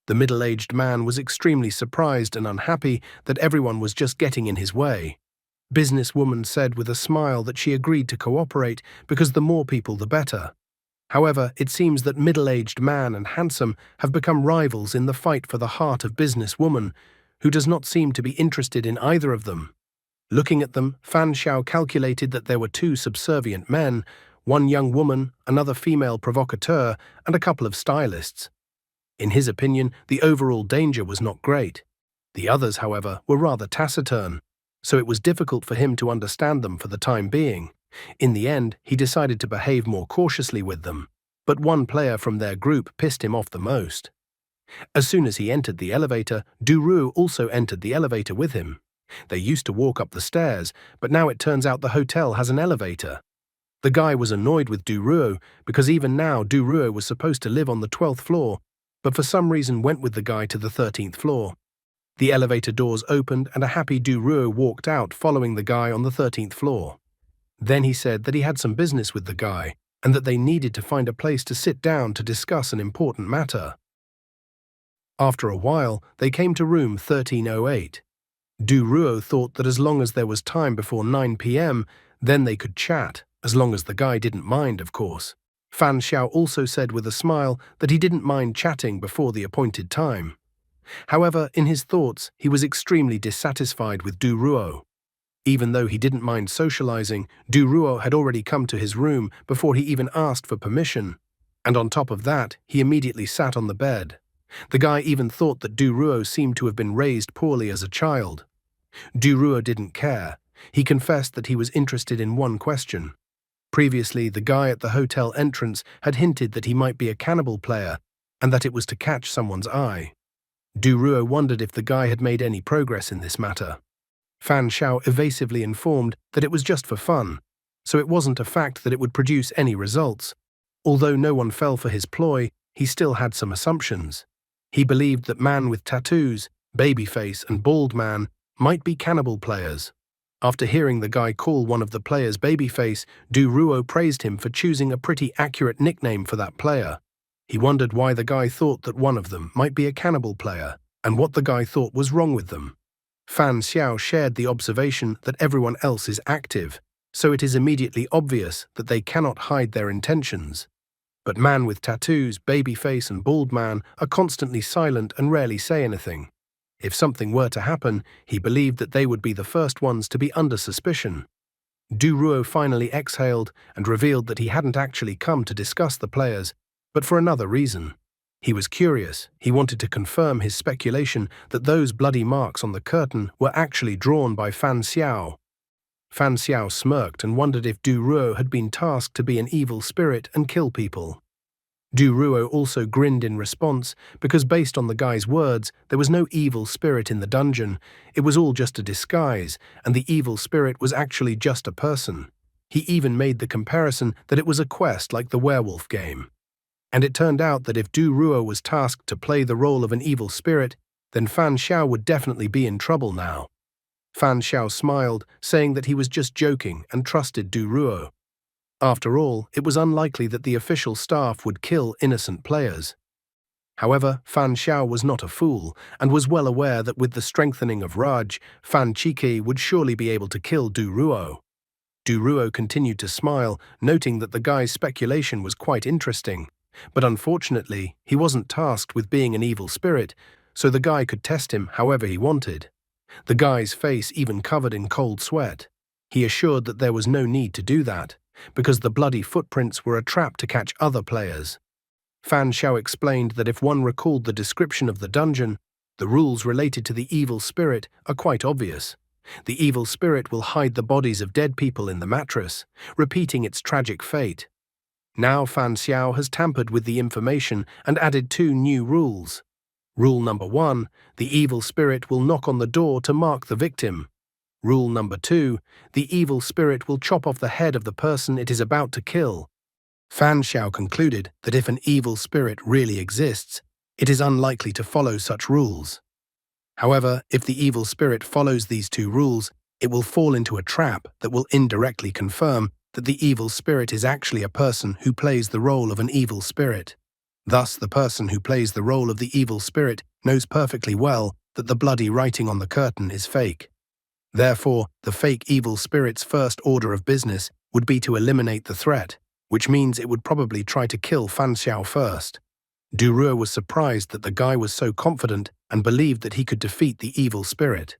The middle-aged man was extremely surprised and unhappy that everyone was just getting in his way. Businesswoman said with a smile that she agreed to cooperate because the more people the better. However, it seems that middle-aged man and Handsome have become rivals in the fight for the heart of businesswoman, who does not seem to be interested in either of them. Looking at them, Fan Xiao calculated that there were 2 subservient men, one young woman, another female provocateur, and a couple of stylists. In his opinion, the overall danger was not great. The others, however, were rather taciturn, so it was difficult for him to understand them for the time being. In the end, he decided to behave more cautiously with them, but one player from their group pissed him off the most. As soon as he entered the elevator, Duruo also entered the elevator with him. They used to walk up the stairs, but now it turns out the hotel has an elevator. The guy was annoyed with Duruo because even now Duruo was supposed to live on the 12th floor, but for some reason went with the guy to the 13th floor. The elevator doors opened and a happy Duruo walked out following the guy on the 13th floor. Then he said that he had some business with the guy and that they needed to find a place to sit down to discuss an important matter. After a while, they came to room 1308. Duruo thought that as long as there was time before 9 p.m., then they could chat, as long as the guy didn't mind, of course. Fan Xiao also said with a smile that he didn't mind chatting before the appointed time. However, in his thoughts, he was extremely dissatisfied with Duruo. Even though he didn't mind socializing, Duruo had already come to his room before he even asked for permission. And on top of that, he immediately sat on the bed. The guy even thought that Duruo seemed to have been raised poorly as a child. Duruo didn't care. He confessed that he was interested in one question. Previously, the guy at the hotel entrance had hinted that he might be a cannibal player and that it was to catch someone's eye. Duruo wondered if the guy had made any progress in this matter. Fan Xiao evasively informed that it was just for fun, so it wasn't a fact that it would produce any results. Although no one fell for his ploy, he still had some assumptions. He believed that man with tattoos, babyface, and bald man might be cannibal players. After hearing the guy call one of the players babyface, Duruo praised him for choosing a pretty accurate nickname for that player. He wondered why the guy thought that one of them might be a cannibal player, and what the guy thought was wrong with them. Fan Xiao shared the observation that everyone else is active, so it is immediately obvious that they cannot hide their intentions. But man with tattoos, babyface, and bald man are constantly silent and rarely say anything. If something were to happen, he believed that they would be the first ones to be under suspicion. Duruo finally exhaled and revealed that he hadn't actually come to discuss the players, but for another reason. He was curious. He wanted to confirm his speculation that those bloody marks on the curtain were actually drawn by Fan Xiao. Fan Xiao smirked and wondered if Du Ruo had been tasked to be an evil spirit and kill people. Du Ruo also grinned in response because based on the guy's words, there was no evil spirit in the dungeon. It was all just a disguise, and the evil spirit was actually just a person. He even made the comparison that it was a quest like the werewolf game. And it turned out that if Du Ruo was tasked to play the role of an evil spirit, then Fan Xiao would definitely be in trouble now. Fan Xiao smiled, saying that he was just joking and trusted Du Ruo. After all, it was unlikely that the official staff would kill innocent players. However, Fan Xiao was not a fool and was well aware that with the strengthening of Raj, Fan Qi would surely be able to kill Du Ruo. Du Ruo continued to smile, noting that the guy's speculation was quite interesting. But unfortunately, he wasn't tasked with being an evil spirit, so the guy could test him however he wanted. The guy's face even covered in cold sweat. He assured that there was no need to do that, because the bloody footprints were a trap to catch other players. Fan Xiao explained that if one recalled the description of the dungeon, the rules related to the evil spirit are quite obvious. The evil spirit will hide the bodies of dead people in the mattress, repeating its tragic fate. Now Fan Xiao has tampered with the information and added 2 new rules. Rule number 1, the evil spirit will knock on the door to mark the victim. Rule number 2, the evil spirit will chop off the head of the person it is about to kill. Fan Xiao concluded that if an evil spirit really exists, it is unlikely to follow such rules. However, if the evil spirit follows these 2 rules, it will fall into a trap that will indirectly confirm that the evil spirit is actually a person who plays the role of an evil spirit. Thus, the person who plays the role of the evil spirit knows perfectly well that the bloody writing on the curtain is fake. Therefore, the fake evil spirit's first order of business would be to eliminate the threat, which means it would probably try to kill Fan Xiao first. Du Ruo was surprised that the guy was so confident and believed that he could defeat the evil spirit.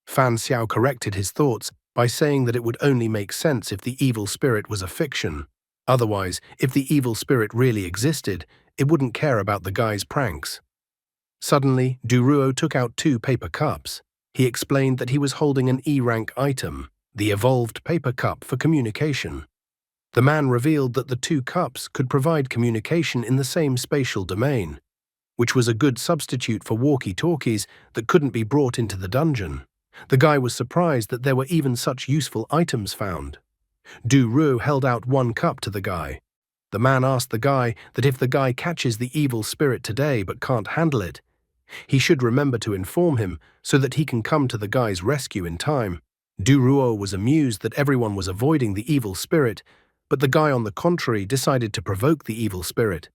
Fan Xiao corrected his thoughts by saying that it would only make sense if the evil spirit was a fiction. Otherwise, if the evil spirit really existed, it wouldn't care about the guy's pranks. Suddenly, Du Ruo took out 2 paper cups. He explained that he was holding an E-rank item, the evolved paper cup for communication. The man revealed that the 2 cups could provide communication in the same spatial domain, which was a good substitute for walkie-talkies that couldn't be brought into the dungeon. The guy was surprised that there were even such useful items found. Du Ruo held out 1 cup to the guy. The man asked the guy that if the guy catches the evil spirit today but can't handle it, he should remember to inform him so that he can come to the guy's rescue in time. Du Ruo was amused that everyone was avoiding the evil spirit, but the guy on the contrary decided to provoke the evil spirit.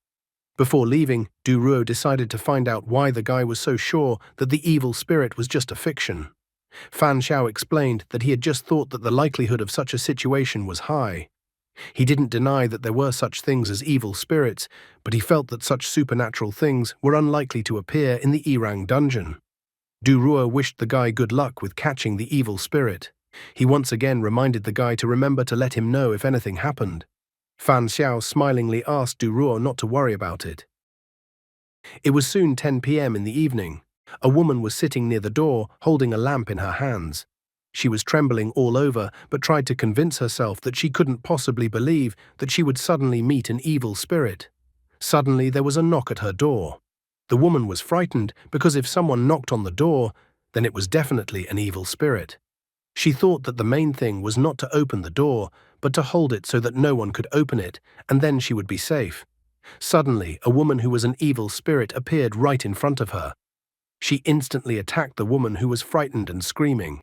Before leaving, Du Ruo decided to find out why the guy was so sure that the evil spirit was just a fiction. Fan Xiao explained that he had just thought that the likelihood of such a situation was high. He didn't deny that there were such things as evil spirits, but he felt that such supernatural things were unlikely to appear in the Irang dungeon. Du Ruo wished the guy good luck with catching the evil spirit. He once again reminded the guy to remember to let him know if anything happened. Fan Xiao smilingly asked Du Ruo not to worry about it. It was soon 10 p.m. in the evening. A woman was sitting near the door, holding a lamp in her hands. She was trembling all over, but tried to convince herself that she couldn't possibly believe that she would suddenly meet an evil spirit. Suddenly, there was a knock at her door. The woman was frightened because if someone knocked on the door, then it was definitely an evil spirit. She thought that the main thing was not to open the door, but to hold it so that no one could open it, and then she would be safe. Suddenly, a woman who was an evil spirit appeared right in front of her. She instantly attacked the woman who was frightened and screaming.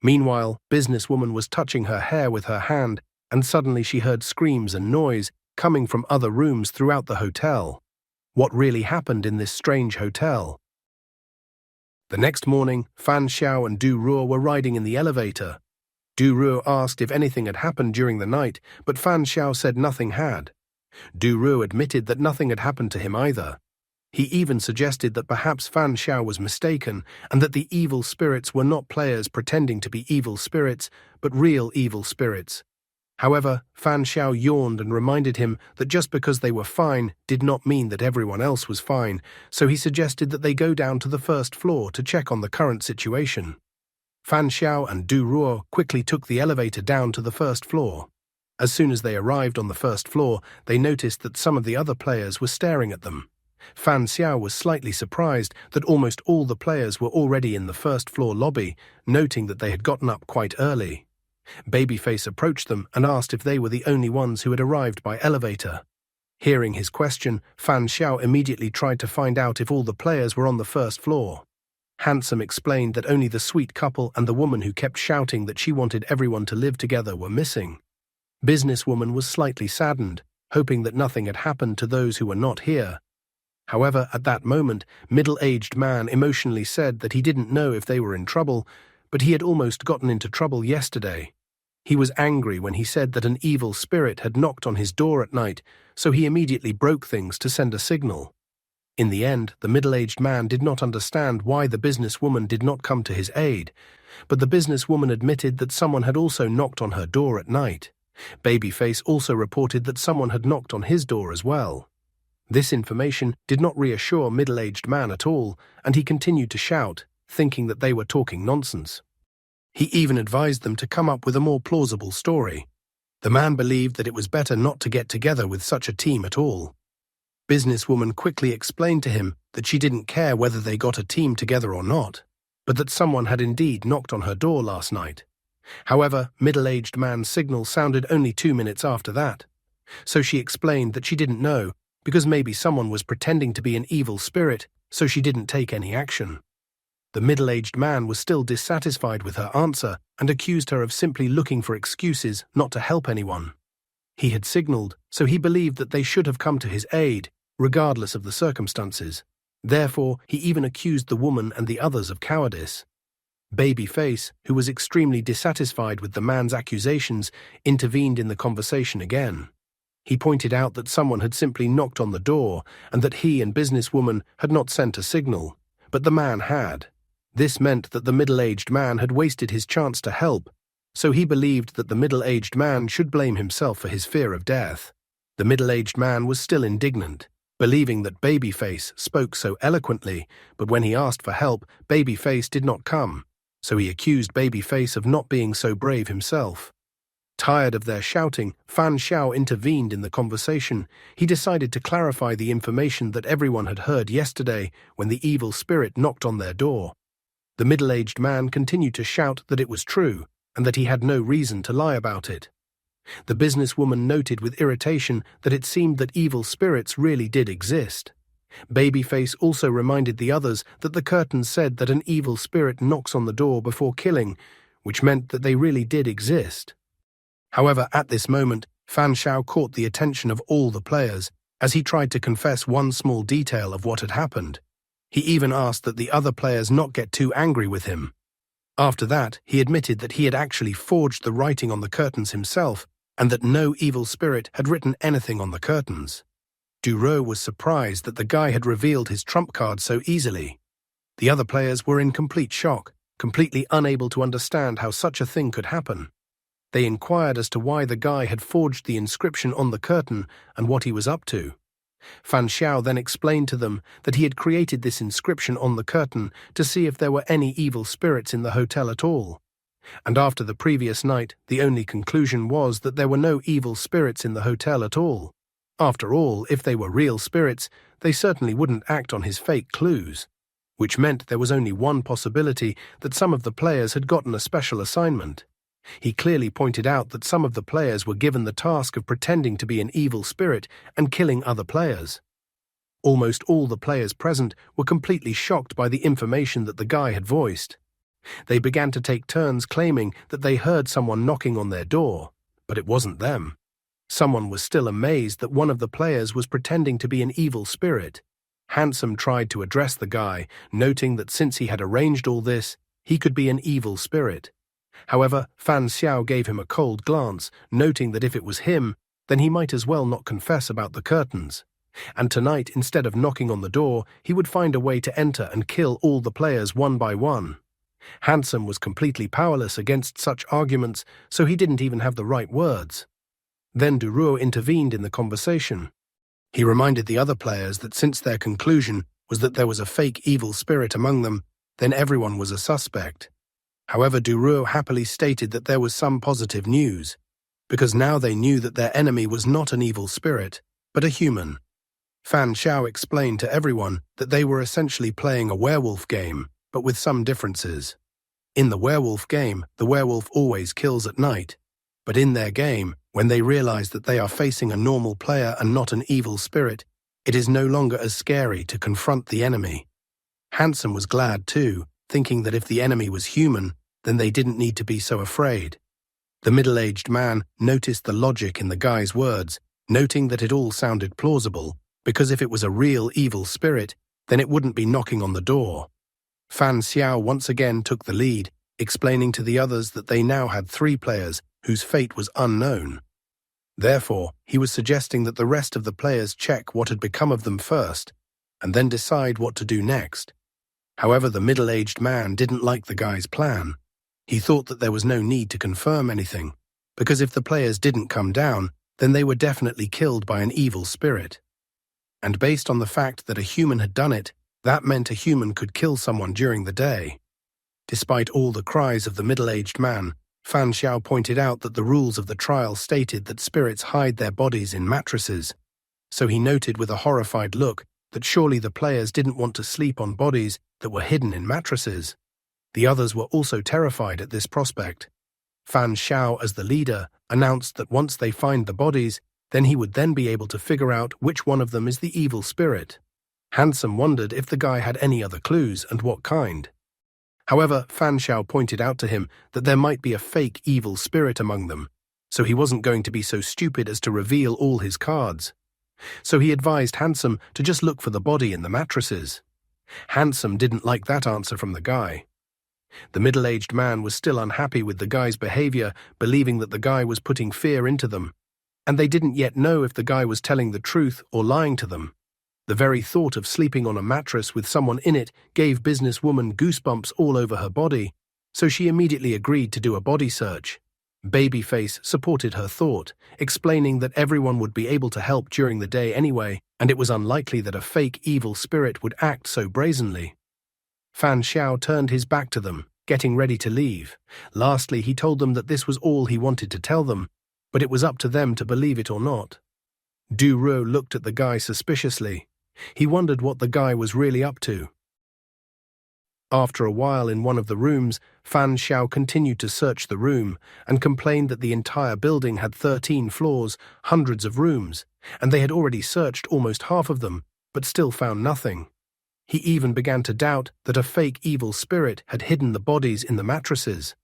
Meanwhile, businesswoman was touching her hair with her hand, and suddenly she heard screams and noise coming from other rooms throughout the hotel. What really happened in this strange hotel? The next morning, Fan Xiao and Du Ruo were riding in the elevator. Du Ruo asked if anything had happened during the night, but Fan Xiao said nothing had. Du Ruo admitted that nothing had happened to him either. He even suggested that perhaps Fan Xiao was mistaken and that the evil spirits were not players pretending to be evil spirits, but real evil spirits. However, Fan Xiao yawned and reminded him that just because they were fine did not mean that everyone else was fine, so he suggested that they go down to the first floor to check on the current situation. Fan Xiao and Du Ruo quickly took the elevator down to the first floor. As soon as they arrived on the first floor, they noticed that some of the other players were staring at them. Fan Xiao was slightly surprised that almost all the players were already in the first floor lobby, noting that they had gotten up quite early. Babyface approached them and asked if they were the only ones who had arrived by elevator. Hearing his question, Fan Xiao immediately tried to find out if all the players were on the first floor. Handsome explained that only the sweet couple and the woman who kept shouting that she wanted everyone to live together were missing. Businesswoman was slightly saddened, hoping that nothing had happened to those who were not here. However, at that moment, middle-aged man emotionally said that he didn't know if they were in trouble, but he had almost gotten into trouble yesterday. He was angry when he said that an evil spirit had knocked on his door at night, so he immediately broke things to send a signal. In the end, the middle-aged man did not understand why the businesswoman did not come to his aid, but the businesswoman admitted that someone had also knocked on her door at night. Babyface also reported that someone had knocked on his door as well. This information did not reassure middle-aged man at all, and he continued to shout, thinking that they were talking nonsense. He even advised them to come up with a more plausible story. The man believed that it was better not to get together with such a team at all. Businesswoman quickly explained to him that she didn't care whether they got a team together or not, but that someone had indeed knocked on her door last night. However, middle-aged man's signal sounded only 2 minutes after that, so she explained that she didn't know, because maybe someone was pretending to be an evil spirit, so she didn't take any action. The middle-aged man was still dissatisfied with her answer and accused her of simply looking for excuses not to help anyone. He had signaled, so he believed that they should have come to his aid, regardless of the circumstances. Therefore, he even accused the woman and the others of cowardice. Babyface, who was extremely dissatisfied with the man's accusations, intervened in the conversation again. He pointed out that someone had simply knocked on the door and that he and businesswoman had not sent a signal, but the man had. This meant that the middle-aged man had wasted his chance to help, so he believed that the middle-aged man should blame himself for his fear of death. The middle-aged man was still indignant, believing that Babyface spoke so eloquently, but when he asked for help, Babyface did not come, so he accused Babyface of not being so brave himself. Tired of their shouting, Fan Xiao intervened in the conversation. He decided to clarify the information that everyone had heard yesterday when the evil spirit knocked on their door. The middle-aged man continued to shout that it was true and that he had no reason to lie about it. The businesswoman noted with irritation that it seemed that evil spirits really did exist. Babyface also reminded the others that the curtains said that an evil spirit knocks on the door before killing, which meant that they really did exist. However, at this moment, Fan Xiao caught the attention of all the players as he tried to confess one small detail of what had happened. He even asked that the other players not get too angry with him. After that, he admitted that he had actually forged the writing on the curtains himself and that no evil spirit had written anything on the curtains. Duro was surprised that the guy had revealed his trump card so easily. The other players were in complete shock, completely unable to understand how such a thing could happen. They inquired as to why the guy had forged the inscription on the curtain and what he was up to. Fan Xiao then explained to them that he had created this inscription on the curtain to see if there were any evil spirits in the hotel at all. And after the previous night, the only conclusion was that there were no evil spirits in the hotel at all. After all, if they were real spirits, they certainly wouldn't act on his fake clues, which meant there was only one possibility that some of the players had gotten a special assignment. He clearly pointed out that some of the players were given the task of pretending to be an evil spirit and killing other players. Almost all the players present were completely shocked by the information that the guy had voiced. They began to take turns claiming that they heard someone knocking on their door, but it wasn't them. Someone was still amazed that one of the players was pretending to be an evil spirit. Handsome tried to address the guy, noting that since he had arranged all this, he could be an evil spirit. However, Fan Xiao gave him a cold glance, noting that if it was him, then he might as well not confess about the curtains. And tonight, instead of knocking on the door, he would find a way to enter and kill all the players one by one. Handsome was completely powerless against such arguments, so he didn't even have the right words. Then Duruo intervened in the conversation. He reminded the other players that since their conclusion was that there was a fake evil spirit among them, then everyone was a suspect. However, Duruo happily stated that there was some positive news, because now they knew that their enemy was not an evil spirit, but a human. Fan Xiao explained to everyone that they were essentially playing a werewolf game, but with some differences. In the werewolf game, the werewolf always kills at night, but in their game, when they realize that they are facing a normal player and not an evil spirit, it is no longer as scary to confront the enemy. Handsome was glad too, thinking that if the enemy was human, then they didn't need to be so afraid. The middle-aged man noticed the logic in the guy's words, noting that it all sounded plausible, because if it was a real evil spirit, then it wouldn't be knocking on the door. Fan Xiao once again took the lead, explaining to the others that they now had 3 players whose fate was unknown. Therefore, he was suggesting that the rest of the players check what had become of them first, and then decide what to do next. However, the middle-aged man didn't like the guy's plan. He thought that there was no need to confirm anything, because if the players didn't come down, then they were definitely killed by an evil spirit. And based on the fact that a human had done it, that meant a human could kill someone during the day. Despite all the cries of the middle-aged man, Fan Xiao pointed out that the rules of the trial stated that spirits hide their bodies in mattresses, so he noted with a horrified look that surely the players didn't want to sleep on bodies that were hidden in mattresses. The others were also terrified at this prospect. Fan Xiao, as the leader, announced that once they find the bodies, then he would then be able to figure out which one of them is the evil spirit. Handsome wondered if the guy had any other clues and what kind. However, Fan Xiao pointed out to him that there might be a fake evil spirit among them, so he wasn't going to be so stupid as to reveal all his cards. So he advised Handsome to just look for the body in the mattresses. Handsome didn't like that answer from the guy. The middle-aged man was still unhappy with the guy's behavior, believing that the guy was putting fear into them, and they didn't yet know if the guy was telling the truth or lying to them. The very thought of sleeping on a mattress with someone in it gave businesswoman goosebumps all over her body, so she immediately agreed to do a body search. Babyface supported her thought, explaining that everyone would be able to help during the day anyway, and it was unlikely that a fake evil spirit would act so brazenly. Fan Xiao turned his back to them, getting ready to leave. Lastly, he told them that this was all he wanted to tell them, but it was up to them to believe it or not. Du Ruo looked at the guy suspiciously. He wondered what the guy was really up to. After a while in one of the rooms, Fan Xiao continued to search the room and complained that the entire building had 13 floors, hundreds of rooms, and they had already searched almost half of them, but still found nothing. He even began to doubt that a fake evil spirit had hidden the bodies in the mattresses.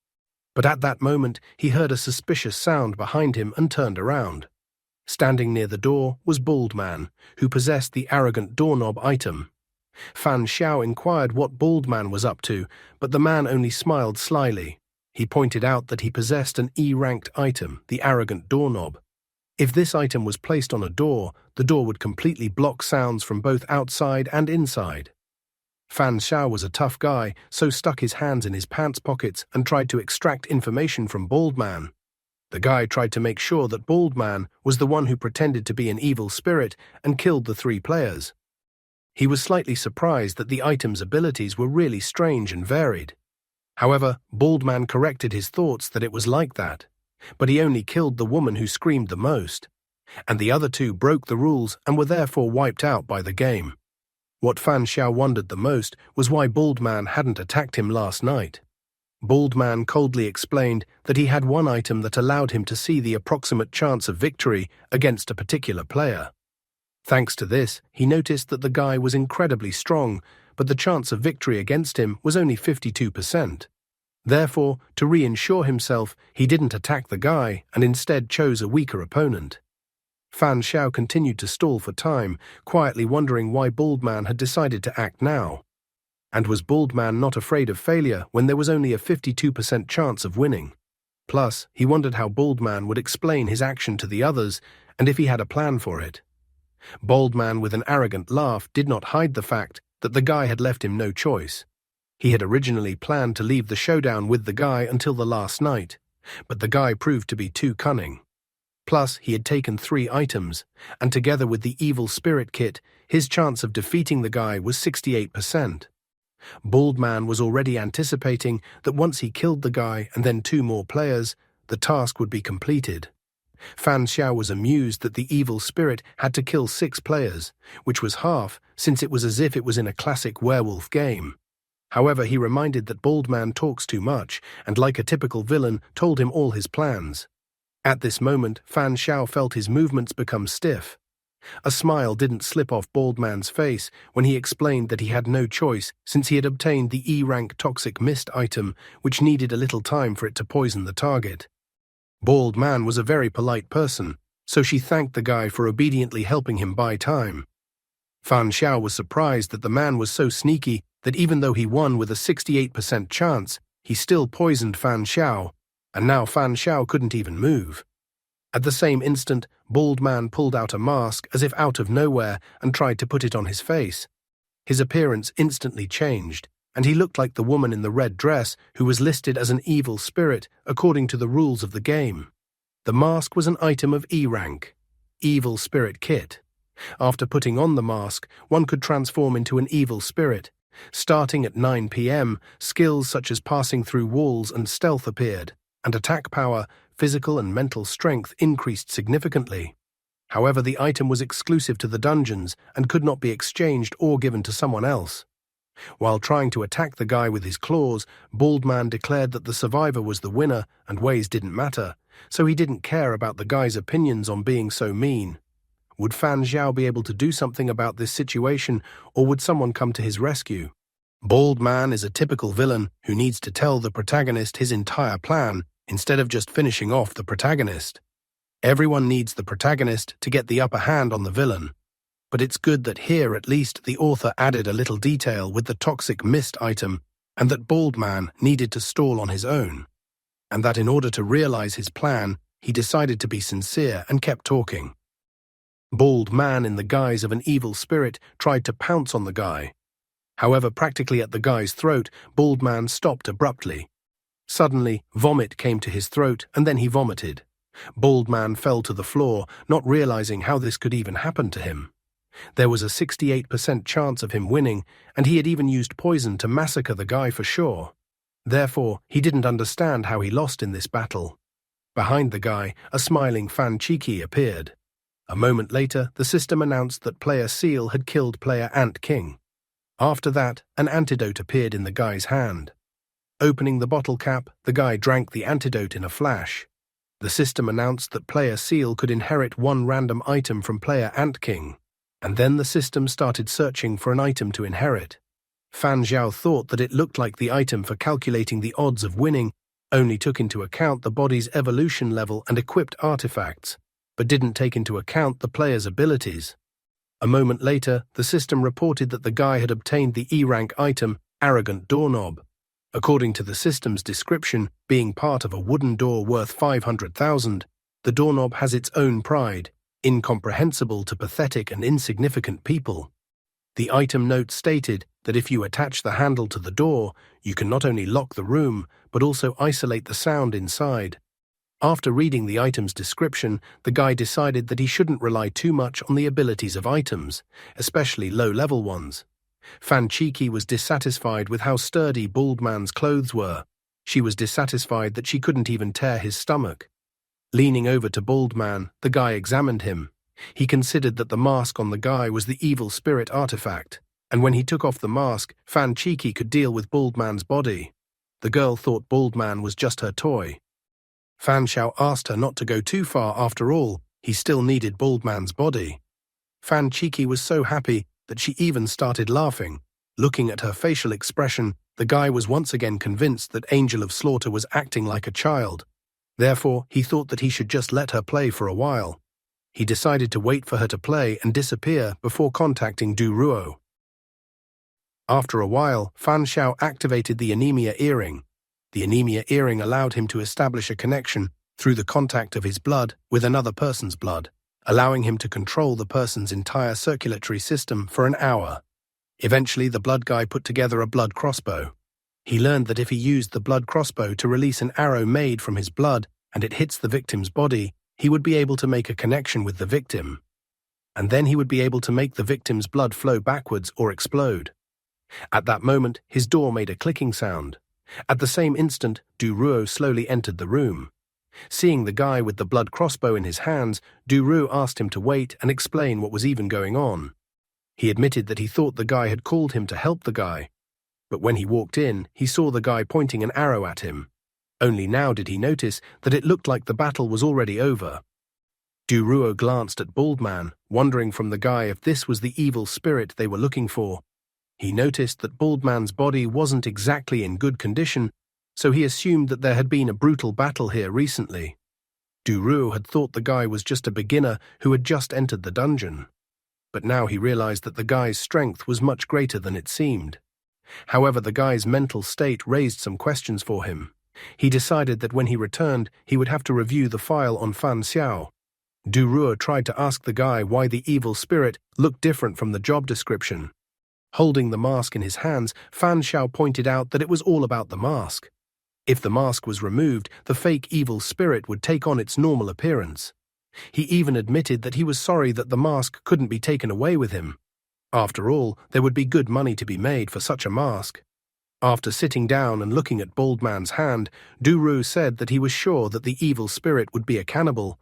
But at that moment, he heard a suspicious sound behind him and turned around. Standing near the door was Bald Man, who possessed the arrogant doorknob item. Fan Xiao inquired what Bald Man was up to, but the man only smiled slyly. He pointed out that he possessed an E-ranked item, the arrogant doorknob. If this item was placed on a door, the door would completely block sounds from both outside and inside. Fan Xiao was a tough guy, so stuck his hands in his pants pockets and tried to extract information from Bald Man. The guy tried to make sure that Bald Man was the one who pretended to be an evil spirit and killed the 3 players. He was slightly surprised that the item's abilities were really strange and varied. However, Bald Man corrected his thoughts that it was like that, but he only killed the woman who screamed the most, and the other 2 broke the rules and were therefore wiped out by the game. What Fan Xiao wondered the most was why Bald Man hadn't attacked him last night. Bald Man coldly explained that he had one item that allowed him to see the approximate chance of victory against a particular player. Thanks to this, he noticed that the guy was incredibly strong, but the chance of victory against him was only 52%. Therefore, to reassure himself, he didn't attack the guy and instead chose a weaker opponent. Fan Xiao continued to stall for time, quietly wondering why Bald Man had decided to act now. And was Bald Man not afraid of failure when there was only a 52% chance of winning? Plus, he wondered how Bald Man would explain his action to the others and if he had a plan for it. Bald Man, with an arrogant laugh, did not hide the fact that the guy had left him no choice. He had originally planned to leave the showdown with the guy until the last night, but the guy proved to be too cunning. Plus, he had taken 3 items, and together with the evil spirit kit, his chance of defeating the guy was 68%. Bald Man was already anticipating that once he killed the guy and then 2 more players, the task would be completed. Fan Xiao was amused that the evil spirit had to kill 6 players, which was half, since it was as if it was in a classic werewolf game. However, he reminded that Bald Man talks too much, and like a typical villain, told him all his plans. At this moment, Fan Xiao felt his movements become stiff. A smile didn't slip off Bald Man's face when he explained that he had no choice since he had obtained the E-rank toxic mist item, which needed a little time for it to poison the target. Bald Man was a very polite person, so she thanked the guy for obediently helping him buy time. Fan Xiao was surprised that the man was so sneaky that even though he won with a 68% chance, he still poisoned Fan Xiao, and now Fan Xiao couldn't even move. At the same instant, Bald Man pulled out a mask as if out of nowhere and tried to put it on his face. His appearance instantly changed, and he looked like the woman in the red dress who was listed as an evil spirit according to the rules of the game. The mask was an item of E-rank, Evil Spirit Kit. After putting on the mask, one could transform into an evil spirit. Starting at 9 p.m., skills such as passing through walls and stealth appeared, and attack power, physical and mental strength increased significantly. However, the item was exclusive to the dungeons and could not be exchanged or given to someone else. While trying to attack the guy with his claws, Bald Man declared that the survivor was the winner and ways didn't matter, so he didn't care about the guy's opinions on being so mean. Would Fan Xiao be able to do something about this situation, or would someone come to his rescue? Bald Man is a typical villain who needs to tell the protagonist his entire plan instead of just finishing off the protagonist. Everyone needs the protagonist to get the upper hand on the villain. But it's good that here at least the author added a little detail with the toxic mist item, and that Bald Man needed to stall on his own. And that in order to realize his plan, he decided to be sincere and kept talking. Bald Man, in the guise of an evil spirit, tried to pounce on the guy. However, practically at the guy's throat, Bald Man stopped abruptly. Suddenly, vomit came to his throat, and then he vomited. Bald Man fell to the floor, not realizing how this could even happen to him. There was a 68% chance of him winning, and he had even used poison to massacre the guy for sure. Therefore, he didn't understand how he lost in this battle. Behind the guy, a smiling Fan Cheeky appeared. A moment later, the system announced that player Seal had killed player Ant King. After that, an antidote appeared in the guy's hand. Opening the bottle cap, the guy drank the antidote in a flash. The system announced that player Seal could inherit 1 random item from player Ant King, and then the system started searching for an item to inherit. Fan Xiao thought that it looked like the item for calculating the odds of winning only took into account the body's evolution level and equipped artifacts, but didn't take into account the player's abilities. A moment later, the system reported that the guy had obtained the E-rank item, Arrogant Doorknob. According to the system's description, being part of a wooden door worth 500,000, the doorknob has its own pride, incomprehensible to pathetic and insignificant people. The item note stated that if you attach the handle to the door, you can not only lock the room, but also isolate the sound inside. After reading the item's description, the guy decided that he shouldn't rely too much on the abilities of items, especially low-level ones. Fan Cheeky was dissatisfied with how sturdy Bald Man's clothes were. She was dissatisfied that she couldn't even tear his stomach. Leaning over to Bald Man, the guy examined him. He considered that the mask on the guy was the evil spirit artifact, and when he took off the mask, Fan Cheeky could deal with Bald Man's body. The girl thought Bald Man was just her toy. Fan Xiao asked her not to go too far after all, he still needed Bald Man's body. Fan Cheeky was so happy that she even started laughing. Looking at her facial expression, the guy was once again convinced that Angel of Slaughter was acting like a child. Therefore, he thought that he should just let her play for a while. He decided to wait for her to play and disappear before contacting Du Ruo. After a while, Fan Xiao activated the anemia earring. The anemia earring allowed him to establish a connection through the contact of his blood with another person's blood, allowing him to control the person's entire circulatory system for an hour. Eventually, the blood guy put together a blood crossbow. He learned that if he used the blood crossbow to release an arrow made from his blood and it hits the victim's body, he would be able to make a connection with the victim. And then he would be able to make the victim's blood flow backwards or explode. At that moment, his door made a clicking sound. At the same instant, Du Ruo slowly entered the room. Seeing the guy with the blood crossbow in his hands, Du Ruo asked him to wait and explain what was even going on. He admitted that he thought the guy had called him to help the guy. But when he walked in, he saw the guy pointing an arrow at him. Only now did he notice that it looked like the battle was already over. Du Ruo glanced at Baldman, wondering from the guy if this was the evil spirit they were looking for. He noticed that Baldman's body wasn't exactly in good condition, so he assumed that there had been a brutal battle here recently. Du Ruo had thought the guy was just a beginner who had just entered the dungeon. But now he realized that the guy's strength was much greater than it seemed. However, the guy's mental state raised some questions for him. He decided that when he returned, he would have to review the file on Fan Xiao. Du Ruo tried to ask the guy why the evil spirit looked different from the job description. Holding the mask in his hands, Fan Xiao pointed out that it was all about the mask. If the mask was removed, the fake evil spirit would take on its normal appearance. He even admitted that he was sorry that the mask couldn't be taken away with him. After all, there would be good money to be made for such a mask. After sitting down and looking at Baldman's hand, Du Ruo said that he was sure that the evil spirit would be a cannibal,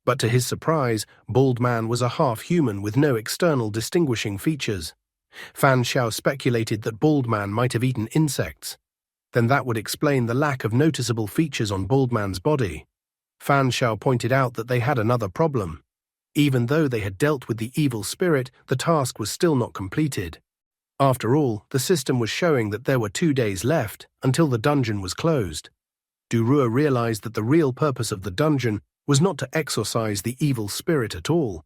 but to his surprise, Baldman was a half-human with no external distinguishing features. Fan Xiao speculated that Baldman might have eaten insects. Then that would explain the lack of noticeable features on Baldman's body. Fan Xiao pointed out that they had another problem. Even though they had dealt with the evil spirit, the task was still not completed. After all, the system was showing that there were 2 days left until the dungeon was closed. Du Ruo realized that the real purpose of the dungeon was not to exorcise the evil spirit at all.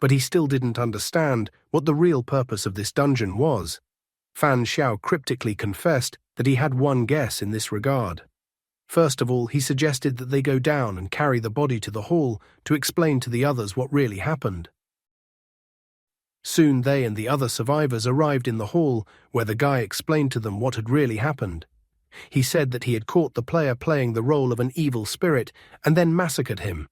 But he still didn't understand what the real purpose of this dungeon was. Fan Xiao cryptically confessed that he had one guess in this regard. First of all, he suggested that they go down and carry the body to the hall to explain to the others what really happened. Soon they and the other survivors arrived in the hall, where the guy explained to them what had really happened. He said that he had caught the player playing the role of an evil spirit and then massacred him.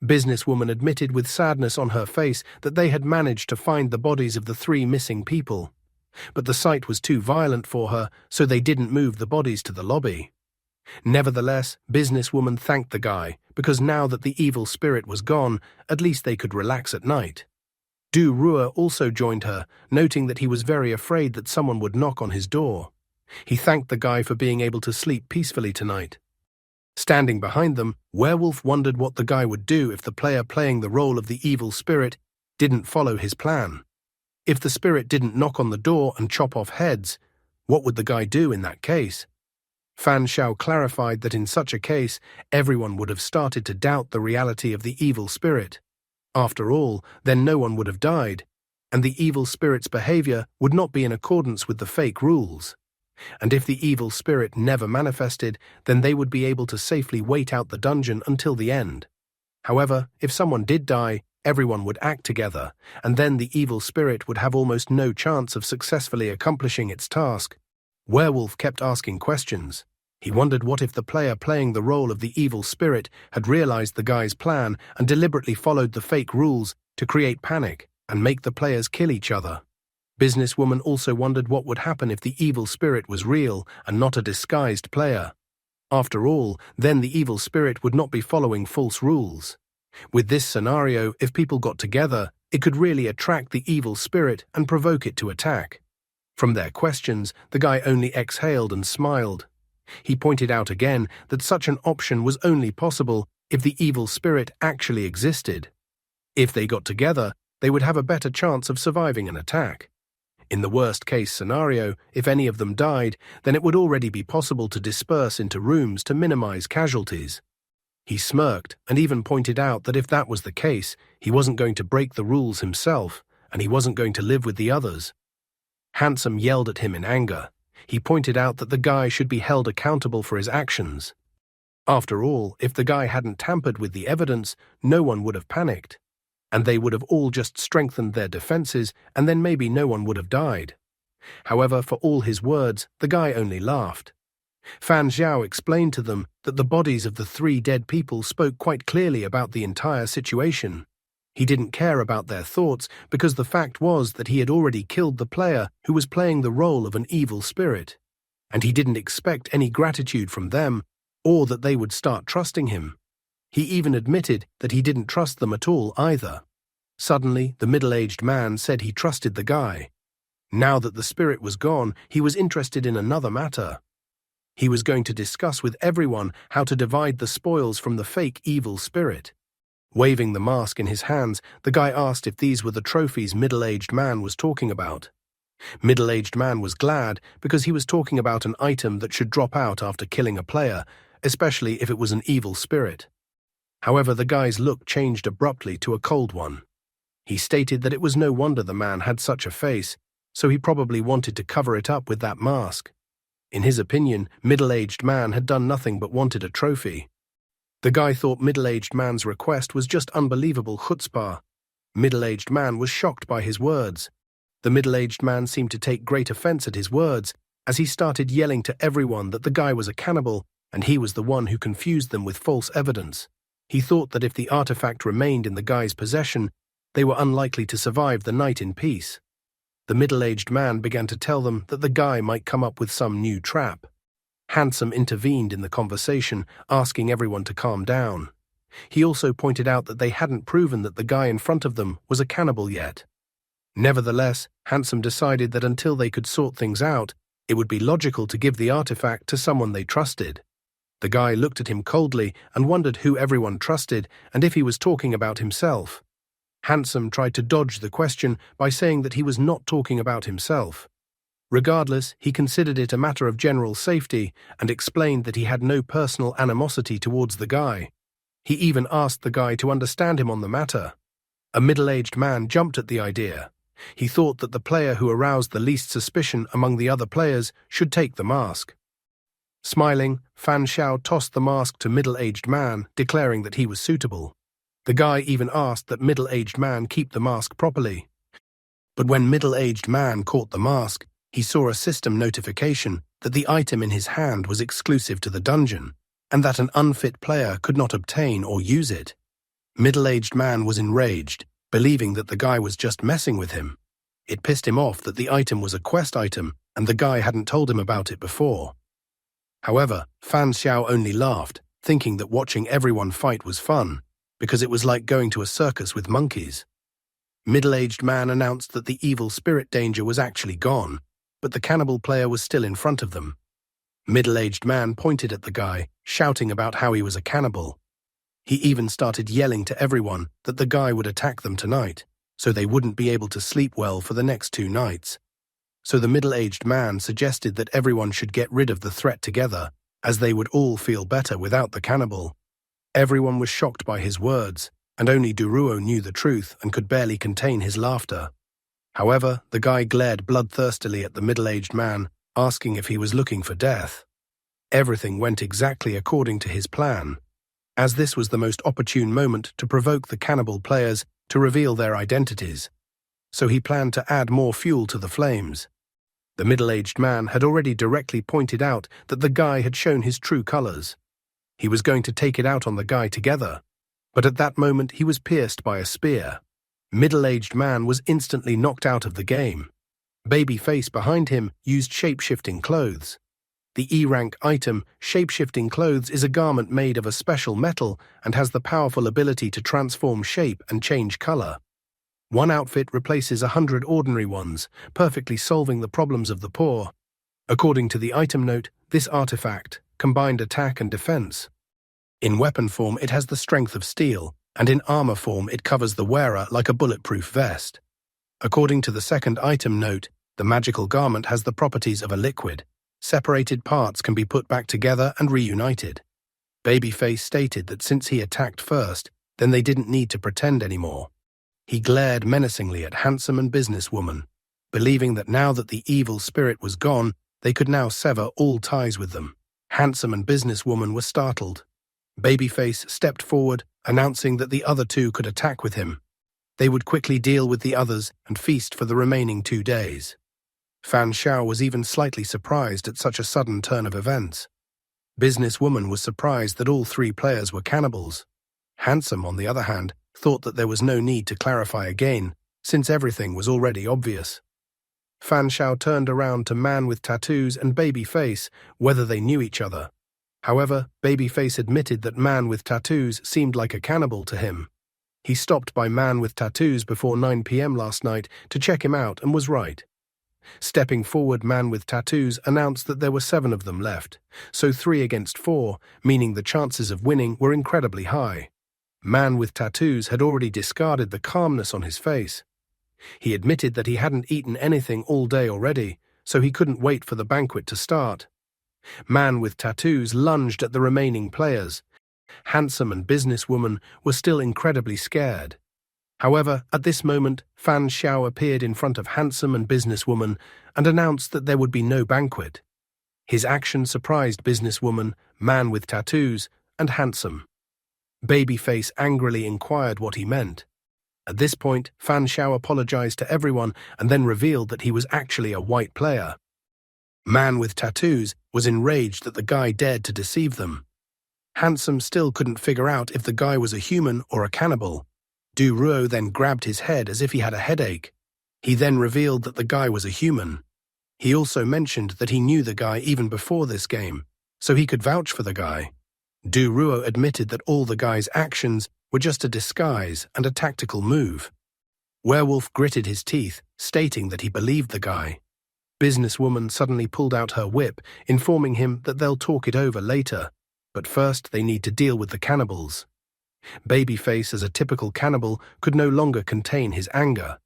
Businesswoman admitted with sadness on her face that they had managed to find the bodies of the 3 missing people. But the sight was too violent for her, so they didn't move the bodies to the lobby. Nevertheless, businesswoman thanked the guy, because now that the evil spirit was gone, at least they could relax at night. Du Ruo also joined her, noting that he was very afraid that someone would knock on his door. He thanked the guy for being able to sleep peacefully tonight. Standing behind them, Werewolf wondered what the guy would do if the player playing the role of the evil spirit didn't follow his plan. If the spirit didn't knock on the door and chop off heads, what would the guy do in that case? Fan Xiao clarified that in such a case, everyone would have started to doubt the reality of the evil spirit. After all, then no one would have died, and the evil spirit's behavior would not be in accordance with the fake rules. And if the evil spirit never manifested, then they would be able to safely wait out the dungeon until the end. However, if someone did die, everyone would act together, and then the evil spirit would have almost no chance of successfully accomplishing its task. Werewolf kept asking questions. He wondered what if the player playing the role of the evil spirit had realized the guy's plan and deliberately followed the fake rules to create panic and make the players kill each other. Businesswoman also wondered what would happen if the evil spirit was real and not a disguised player. After all, then the evil spirit would not be following false rules. With this scenario, if people got together, it could really attract the evil spirit and provoke it to attack. From their questions, the guy only exhaled and smiled. He pointed out again that such an option was only possible if the evil spirit actually existed. If they got together, they would have a better chance of surviving an attack. In the worst-case scenario, if any of them died, then it would already be possible to disperse into rooms to minimize casualties. He smirked and even pointed out that if that was the case, he wasn't going to break the rules himself, and he wasn't going to live with the others. Handsome yelled at him in anger. He pointed out that the guy should be held accountable for his actions. After all, if the guy hadn't tampered with the evidence, no one would have panicked. And they would have all just strengthened their defenses, and then maybe no one would have died. However, for all his words, the guy only laughed. Fan Xiao explained to them that the bodies of the 3 dead people spoke quite clearly about the entire situation. He didn't care about their thoughts because the fact was that he had already killed the player who was playing the role of an evil spirit, and he didn't expect any gratitude from them or that they would start trusting him. He even admitted that he didn't trust them at all either. Suddenly, the middle-aged man said he trusted the guy. Now that the spirit was gone, he was interested in another matter. He was going to discuss with everyone how to divide the spoils from the fake evil spirit. Waving the mask in his hands, the guy asked if these were the trophies middle-aged man was talking about. Middle-aged man was glad because he was talking about an item that should drop out after killing a player, especially if it was an evil spirit. However, the guy's look changed abruptly to a cold one. He stated that it was no wonder the man had such a face, so he probably wanted to cover it up with that mask. In his opinion, middle-aged man had done nothing but wanted a trophy. The guy thought middle-aged man's request was just unbelievable chutzpah. Middle-aged man was shocked by his words. The middle-aged man seemed to take great offense at his words, as he started yelling to everyone that the guy was a cannibal and he was the one who confused them with false evidence. He thought that if the artifact remained in the guy's possession, they were unlikely to survive the night in peace. The middle-aged man began to tell them that the guy might come up with some new trap. Handsome intervened in the conversation, asking everyone to calm down. He also pointed out that they hadn't proven that the guy in front of them was a cannibal yet. Nevertheless, Handsome decided that until they could sort things out, it would be logical to give the artifact to someone they trusted. The guy looked at him coldly and wondered who everyone trusted and if he was talking about himself. Handsome tried to dodge the question by saying that he was not talking about himself. Regardless, he considered it a matter of general safety and explained that he had no personal animosity towards the guy. He even asked the guy to understand him on the matter. A middle-aged man jumped at the idea. He thought that the player who aroused the least suspicion among the other players should take the mask. Smiling, Fan Xiao tossed the mask to middle-aged man, declaring that he was suitable. The guy even asked that middle-aged man keep the mask properly. But when middle-aged man caught the mask, he saw a system notification that the item in his hand was exclusive to the dungeon, and that an unfit player could not obtain or use it. Middle-aged man was enraged, believing that the guy was just messing with him. It pissed him off that the item was a quest item, and the guy hadn't told him about it before. However, Fan Xiao only laughed, thinking that watching everyone fight was fun, because it was like going to a circus with monkeys. Middle-aged man announced that the evil spirit danger was actually gone, but the cannibal player was still in front of them. Middle-aged man pointed at the guy, shouting about how he was a cannibal. He even started yelling to everyone that the guy would attack them tonight, so they wouldn't be able to sleep well for the next 2 nights. So the middle-aged man suggested that everyone should get rid of the threat together, as they would all feel better without the cannibal. Everyone was shocked by his words, and only Duruo knew the truth and could barely contain his laughter. However, the guy glared bloodthirstily at the middle-aged man, asking if he was looking for death. Everything went exactly according to his plan, as this was the most opportune moment to provoke the cannibal players to reveal their identities, so he planned to add more fuel to the flames. The middle-aged man had already directly pointed out that the guy had shown his true colors. He was going to take it out on the guy together, but at that moment he was pierced by a spear. Middle-aged man was instantly knocked out of the game. Babyface behind him used shape-shifting clothes. The E-rank item, shape-shifting clothes, is a garment made of a special metal and has the powerful ability to transform shape and change color. One outfit replaces 100 ordinary ones, perfectly solving the problems of the poor. According to the item note, this artifact combined attack and defense. In weapon form, it has the strength of steel, and in armor form, it covers the wearer like a bulletproof vest. According to the second item note, the magical garment has the properties of a liquid. Separated parts can be put back together and reunited. Babyface stated that since he attacked first, then they didn't need to pretend anymore. He glared menacingly at Handsome and Businesswoman, believing that now that the evil spirit was gone, they could now sever all ties with them. Handsome and Businesswoman were startled. Babyface stepped forward, announcing that the other 2 could attack with him. They would quickly deal with the others and feast for the remaining 2 days. Fan Xiao was even slightly surprised at such a sudden turn of events. Businesswoman was surprised that all three players were cannibals. Handsome, on the other hand, thought that there was no need to clarify again, since everything was already obvious. Fan Xiao turned around to Man with Tattoos and Babyface, whether they knew each other. However, Babyface admitted that Man with Tattoos seemed like a cannibal to him. He stopped by Man with Tattoos before 9 p.m. last night to check him out and was right. Stepping forward, Man with Tattoos announced that there were 7 of them left, so 3 against 4, meaning the chances of winning were incredibly high. Man with Tattoos had already discarded the calmness on his face. He admitted that he hadn't eaten anything all day already, so he couldn't wait for the banquet to start. Man with Tattoos lunged at the remaining players. Handsome and Businesswoman were still incredibly scared. However, at this moment, Fan Xiao appeared in front of Handsome and Businesswoman and announced that there would be no banquet. His action surprised Businesswoman, Man with Tattoos, and Handsome. Babyface angrily inquired what he meant. At this point, Fan Xiao apologized to everyone and then revealed that he was actually a white player. Man with Tattoos was enraged that the guy dared to deceive them. Handsome still couldn't figure out if the guy was a human or a cannibal. Du Ruo then grabbed his head as if he had a headache. He then revealed that the guy was a human. He also mentioned that he knew the guy even before this game, so he could vouch for the guy. Du Ruo admitted that all the guy's actions were just a disguise and a tactical move. Werewolf gritted his teeth, stating that he believed the guy. Businesswoman suddenly pulled out her whip, informing him that they'll talk it over later, but first they need to deal with the cannibals. Babyface, as a typical cannibal, could no longer contain his anger.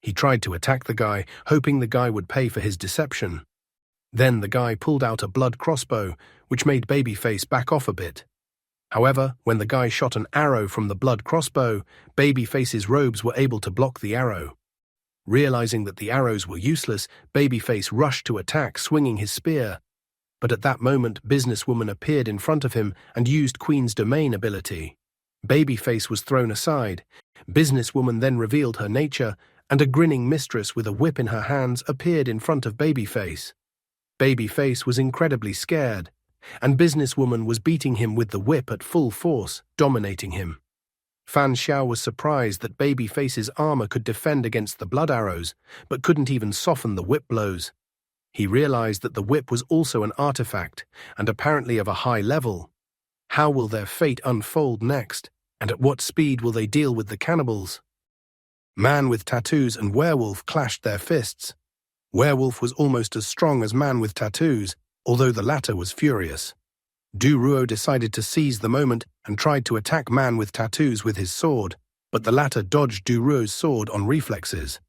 He tried to attack the guy, hoping the guy would pay for his deception. Then the guy pulled out a blood crossbow, which made Babyface back off a bit. However, when the guy shot an arrow from the blood crossbow, Babyface's robes were able to block the arrow. Realizing that the arrows were useless, Babyface rushed to attack, swinging his spear. But at that moment, Businesswoman appeared in front of him and used Queen's Domain ability. Babyface was thrown aside. Businesswoman then revealed her nature, and a grinning mistress with a whip in her hands appeared in front of Babyface. Babyface was incredibly scared, and Businesswoman was beating him with the whip at full force, dominating him. Fan Xiao was surprised that Babyface's armor could defend against the blood arrows, but couldn't even soften the whip blows. He realized that the whip was also an artifact, and apparently of a high level. How will their fate unfold next, and at what speed will they deal with the cannibals? Man with Tattoos and Werewolf clashed their fists. Werewolf was almost as strong as Man with Tattoos, although the latter was furious. Du Ruo decided to seize the moment and tried to attack Man with Tattoos with his sword, but the latter dodged Du Ruo's sword on reflexes.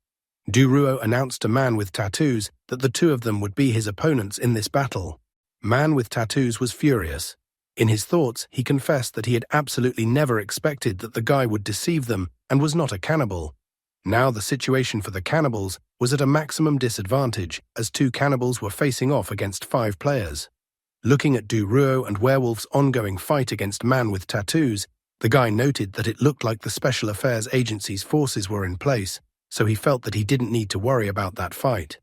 Du Ruo announced to Man with Tattoos that the two of them would be his opponents in this battle. Man with Tattoos was furious. In his thoughts, he confessed that he had absolutely never expected that the guy would deceive them and was not a cannibal. Now the situation for the cannibals was at a maximum disadvantage, as 2 cannibals were facing off against 5 players. Looking at Du Ruo and Werewolf's ongoing fight against Man with Tattoos, the guy noted that it looked like the Special Affairs Agency's forces were in place, so he felt that he didn't need to worry about that fight.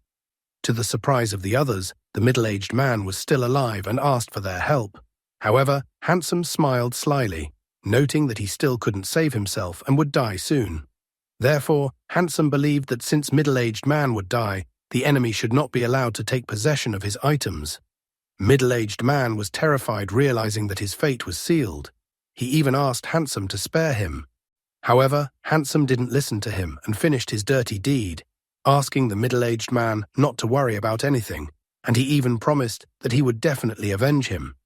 To the surprise of the others, the middle-aged man was still alive and asked for their help. However, Handsome smiled slyly, noting that he still couldn't save himself and would die soon. Therefore, Handsome believed that since middle-aged man would die, the enemy should not be allowed to take possession of his items. Middle-aged man was terrified, realizing that his fate was sealed. He even asked Handsome to spare him. However, Handsome didn't listen to him and finished his dirty deed, asking the middle-aged man not to worry about anything, and he even promised that he would definitely avenge him.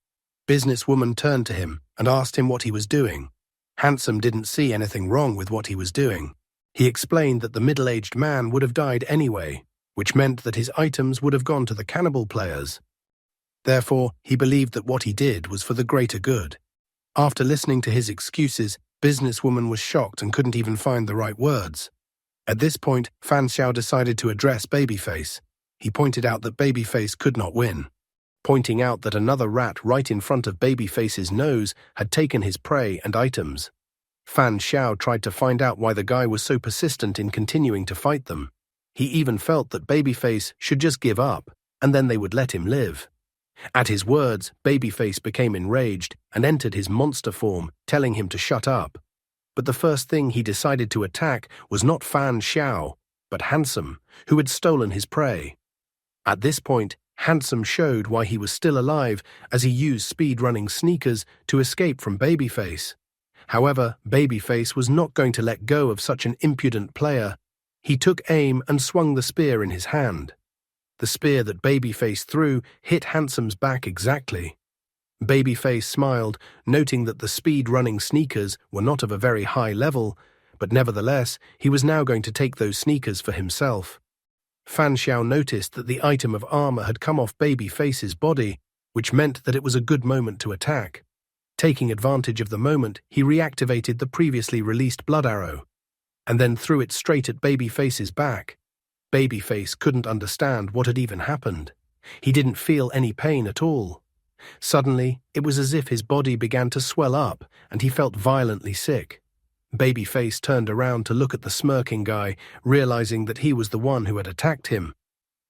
Businesswoman turned to him and asked him what he was doing. Handsome didn't see anything wrong with what he was doing. He explained that the middle-aged man would have died anyway, which meant that his items would have gone to the cannibal players. Therefore, he believed that what he did was for the greater good. After listening to his excuses, Businesswoman was shocked and couldn't even find the right words. At this point, Fan Xiao decided to address Babyface. He pointed out that Babyface could not win, pointing out that another rat right in front of Babyface's nose had taken his prey and items. Fan Xiao tried to find out why the guy was so persistent in continuing to fight them. He even felt that Babyface should just give up, and then they would let him live. At his words, Babyface became enraged and entered his monster form, telling him to shut up. But the first thing he decided to attack was not Fan Xiao, but Handsome, who had stolen his prey. At this point, Handsome showed why he was still alive as he used speed-running sneakers to escape from Babyface. However, Babyface was not going to let go of such an impudent player. He took aim and swung the spear in his hand. The spear that Babyface threw hit Handsome's back exactly. Babyface smiled, noting that the speed-running sneakers were not of a very high level, but nevertheless, he was now going to take those sneakers for himself. Fan Xiao noticed that the item of armor had come off Babyface's body, which meant that it was a good moment to attack. Taking advantage of the moment, he reactivated the previously released blood arrow, and then threw it straight at Babyface's back. Babyface couldn't understand what had even happened. He didn't feel any pain at all. Suddenly, it was as if his body began to swell up, and he felt violently sick. Babyface turned around to look at the smirking guy, realizing that he was the one who had attacked him.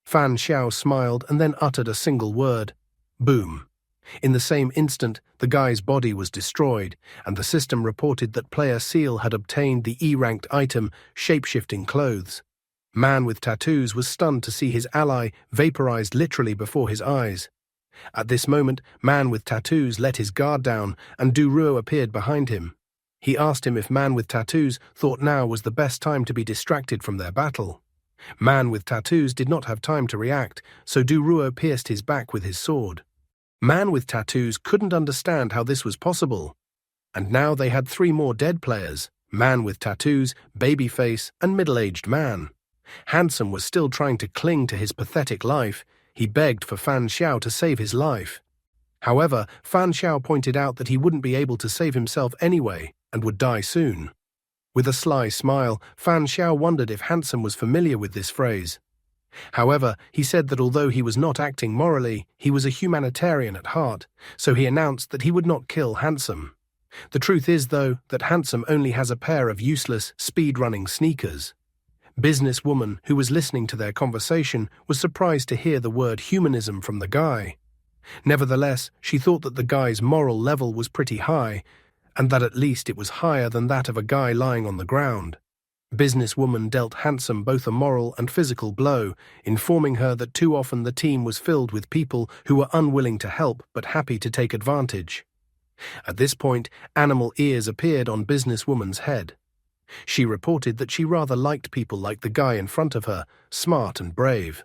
Fan Xiao smiled and then uttered a single word: boom. In the same instant, the guy's body was destroyed, and the system reported that player Seal had obtained the E-ranked item, Shape-Shifting Clothes. Man with Tattoos was stunned to see his ally vaporized literally before his eyes. At this moment, Man with Tattoos let his guard down, and Duruo appeared behind him. He asked him if Man with Tattoos thought now was the best time to be distracted from their battle. Man with Tattoos did not have time to react, so Duruo pierced his back with his sword. Man with Tattoos couldn't understand how this was possible. And now they had 3 more dead players: Man with Tattoos, Babyface, and Middle-Aged Man. Handsome was still trying to cling to his pathetic life. He begged for Fan Xiao to save his life. However, Fan Xiao pointed out that he wouldn't be able to save himself anyway, and would die soon. With a sly smile, Fan Xiao wondered if Handsome was familiar with this phrase. However, he said that although he was not acting morally, he was a humanitarian at heart, so he announced that he would not kill Handsome. The truth is, though, that Handsome only has a pair of useless, speed-running sneakers. Businesswoman, who was listening to their conversation, was surprised to hear the word humanism from the guy. Nevertheless, she thought that the guy's moral level was pretty high, and that at least it was higher than that of a guy lying on the ground. Businesswoman dealt Handsome both a moral and physical blow, informing her that too often the team was filled with people who were unwilling to help but happy to take advantage. At this point, animal ears appeared on Businesswoman's head. She reported that she rather liked people like the guy in front of her, smart and brave.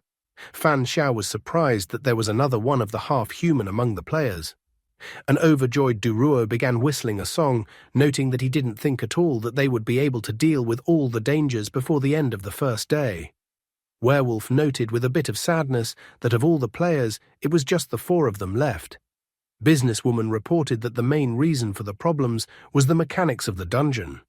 Fan Xiao was surprised that there was another one of the half-human among the players. An overjoyed Duruo began whistling a song, noting that he didn't think at all that they would be able to deal with all the dangers before the end of the first day. Werewolf noted with a bit of sadness that of all the players, it was just the 4 of them left. Businesswoman reported that the main reason for the problems was the mechanics of the dungeon.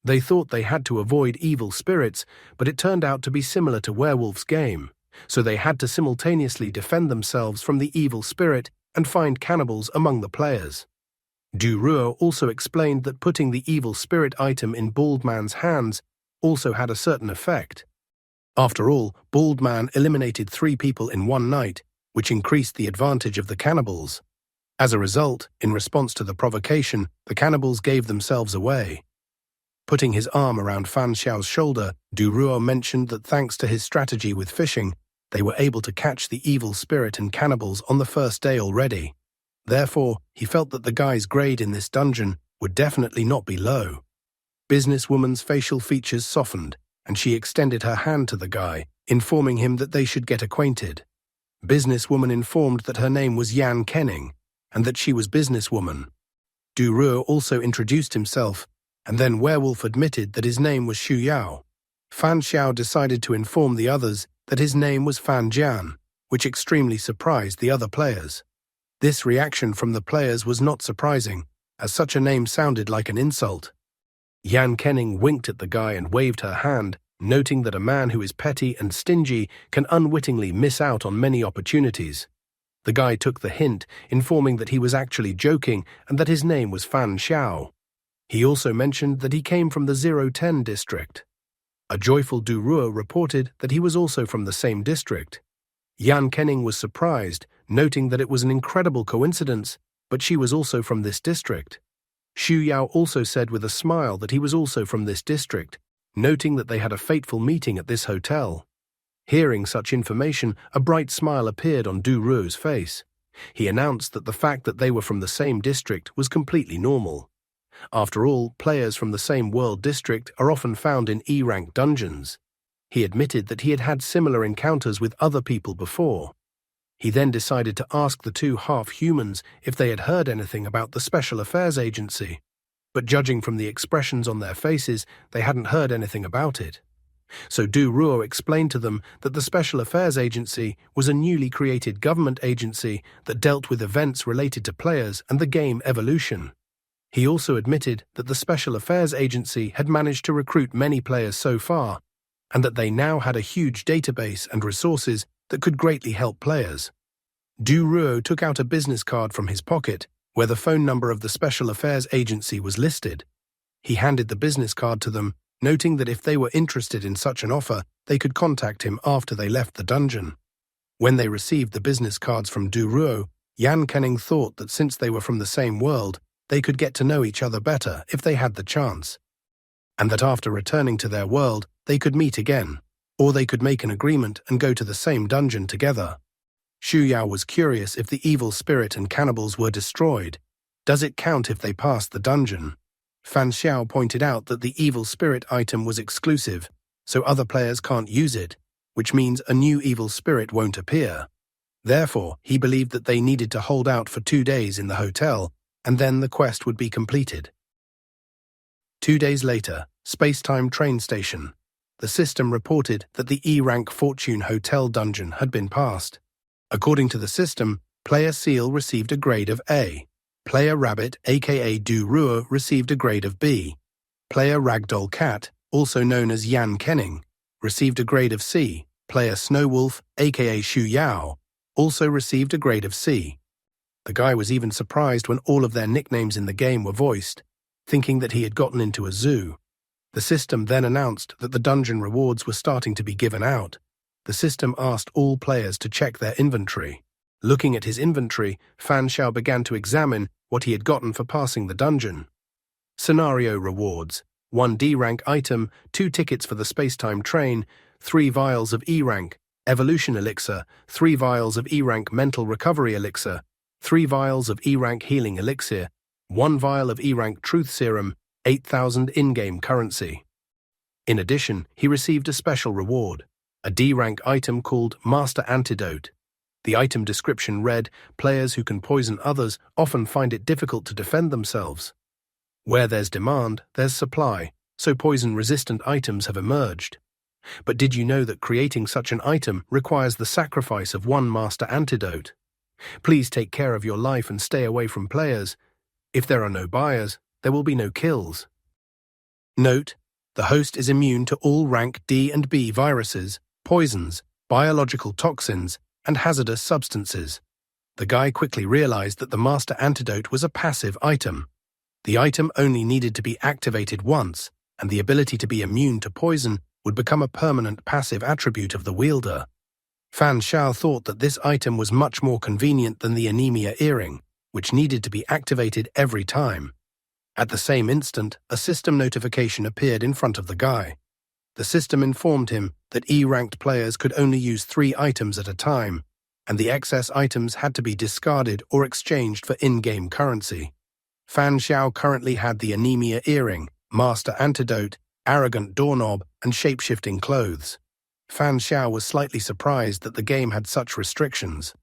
They thought they had to avoid evil spirits, but it turned out to be similar to Werewolf's game, so they had to simultaneously defend themselves from the evil spirit and find cannibals among the players. Duruo also explained that putting the evil spirit item in Bald Man's hands also had a certain effect. After all, Bald Man eliminated 3 people in one night, which increased the advantage of the cannibals. As a result, in response to the provocation, the cannibals gave themselves away. Putting his arm around Fan Xiao's shoulder, Duruo mentioned that thanks to his strategy with fishing, they were able to catch the evil spirit and cannibals on the first day already. Therefore, he felt that the guy's grade in this dungeon would definitely not be low. Businesswoman's facial features softened, and she extended her hand to the guy, informing him that they should get acquainted. Businesswoman informed that her name was Yan Kenning, and that she was Businesswoman. Duruo also introduced himself, and then Werewolf admitted that his name was Xu Yao. Fan Xiao decided to inform the others that his name was Fan Jian, which extremely surprised the other players. This reaction from the players was not surprising, as such a name sounded like an insult. Yan Kenning winked at the guy and waved her hand, noting that a man who is petty and stingy can unwittingly miss out on many opportunities. The guy took the hint, informing that he was actually joking and that his name was Fan Xiao. He also mentioned that he came from the 010 district. A joyful Duruo reported that he was also from the same district. Yan Kenning was surprised, noting that it was an incredible coincidence, but she was also from this district. Xu Yao also said with a smile that he was also from this district, noting that they had a fateful meeting at this hotel. Hearing such information, a bright smile appeared on Du Ruo's face. He announced that the fact that they were from the same district was completely normal. After all, players from the same world district are often found in E-rank dungeons. He admitted that he had had similar encounters with other people before. He then decided to ask the two half-humans if they had heard anything about the Special Affairs Agency, but judging from the expressions on their faces, they hadn't heard anything about it. So Du Ruo explained to them that the Special Affairs Agency was a newly created government agency that dealt with events related to players and the game evolution. He also admitted that the Special Affairs Agency had managed to recruit many players so far, and that they now had a huge database and resources that could greatly help players. Du Ruo took out a business card from his pocket, where the phone number of the Special Affairs Agency was listed. He handed the business card to them, noting that if they were interested in such an offer, they could contact him after they left the dungeon. When they received the business cards from Du Ruo, Yan Kenning thought that since they were from the same world, they could get to know each other better if they had the chance, and that after returning to their world, they could meet again, or they could make an agreement and go to the same dungeon together. Xu Yao was curious if the evil spirit and cannibals were destroyed. Does it count if they passed the dungeon? Fan Xiao pointed out that the evil spirit item was exclusive, so other players can't use it, which means a new evil spirit won't appear. Therefore, he believed that they needed to hold out for 2 days in the hotel, and then the quest would be completed. 2 days later, Space-Time Train Station. The system reported that the E-rank Fortune Hotel dungeon had been passed. According to the system, Player Seal received a grade of A. Player Rabbit, aka Du Ruo, received a grade of B. Player Ragdoll Cat, also known as Yan Kenning, received a grade of C. Player Snowwolf, aka Xu Yao, also received a grade of C. The guy was even surprised when all of their nicknames in the game were voiced, thinking that he had gotten into a zoo. The system then announced that the dungeon rewards were starting to be given out. The system asked all players to check their inventory. Looking at his inventory, Fan Xiao began to examine what he had gotten for passing the dungeon. Scenario rewards: 1 D-rank item, 2 tickets for the space-time train, 3 vials of E-rank evolution elixir, 3 vials of E-rank mental recovery elixir, 3 vials of E-rank healing elixir, 1 vial of E-rank truth serum, 8,000 in-game currency. In addition, he received a special reward, a D-rank item called Master Antidote. The item description read, "Players who can poison others often find it difficult to defend themselves. Where there's demand, there's supply, so poison-resistant items have emerged. But did you know that creating such an item requires the sacrifice of 1 Master Antidote? Please take care of your life and stay away from players. If there are no buyers, there will be no kills." Note: the host is immune to all rank D and B viruses, poisons, biological toxins, and hazardous substances. The guy quickly realized that the Master Antidote was a passive item. The item only needed to be activated once, and the ability to be immune to poison would become a permanent passive attribute of the wielder. Fan Xiao thought that this item was much more convenient than the anemia earring, which needed to be activated every time. At the same instant, a system notification appeared in front of the guy. The system informed him that E-ranked players could only use 3 items at a time, and the excess items had to be discarded or exchanged for in-game currency. Fan Xiao currently had the anemia earring, Master Antidote, arrogant doorknob, and shape-shifting clothes. Fan Xiao was slightly surprised that the game had such restrictions.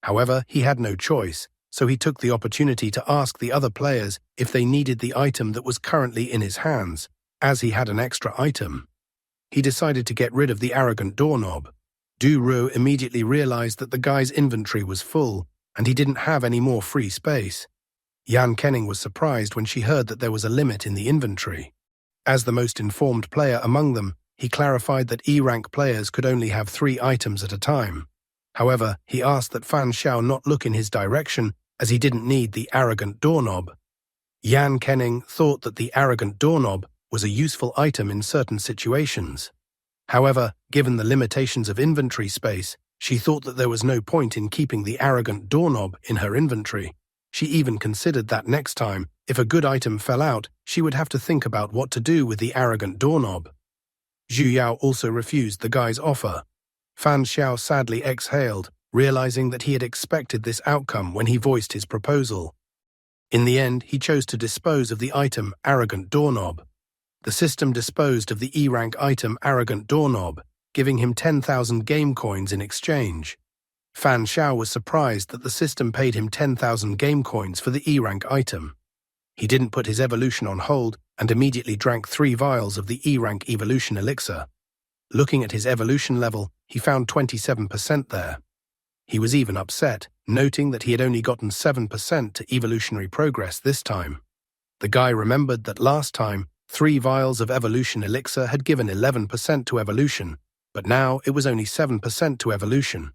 However, he had no choice, so he took the opportunity to ask the other players if they needed the item that was currently in his hands, as he had an extra item. He decided to get rid of the arrogant doorknob. Du Ruo immediately realized that the guy's inventory was full, and he didn't have any more free space. Yan Kenning was surprised when she heard that there was a limit in the inventory. As the most informed player among them, he clarified that E-rank players could only have 3 items at a time. However, he asked that Fan Xiao not look in his direction, as he didn't need the arrogant doorknob. Yan Kenning thought that the arrogant doorknob was a useful item in certain situations. However, given the limitations of inventory space, She thought that there was no point in keeping the arrogant doorknob in her inventory. She even considered that next time, if a good item fell out, she would have to think about what to do with the arrogant doorknob. Zhu Yao also refused the guy's offer. Fan Xiao sadly exhaled, realizing that he had expected this outcome when he voiced his proposal. In the end, he chose to dispose of the item arrogant doorknob. The system disposed of the E-rank item arrogant doorknob, giving him 10,000 game coins in exchange. Fan Xiao was surprised that the system paid him 10,000 game coins for the E-rank item. He didn't put his evolution on hold and immediately drank 3 vials of the E-rank evolution elixir. Looking at his evolution level, he found 27% there. He was even upset, noting that he had only gotten 7% to evolutionary progress this time. The guy remembered that last time, 3 vials of evolution elixir had given 11% to evolution, but now it was only 7% to evolution.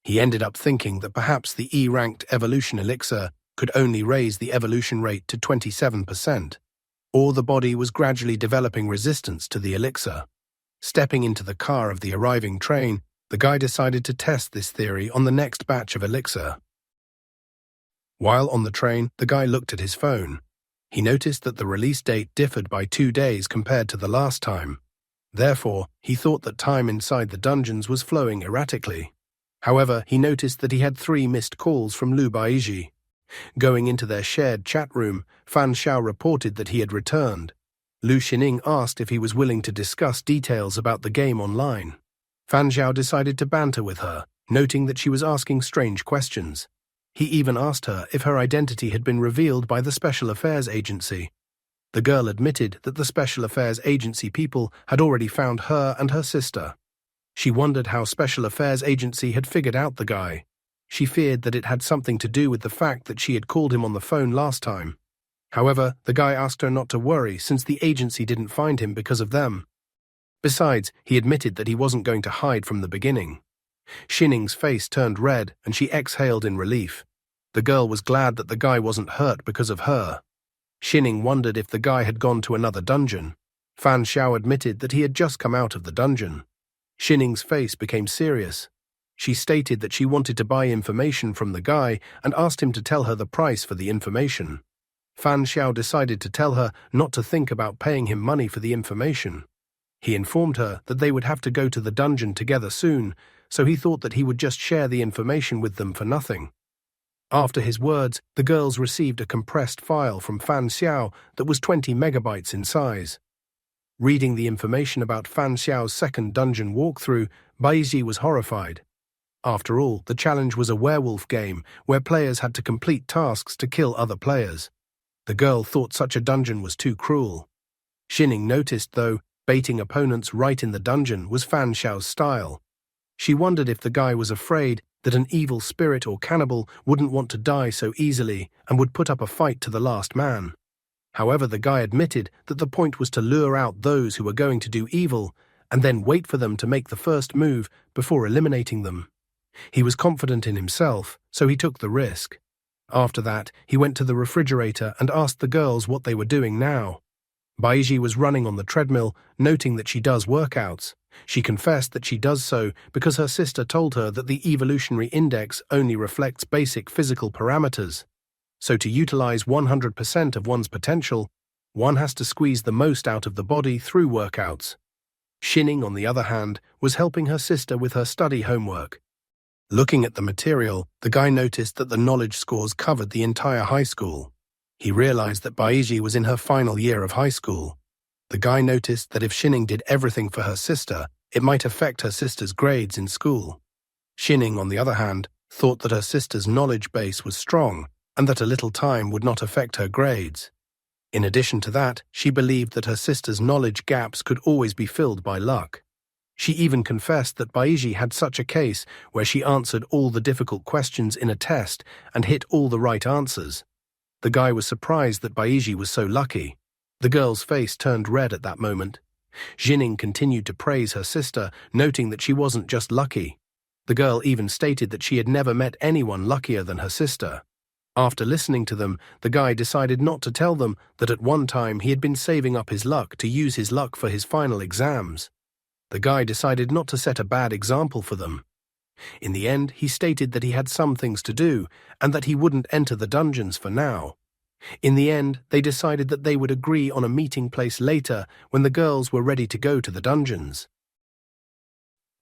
He ended up thinking that perhaps the E-ranked evolution elixir could only raise the evolution rate to 27%, or the body was gradually developing resistance to the elixir. Stepping into the car of the arriving train, the guy decided to test this theory on the next batch of elixir. While on the train, the guy looked at his phone. He noticed that the release date differed by 2 days compared to the last time. Therefore, he thought that time inside the dungeons was flowing erratically. However, he noticed that he had 3 missed calls from Lu Baiji. Going into their shared chat room, Fan Xiao reported that he had returned. Lu Xining asked if he was willing to discuss details about the game online. Fan Xiao decided to banter with her, noting that she was asking strange questions. He even asked her if her identity had been revealed by the Special Affairs Agency. The girl admitted that the Special Affairs Agency people had already found her and her sister. She wondered how Special Affairs Agency had figured out the guy. She feared that it had something to do with the fact that she had called him on the phone last time. However, the guy asked her not to worry since the agency didn't find him because of them. Besides, he admitted that he wasn't going to hide from the beginning. Xining's face turned red and she exhaled in relief. The girl was glad that the guy wasn't hurt because of her. Xining wondered if the guy had gone to another dungeon. Fan Xiao admitted that he had just come out of the dungeon. Xining's face became serious. She stated that she wanted to buy information from the guy and asked him to tell her the price for the information. Fan Xiao decided to tell her not to think about paying him money for the information. He informed her that they would have to go to the dungeon together soon, so he thought that he would just share the information with them for nothing. After his words, the girls received a compressed file from Fan Xiao that was 20 megabytes in size. Reading the information about Fan Xiao's second dungeon walkthrough, Baiji was horrified. After all, the challenge was a werewolf game where players had to complete tasks to kill other players. The girl thought such a dungeon was too cruel. Xining noticed, though, baiting opponents right in the dungeon was Fan Xiao's style. She wondered if the guy was afraid that an evil spirit or cannibal wouldn't want to die so easily and would put up a fight to the last man. However, the guy admitted that the point was to lure out those who were going to do evil and then wait for them to make the first move before eliminating them. He was confident in himself, so he took the risk. After that, he went to the refrigerator and asked the girls what they were doing now. Baiji was running on the treadmill, noting that she does workouts. She confessed that she does so because her sister told her that the evolutionary index only reflects basic physical parameters. So to utilize 100% of one's potential, one has to squeeze the most out of the body through workouts. Xining, on the other hand, was helping her sister with her study homework. Looking at the material, the guy noticed that the knowledge scores covered the entire high school. He realized that Baiji was in her final year of high school. The guy noticed that if Xining did everything for her sister, it might affect her sister's grades in school. Xining, on the other hand, thought that her sister's knowledge base was strong and that a little time would not affect her grades. In addition to that, she believed that her sister's knowledge gaps could always be filled by luck. She even confessed that Baiji had such a case where she answered all the difficult questions in a test and hit all the right answers. The guy was surprised that Baiji was so lucky. The girl's face turned red at that moment. Xining continued to praise her sister, noting that she wasn't just lucky. The girl even stated that she had never met anyone luckier than her sister. After listening to them, the guy decided not to tell them that at one time he had been saving up his luck to use his luck for his final exams. The guy decided not to set a bad example for them. In the end, he stated that he had some things to do and that he wouldn't enter the dungeons for now. In the end, they decided that they would agree on a meeting place later when the girls were ready to go to the dungeons.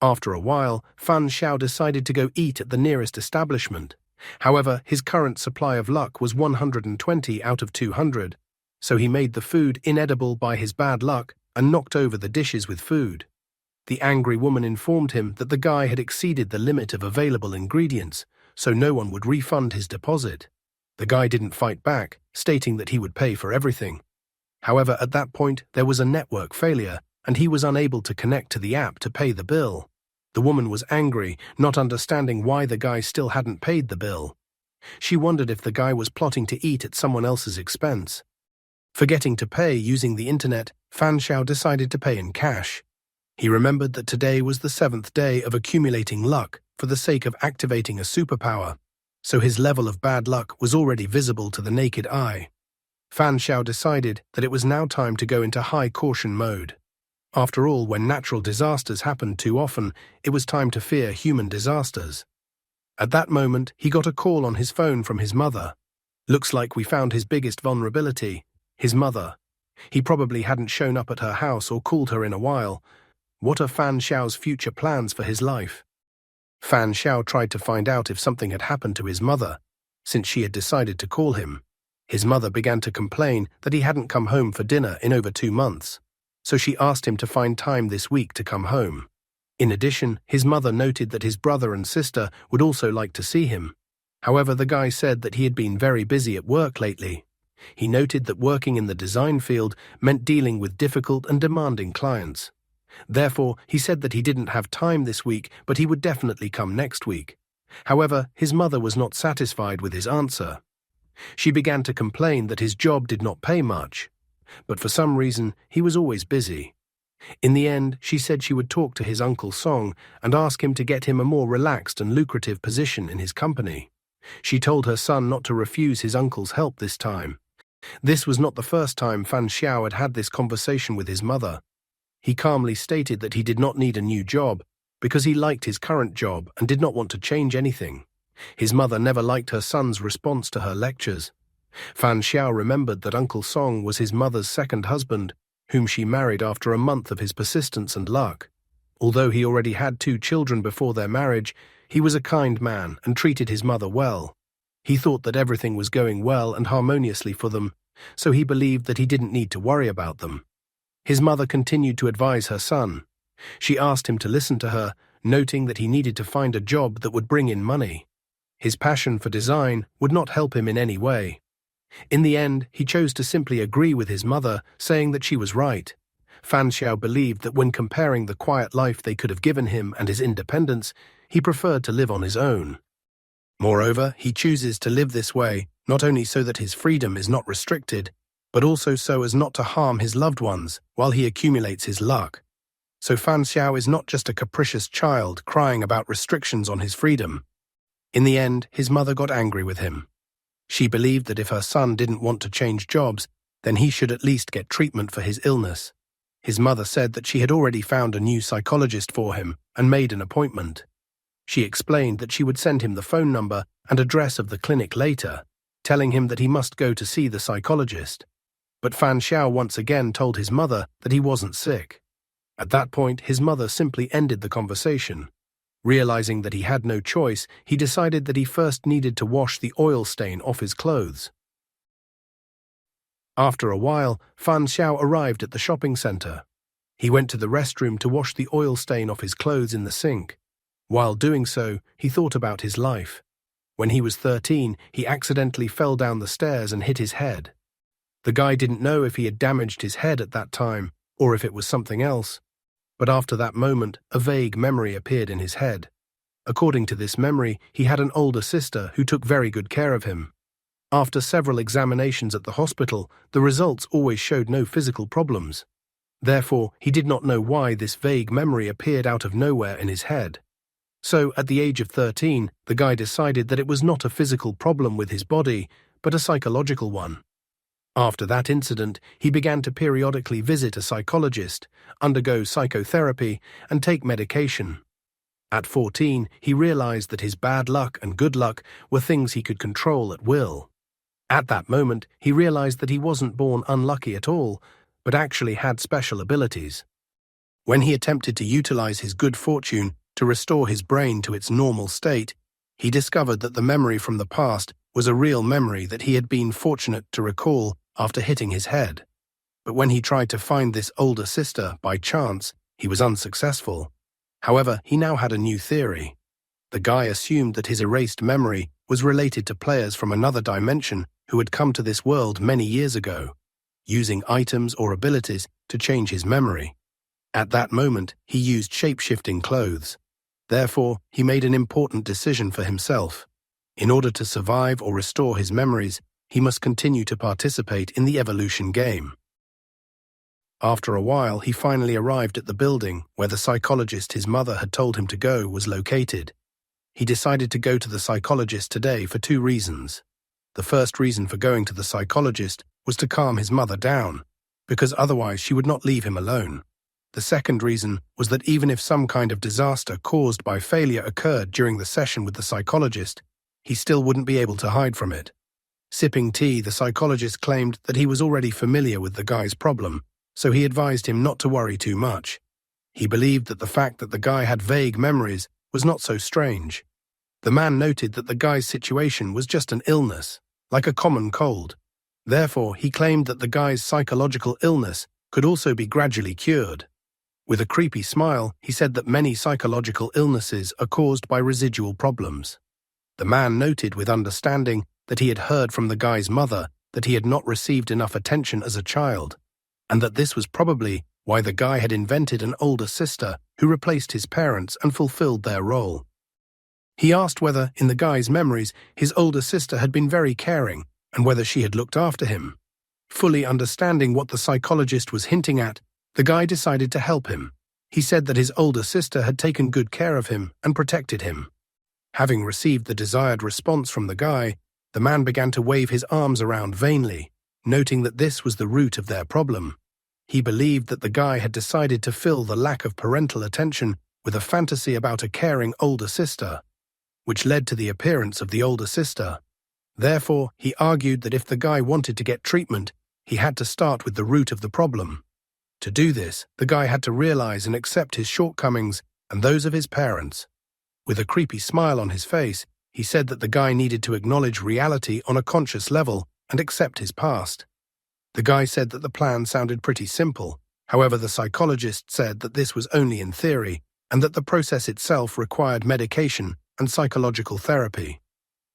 After a while, Fan Xiao decided to go eat at the nearest establishment. However, his current supply of luck was 120 out of 200, so he made the food inedible by his bad luck and knocked over the dishes with food. The angry woman informed him that the guy had exceeded the limit of available ingredients, so no one would refund his deposit. The guy didn't fight back, stating that he would pay for everything. However, at that point, there was a network failure, and he was unable to connect to the app to pay the bill. The woman was angry, not understanding why the guy still hadn't paid the bill. She wondered if the guy was plotting to eat at someone else's expense. Forgetting to pay using the internet, Fan Xiao decided to pay in cash. He remembered that today was the 7th day of accumulating luck for the sake of activating a superpower, so his level of bad luck was already visible to the naked eye. Fan Xiao decided that it was now time to go into high caution mode. After all, when natural disasters happened too often, it was time to fear human disasters. At that moment, he got a call on his phone from his mother. Looks like we found his biggest vulnerability, his mother. He probably hadn't shown up at her house or called her in a while. What are Fan Xiao's future plans for his life? Fan Xiao tried to find out if something had happened to his mother, since she had decided to call him. His mother began to complain that he hadn't come home for dinner in over 2 months, so she asked him to find time this week to come home. In addition, his mother noted that his brother and sister would also like to see him. However, the guy said that he had been very busy at work lately. He noted that working in the design field meant dealing with difficult and demanding clients. Therefore, he said that he didn't have time this week, but he would definitely come next week. However, his mother was not satisfied with his answer. She began to complain that his job did not pay much, but for some reason, he was always busy. In the end, she said she would talk to his Uncle Song and ask him to get him a more relaxed and lucrative position in his company. She told her son not to refuse his uncle's help this time. This was not the first time Fan Xiao had had this conversation with his mother. He calmly stated that he did not need a new job because he liked his current job and did not want to change anything. His mother never liked her son's response to her lectures. Fan Xiao remembered that Uncle Song was his mother's second husband, whom she married after a month of his persistence and luck. Although he already had 2 children before their marriage, he was a kind man and treated his mother well. He thought that everything was going well and harmoniously for them, so he believed that he didn't need to worry about them. His mother continued to advise her son. She asked him to listen to her, noting that he needed to find a job that would bring in money. His passion for design would not help him in any way. In the end, he chose to simply agree with his mother, saying that she was right. Fan Xiao believed that when comparing the quiet life they could have given him and his independence, he preferred to live on his own. Moreover, he chooses to live this way, not only so that his freedom is not restricted, but also so as not to harm his loved ones while he accumulates his luck. So Fan Xiao is not just a capricious child crying about restrictions on his freedom. In the end, his mother got angry with him. She believed that if her son didn't want to change jobs, then he should at least get treatment for his illness. His mother said that she had already found a new psychologist for him and made an appointment. She explained that she would send him the phone number and address of the clinic later, telling him that he must go to see the psychologist. But Fan Xiao once again told his mother that he wasn't sick. At that point, his mother simply ended the conversation. Realizing that he had no choice, he decided that he first needed to wash the oil stain off his clothes. After a while, Fan Xiao arrived at the shopping center. He went to the restroom to wash the oil stain off his clothes in the sink. While doing so, he thought about his life. When he was 13, he accidentally fell down the stairs and hit his head. The guy didn't know if he had damaged his head at that time, or if it was something else. But after that moment, a vague memory appeared in his head. According to this memory, he had an older sister who took very good care of him. After several examinations at the hospital, the results always showed no physical problems. Therefore, he did not know why this vague memory appeared out of nowhere in his head. So, at the age of 13, the guy decided that it was not a physical problem with his body, but a psychological one. After that incident, he began to periodically visit a psychologist, undergo psychotherapy, and take medication. At 14, he realized that his bad luck and good luck were things he could control at will. At that moment, he realized that he wasn't born unlucky at all, but actually had special abilities. When he attempted to utilize his good fortune to restore his brain to its normal state, he discovered that the memory from the past was a real memory that he had been fortunate to recall after hitting his head. But when he tried to find this older sister by chance, he was unsuccessful. However, he now had a new theory. The guy assumed that his erased memory was related to players from another dimension who had come to this world many years ago, using items or abilities to change his memory. At that moment, he used shape-shifting clothes. Therefore, he made an important decision for himself. In order to survive or restore his memories, he must continue to participate in the evolution game. After a while, he finally arrived at the building where the psychologist his mother had told him to go was located. He decided to go to the psychologist today for 2 reasons. The first reason for going to the psychologist was to calm his mother down, because otherwise she would not leave him alone. The second reason was that even if some kind of disaster caused by failure occurred during the session with the psychologist, he still wouldn't be able to hide from it. Sipping tea, the psychologist claimed that he was already familiar with the guy's problem, so he advised him not to worry too much. He believed that the fact that the guy had vague memories was not so strange. The man noted that the guy's situation was just an illness, like a common cold. Therefore, he claimed that the guy's psychological illness could also be gradually cured. With a creepy smile, he said that many psychological illnesses are caused by residual problems. The man noted with understanding that he had heard from the guy's mother that he had not received enough attention as a child, and that this was probably why the guy had invented an older sister who replaced his parents and fulfilled their role. He asked whether, in the guy's memories, his older sister had been very caring and whether she had looked after him. Fully understanding what the psychologist was hinting at, the guy decided to help him. He said that his older sister had taken good care of him and protected him. Having received the desired response from the guy, the man began to wave his arms around vainly, noting that this was the root of their problem. He believed that the guy had decided to fill the lack of parental attention with a fantasy about a caring older sister, which led to the appearance of the older sister. Therefore, he argued that if the guy wanted to get treatment, he had to start with the root of the problem. To do this, the guy had to realize and accept his shortcomings and those of his parents. With a creepy smile on his face, he said that the guy needed to acknowledge reality on a conscious level and accept his past. The guy said that the plan sounded pretty simple. However, the psychologist said that this was only in theory and that the process itself required medication and psychological therapy.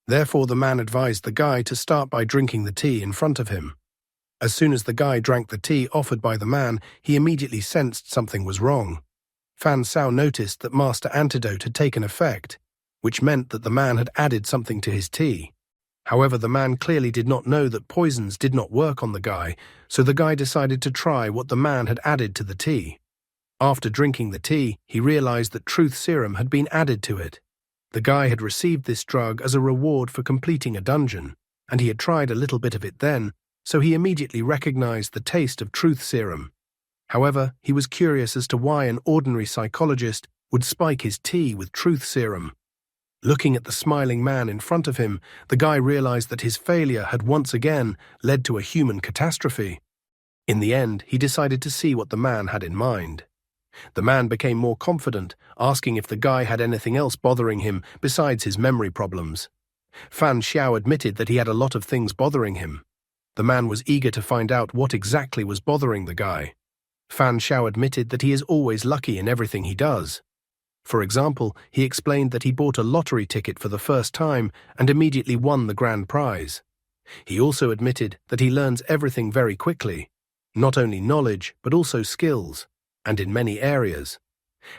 Therefore, the man advised the guy to start by drinking the tea in front of him. As soon as the guy drank the tea offered by the man, he immediately sensed something was wrong. Fan Sao noticed that Master Antidote had taken effect, which meant that the man had added something to his tea. However, the man clearly did not know that poisons did not work on the guy, so the guy decided to try what the man had added to the tea. After drinking the tea, he realized that truth serum had been added to it. The guy had received this drug as a reward for completing a dungeon, and he had tried a little bit of it then, so he immediately recognized the taste of truth serum. However, he was curious as to why an ordinary psychologist would spike his tea with truth serum. Looking at the smiling man in front of him, the guy realized that his failure had once again led to a human catastrophe. In the end, he decided to see what the man had in mind. The man became more confident, asking if the guy had anything else bothering him besides his memory problems. Fan Xiao admitted that he had a lot of things bothering him. The man was eager to find out what exactly was bothering the guy. Fan Xiao admitted that he is always lucky in everything he does. For example, he explained that he bought a lottery ticket for the first time and immediately won the grand prize. He also admitted that he learns everything very quickly, not only knowledge but also skills, and in many areas.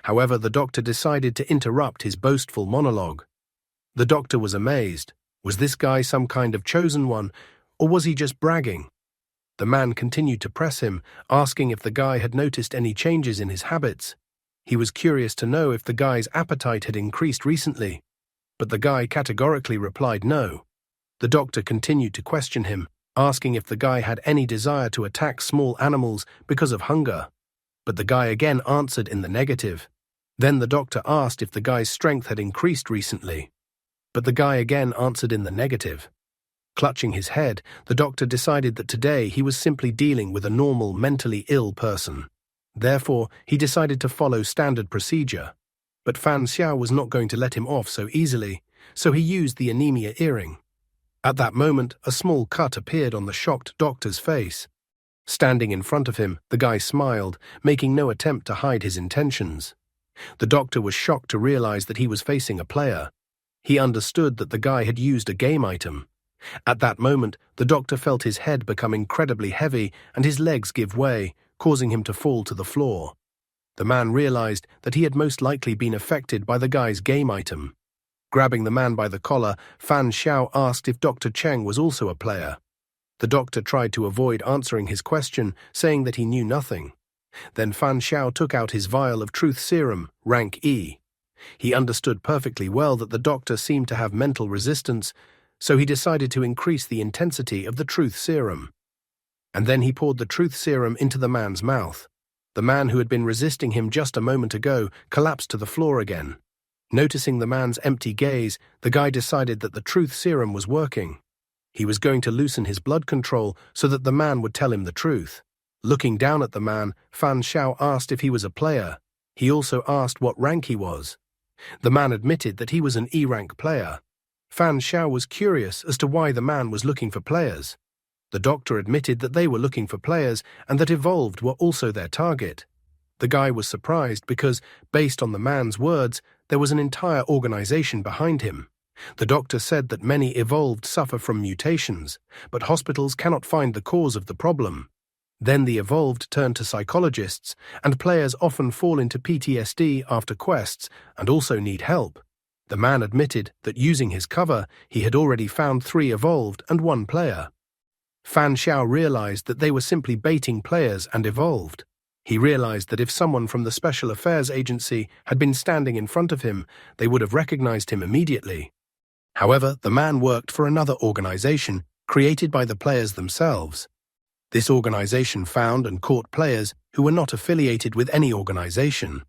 However, the doctor decided to interrupt his boastful monologue. The doctor was amazed. Was this guy some kind of chosen one, or was he just bragging? The man continued to press him, asking if the guy had noticed any changes in his habits. He was curious to know if the guy's appetite had increased recently, but the guy categorically replied no. The doctor continued to question him, asking if the guy had any desire to attack small animals because of hunger, but the guy again answered in the negative. Then the doctor asked if the guy's strength had increased recently, but the guy again answered in the negative. Clutching his head, the doctor decided that today he was simply dealing with a normal, mentally ill person. Therefore, he decided to follow standard procedure. But Fan Xiao was not going to let him off so easily, so he used the anemia earring. At that moment, a small cut appeared on the shocked doctor's face. Standing in front of him, the guy smiled, making no attempt to hide his intentions. The doctor was shocked to realize that he was facing a player. He understood that the guy had used a game item. At that moment, the doctor felt his head become incredibly heavy and his legs give way, causing him to fall to the floor. The man realized that he had most likely been affected by the guy's game item. Grabbing the man by the collar, Fan Xiao asked if Dr. Cheng was also a player. The doctor tried to avoid answering his question, saying that he knew nothing. Then Fan Xiao took out his vial of truth serum, rank E. He understood perfectly well that the doctor seemed to have mental resistance, so he decided to increase the intensity of the truth serum. And then he poured the truth serum into the man's mouth. The man who had been resisting him just a moment ago collapsed to the floor again. Noticing the man's empty gaze, the guy decided that the truth serum was working. He was going to loosen his blood control so that the man would tell him the truth. Looking down at the man, Fan Xiao asked if he was a player. He also asked what rank he was. The man admitted that he was an E-rank player. Fan Xiao was curious as to why the man was looking for players. The doctor admitted that they were looking for players and that evolved were also their target. The guy was surprised because, based on the man's words, there was an entire organization behind him. The doctor said that many evolved suffer from mutations, but hospitals cannot find the cause of the problem. Then the evolved turn to psychologists, and players often fall into PTSD after quests and also need help. The man admitted that using his cover, he had already found 3 evolved and 1 player. Fan Xiao realized that they were simply baiting players and evolved. He realized that if someone from the Special Affairs Agency had been standing in front of him, they would have recognized him immediately. However, the man worked for another organization created by the players themselves. This organization found and caught players who were not affiliated with any organization.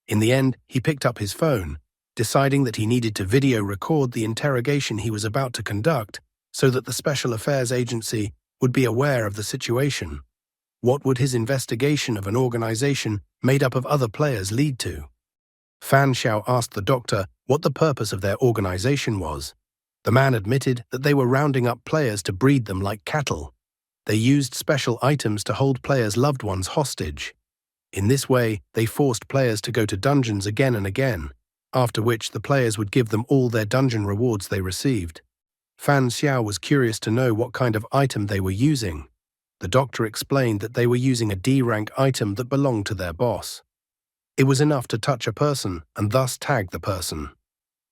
In the end, he picked up his phone, deciding that he needed to video record the interrogation he was about to conduct so that the Special Affairs Agency would be aware of the situation. What would his investigation of an organization made up of other players lead to? Fan Xiao asked the doctor what the purpose of their organization was. The man admitted that they were rounding up players to breed them like cattle. They used special items to hold players' loved ones hostage. In this way, they forced players to go to dungeons again and again, after which the players would give them all their dungeon rewards they received. Fan Xiao was curious to know what kind of item they were using. The doctor explained that they were using a D-rank item that belonged to their boss. It was enough to touch a person and thus tag the person.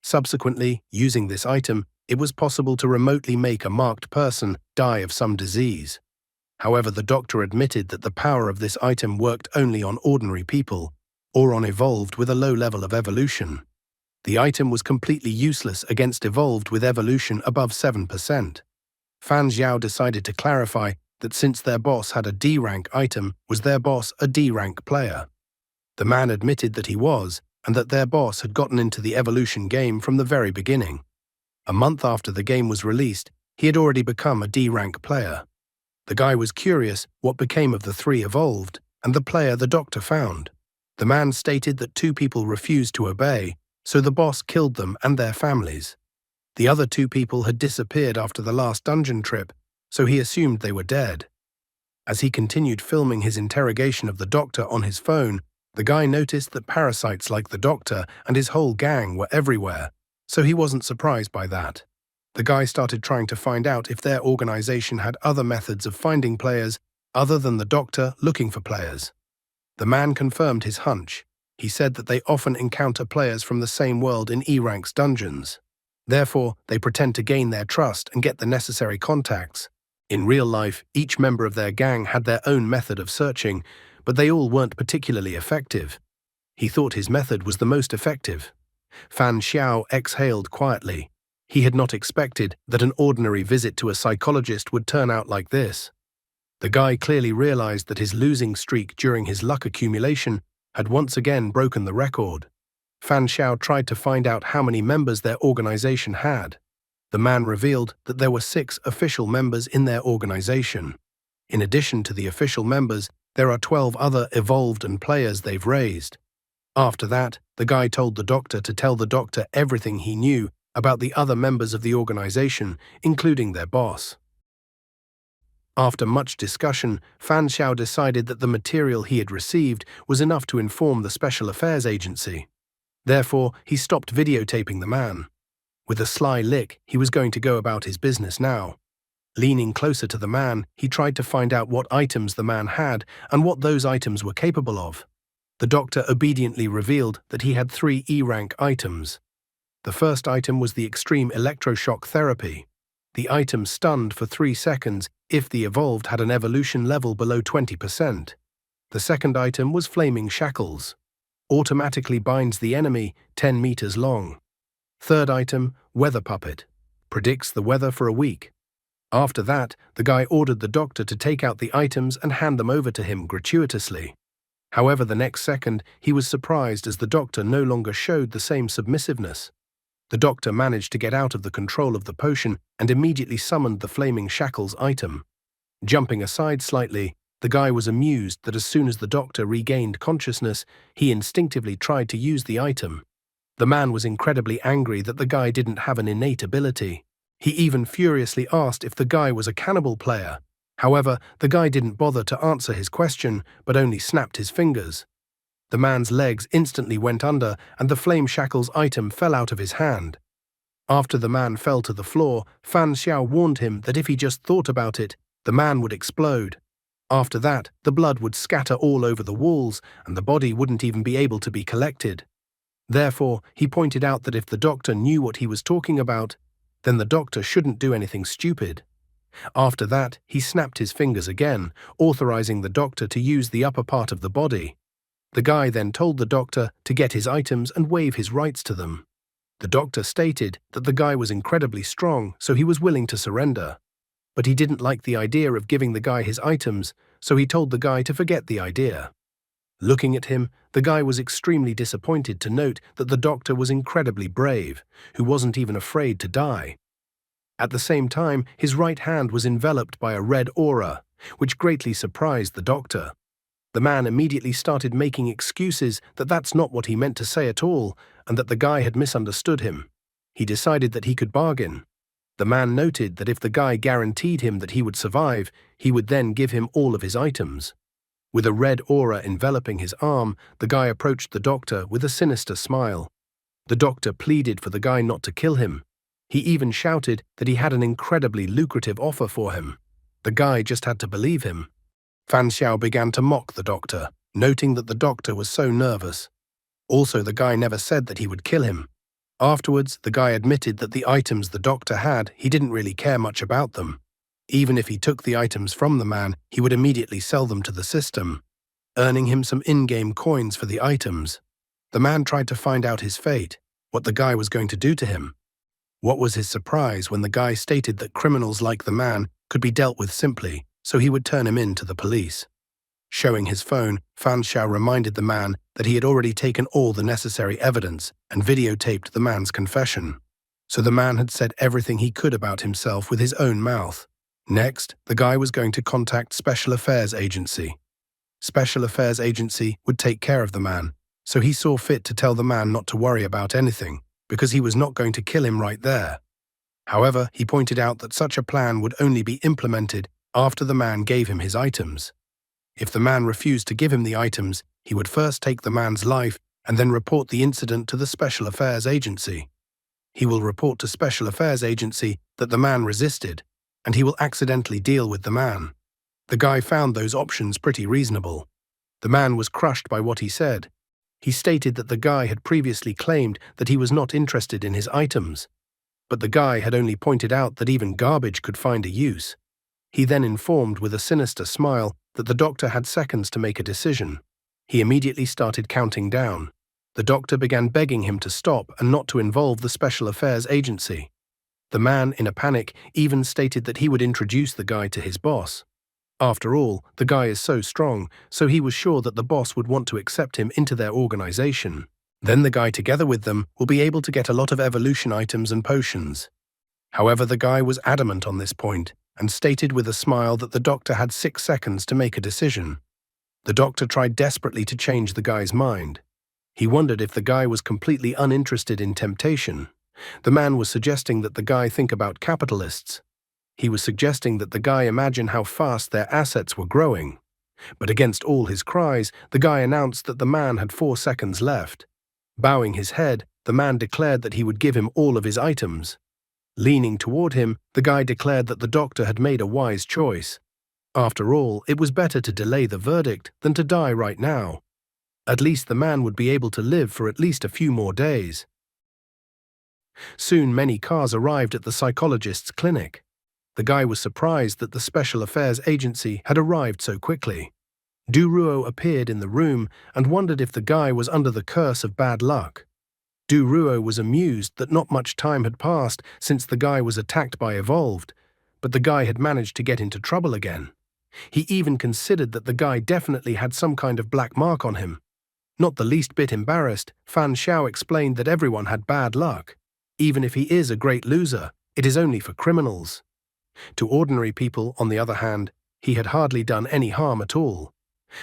Subsequently, using this item, it was possible to remotely make a marked person die of some disease. However, the doctor admitted that the power of this item worked only on ordinary people, or on evolved with a low level of evolution. The item was completely useless against evolved with evolution above 7%. Fan Xiao decided to clarify that since their boss had a D-rank item, was their boss a D-rank player? The man admitted that he was, and that their boss had gotten into the evolution game from the very beginning. A month after the game was released, he had already become a D-rank player. The guy was curious what became of the 3 evolved, and the player the doctor found. The man stated that 2 people refused to obey, so the boss killed them and their families. The other 2 people had disappeared after the last dungeon trip, so he assumed they were dead. As he continued filming his interrogation of the doctor on his phone, the guy noticed that parasites like the doctor and his whole gang were everywhere, so he wasn't surprised by that. The guy started trying to find out if their organization had other methods of finding players other than the doctor looking for players. The man confirmed his hunch. He said that they often encounter players from the same world in E-Rank's dungeons. Therefore, they pretend to gain their trust and get the necessary contacts. In real life, each member of their gang had their own method of searching, but they all weren't particularly effective. He thought his method was the most effective. Fan Xiao exhaled quietly. He had not expected that an ordinary visit to a psychologist would turn out like this. The guy clearly realized that his losing streak during his luck accumulation had once again broken the record. Fan Xiao tried to find out how many members their organization had. The man revealed that there were 6 official members in their organization. In addition to the official members, there are 12 other evolved and players they've raised. After that, the guy told the doctor to tell the doctor everything he knew about the other members of the organization, including their boss. After much discussion, Fan Xiao decided that the material he had received was enough to inform the Special Affairs Agency. Therefore, he stopped videotaping the man. With a sly lick, he was going to go about his business now. Leaning closer to the man, he tried to find out what items the man had and what those items were capable of. The doctor obediently revealed that he had 3 E-rank items. The first item was the extreme electroshock therapy. The item stunned for 3 seconds if the evolved had an evolution level below 20%. The second item was flaming shackles. Automatically binds the enemy 10 meters long. Third item, weather puppet. Predicts the weather for a week. After that, the guy ordered the doctor to take out the items and hand them over to him gratuitously. However, the next second, he was surprised as the doctor no longer showed the same submissiveness. The doctor managed to get out of the control of the potion and immediately summoned the flaming shackles item. Jumping aside slightly, the guy was amused that as soon as the doctor regained consciousness, he instinctively tried to use the item. The man was incredibly angry that the guy didn't have an innate ability. He even furiously asked if the guy was a cannibal player. However, the guy didn't bother to answer his question, but only snapped his fingers. The man's legs instantly went under and the flame shackles item fell out of his hand. After the man fell to the floor, Fan Xiao warned him that if he just thought about it, the man would explode. After that, the blood would scatter all over the walls and the body wouldn't even be able to be collected. Therefore, he pointed out that if the doctor knew what he was talking about, then the doctor shouldn't do anything stupid. After that, he snapped his fingers again, authorizing the doctor to use the upper part of the body. The guy then told the doctor to get his items and waive his rights to them. The doctor stated that the guy was incredibly strong, so he was willing to surrender. But he didn't like the idea of giving the guy his items, so he told the guy to forget the idea. Looking at him, the guy was extremely disappointed to note that the doctor was incredibly brave, who wasn't even afraid to die. At the same time, his right hand was enveloped by a red aura, which greatly surprised the doctor. The man immediately started making excuses that that's not what he meant to say at all, and that the guy had misunderstood him. He decided that he could bargain. The man noted that if the guy guaranteed him that he would survive, he would then give him all of his items. With a red aura enveloping his arm, the guy approached the doctor with a sinister smile. The doctor pleaded for the guy not to kill him. He even shouted that he had an incredibly lucrative offer for him. The guy just had to believe him. Fan Xiao began to mock the doctor, noting that the doctor was so nervous. Also, the guy never said that he would kill him. Afterwards, the guy admitted that the items the doctor had, he didn't really care much about them. Even if he took the items from the man, he would immediately sell them to the system, earning him some in-game coins for the items. The man tried to find out his fate, what the guy was going to do to him. What was his surprise when the guy stated that criminals like the man could be dealt with simply, so he would turn him in to the police. Showing his phone, Fan Xiao reminded the man that he had already taken all the necessary evidence and videotaped the man's confession. So the man had said everything he could about himself with his own mouth. Next, the guy was going to contact Special Affairs Agency. Special Affairs Agency would take care of the man, so he saw fit to tell the man not to worry about anything, because he was not going to kill him right there. However, he pointed out that such a plan would only be implemented after the man gave him his items. If the man refused to give him the items, he would first take the man's life and then report the incident to the Special Affairs Agency. He will report to Special Affairs Agency that the man resisted, and he will accidentally deal with the man. The guy found those options pretty reasonable. The man was crushed by what he said. He stated that the guy had previously claimed that he was not interested in his items, but the guy had only pointed out that even garbage could find a use. He then informed with a sinister smile that the doctor had seconds to make a decision. He immediately started counting down. The doctor began begging him to stop and not to involve the Special Affairs Agency. The man, in a panic, even stated that he would introduce the guy to his boss. After all, the guy is so strong, so he was sure that the boss would want to accept him into their organization. Then the guy together with them will be able to get a lot of evolution items and potions. However, the guy was adamant on this point and stated with a smile that the doctor had 6 seconds to make a decision. The doctor tried desperately to change the guy's mind. He wondered if the guy was completely uninterested in temptation. The man was suggesting that the guy think about capitalists. He was suggesting that the guy imagine how fast their assets were growing. But against all his cries, the guy announced that the man had 4 seconds left. Bowing his head, the man declared that he would give him all of his items. Leaning toward him, the guy declared that the doctor had made a wise choice. After all, it was better to delay the verdict than to die right now. At least the man would be able to live for at least a few more days. Soon many cars arrived at the psychologist's clinic. The guy was surprised that the Special Affairs Agency had arrived so quickly. Duruo appeared in the room and wondered if the guy was under the curse of bad luck. Duruo was amused that not much time had passed since the guy was attacked by Evolved, but the guy had managed to get into trouble again. He even considered that the guy definitely had some kind of black mark on him. Not the least bit embarrassed, Fan Xiao explained that everyone had bad luck. Even if he is a great loser, it is only for criminals. To ordinary people, on the other hand, he had hardly done any harm at all.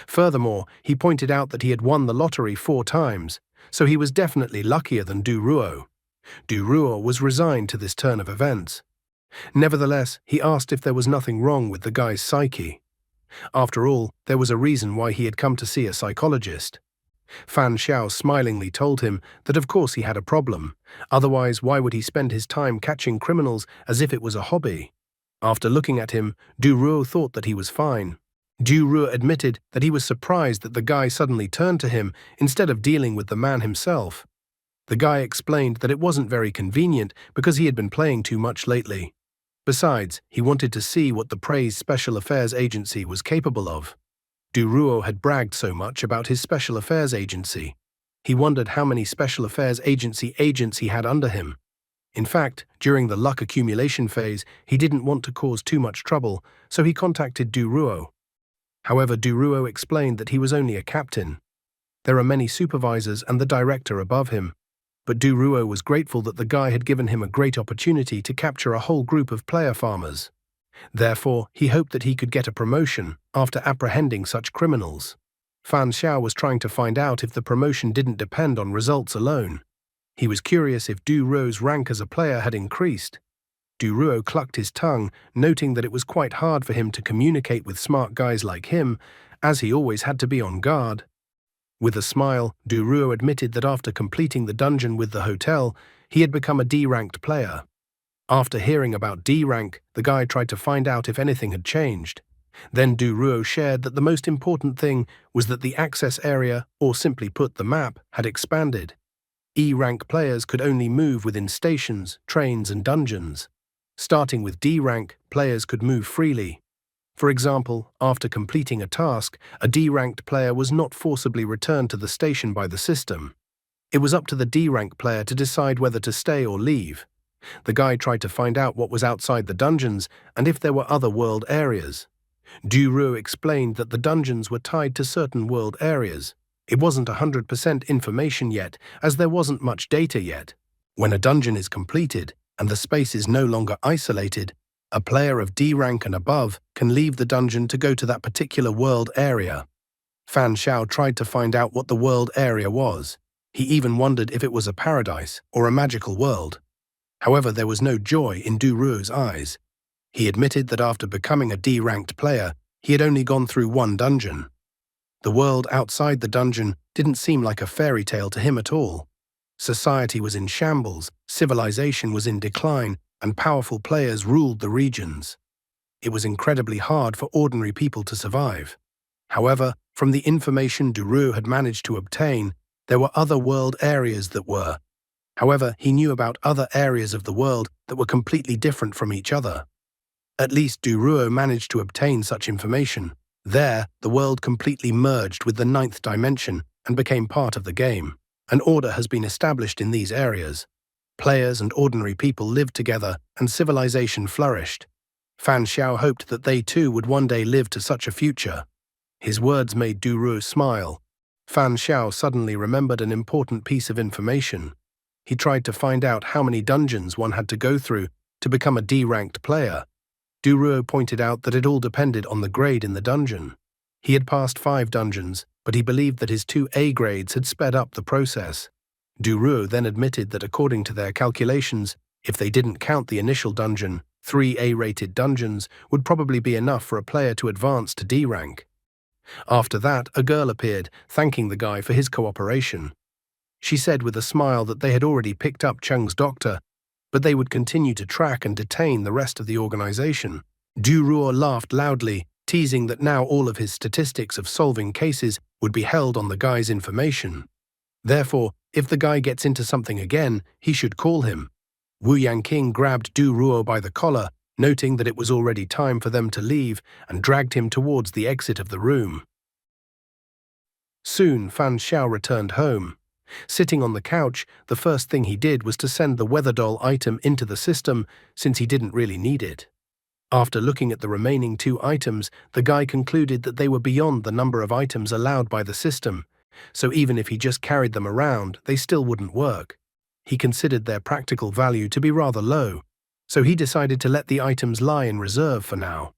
Furthermore, he pointed out that he had won the lottery 4 times, so he was definitely luckier than Duruo. Duruo was resigned to this turn of events. Nevertheless, he asked if there was nothing wrong with the guy's psyche. After all, there was a reason why he had come to see a psychologist. Fan Xiao smilingly told him that of course he had a problem, otherwise why would he spend his time catching criminals as if it was a hobby? After looking at him, Duruo thought that he was fine. Duruo admitted that he was surprised that the guy suddenly turned to him instead of dealing with the man himself. The guy explained that it wasn't very convenient because he had been playing too much lately. Besides, he wanted to see what the praised Special Affairs Agency was capable of. Duruo had bragged so much about his Special Affairs Agency. He wondered how many Special Affairs Agency agents he had under him. In fact, during the luck accumulation phase, he didn't want to cause too much trouble, so he contacted Duruo. However, Duruo explained that he was only a captain. There are many supervisors and the director above him, but Duruo was grateful that the guy had given him a great opportunity to capture a whole group of player farmers. Therefore, he hoped that he could get a promotion after apprehending such criminals. Fan Xiao was trying to find out if the promotion didn't depend on results alone. He was curious if Duruo's rank as a player had increased. Duruo clucked his tongue, noting that it was quite hard for him to communicate with smart guys like him, as he always had to be on guard. With a smile, Duruo admitted that after completing the dungeon with the hotel, he had become a D-ranked player. After hearing about D-rank, the guy tried to find out if anything had changed. Then Duruo shared that the most important thing was that the access area, or simply put the map, had expanded. E-rank players could only move within stations, trains and dungeons. Starting with D-rank, players could move freely. For example, after completing a task, a D-ranked player was not forcibly returned to the station by the system. It was up to the D-rank player to decide whether to stay or leave. The guy tried to find out what was outside the dungeons and if there were other world areas. Duruo explained that the dungeons were tied to certain world areas. It wasn't 100% information yet, as there wasn't much data yet. When a dungeon is completed, and the space is no longer isolated, a player of D rank and above can leave the dungeon to go to that particular world area. Fan Xiao tried to find out what the world area was. He even wondered if it was a paradise or a magical world. However, there was no joy in Duruo's eyes. He admitted that after becoming a D-ranked player, he had only gone through one dungeon. The world outside the dungeon didn't seem like a fairy tale to him at all. Society was in shambles, civilization was in decline, and powerful players ruled the regions. It was incredibly hard for ordinary people to survive. However, from the information Duruo had managed to obtain, there were other world areas that were. However, he knew about other areas of the world that were completely different from each other. At least Duruo managed to obtain such information. There, the world completely merged with the 9th dimension and became part of the game. An order has been established in these areas. Players and ordinary people lived together and civilization flourished. Fan Xiao hoped that they too would one day live to such a future. His words made Duruo smile. Fan Xiao suddenly remembered an important piece of information. He tried to find out how many dungeons one had to go through to become a D-ranked player. Duruo pointed out that it all depended on the grade in the dungeon. He had passed 5 dungeons, but he believed that his 2 A grades had sped up the process. Duruo then admitted that according to their calculations, if they didn't count the initial dungeon, 3 A-rated dungeons would probably be enough for a player to advance to D rank. After that, a girl appeared, thanking the guy for his cooperation. She said with a smile that they had already picked up Cheng's doctor, but they would continue to track and detain the rest of the organization. Duruo laughed loudly, teasing that now all of his statistics of solving cases would be held on the guy's information. Therefore, if the guy gets into something again, he should call him. Wu Yangqing grabbed Duruo by the collar, noting that it was already time for them to leave, and dragged him towards the exit of the room. Soon, Fan Xiao returned home. Sitting on the couch, the first thing he did was to send the weather doll item into the system, since he didn't really need it. After looking at the remaining 2 items, the guy concluded that they were beyond the number of items allowed by the system, so even if he just carried them around, they still wouldn't work. He considered their practical value to be rather low, so he decided to let the items lie in reserve for now.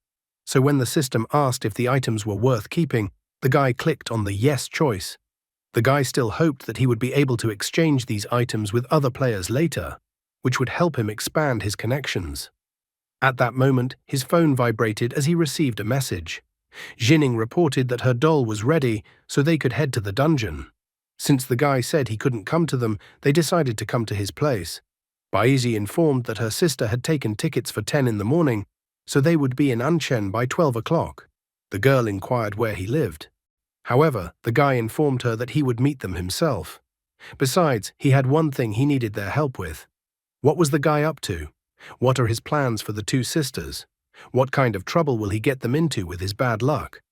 So when the system asked if the items were worth keeping, the guy clicked on the yes choice. The guy still hoped that he would be able to exchange these items with other players later, which would help him expand his connections. At that moment, his phone vibrated as he received a message. Jining reported that her doll was ready, so they could head to the dungeon. Since the guy said he couldn't come to them, they decided to come to his place. Baiji informed that her sister had taken tickets for 10 in the morning, so they would be in Anchen by 12 o'clock. The girl inquired where he lived. However, the guy informed her that he would meet them himself. Besides, he had one thing he needed their help with. What was the guy up to? What are his plans for the 2 sisters? What kind of trouble will he get them into with his bad luck?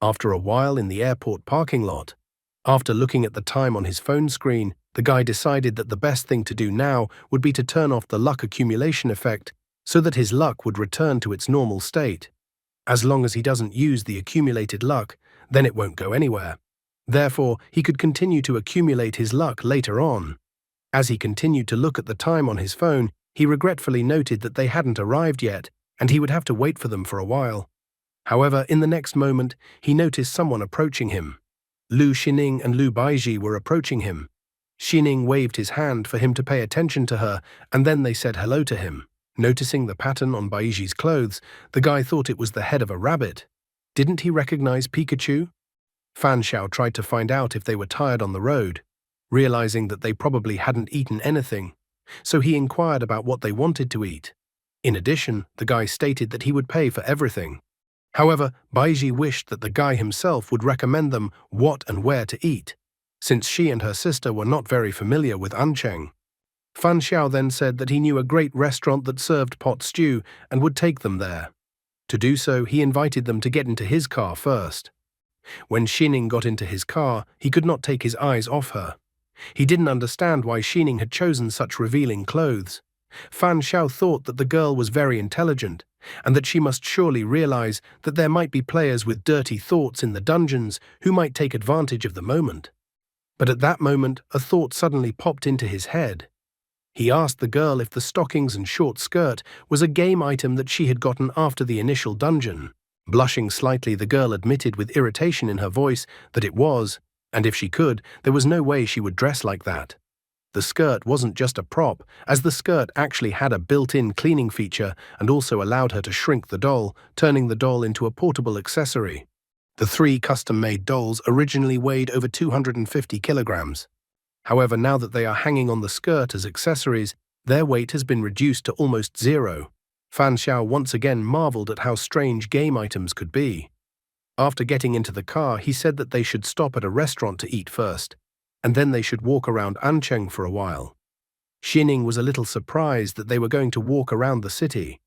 After a while in the airport parking lot, after looking at the time on his phone screen, the guy decided that the best thing to do now would be to turn off the luck accumulation effect so that his luck would return to its normal state. As long as he doesn't use the accumulated luck, then it won't go anywhere. Therefore, he could continue to accumulate his luck later on. As he continued to look at the time on his phone, he regretfully noted that they hadn't arrived yet, and he would have to wait for them for a while. However, in the next moment, he noticed someone approaching him. Lu Xining and Lu Baiji were approaching him. Xining waved his hand for him to pay attention to her, and then they said hello to him. Noticing the pattern on Baiji's clothes, the guy thought it was the head of a rabbit. Didn't he recognize Pikachu? Fan Xiao tried to find out if they were tired on the road, realizing that they probably hadn't eaten anything, so he inquired about what they wanted to eat. In addition, the guy stated that he would pay for everything. However, Baiji wished that the guy himself would recommend them what and where to eat, since she and her sister were not very familiar with Ancheng. Fan Xiao then said that he knew a great restaurant that served pot stew and would take them there. To do so, he invited them to get into his car first. When Xining got into his car, he could not take his eyes off her. He didn't understand why Xining had chosen such revealing clothes. Fan Xiao thought that the girl was very intelligent, and that she must surely realize that there might be players with dirty thoughts in the dungeons who might take advantage of the moment. But at that moment, a thought suddenly popped into his head. He asked the girl if the stockings and short skirt was a game item that she had gotten after the initial dungeon. Blushing slightly, the girl admitted with irritation in her voice that it was, and if she could, there was no way she would dress like that. The skirt wasn't just a prop, as the skirt actually had a built-in cleaning feature and also allowed her to shrink the doll, turning the doll into a portable accessory. The 3 custom-made dolls originally weighed over 250 kilograms. However, now that they are hanging on the skirt as accessories, their weight has been reduced to almost 0. Fan Xiao once again marveled at how strange game items could be. After getting into the car, he said that they should stop at a restaurant to eat first, and then they should walk around Ancheng for a while. Xining was a little surprised that they were going to walk around the city.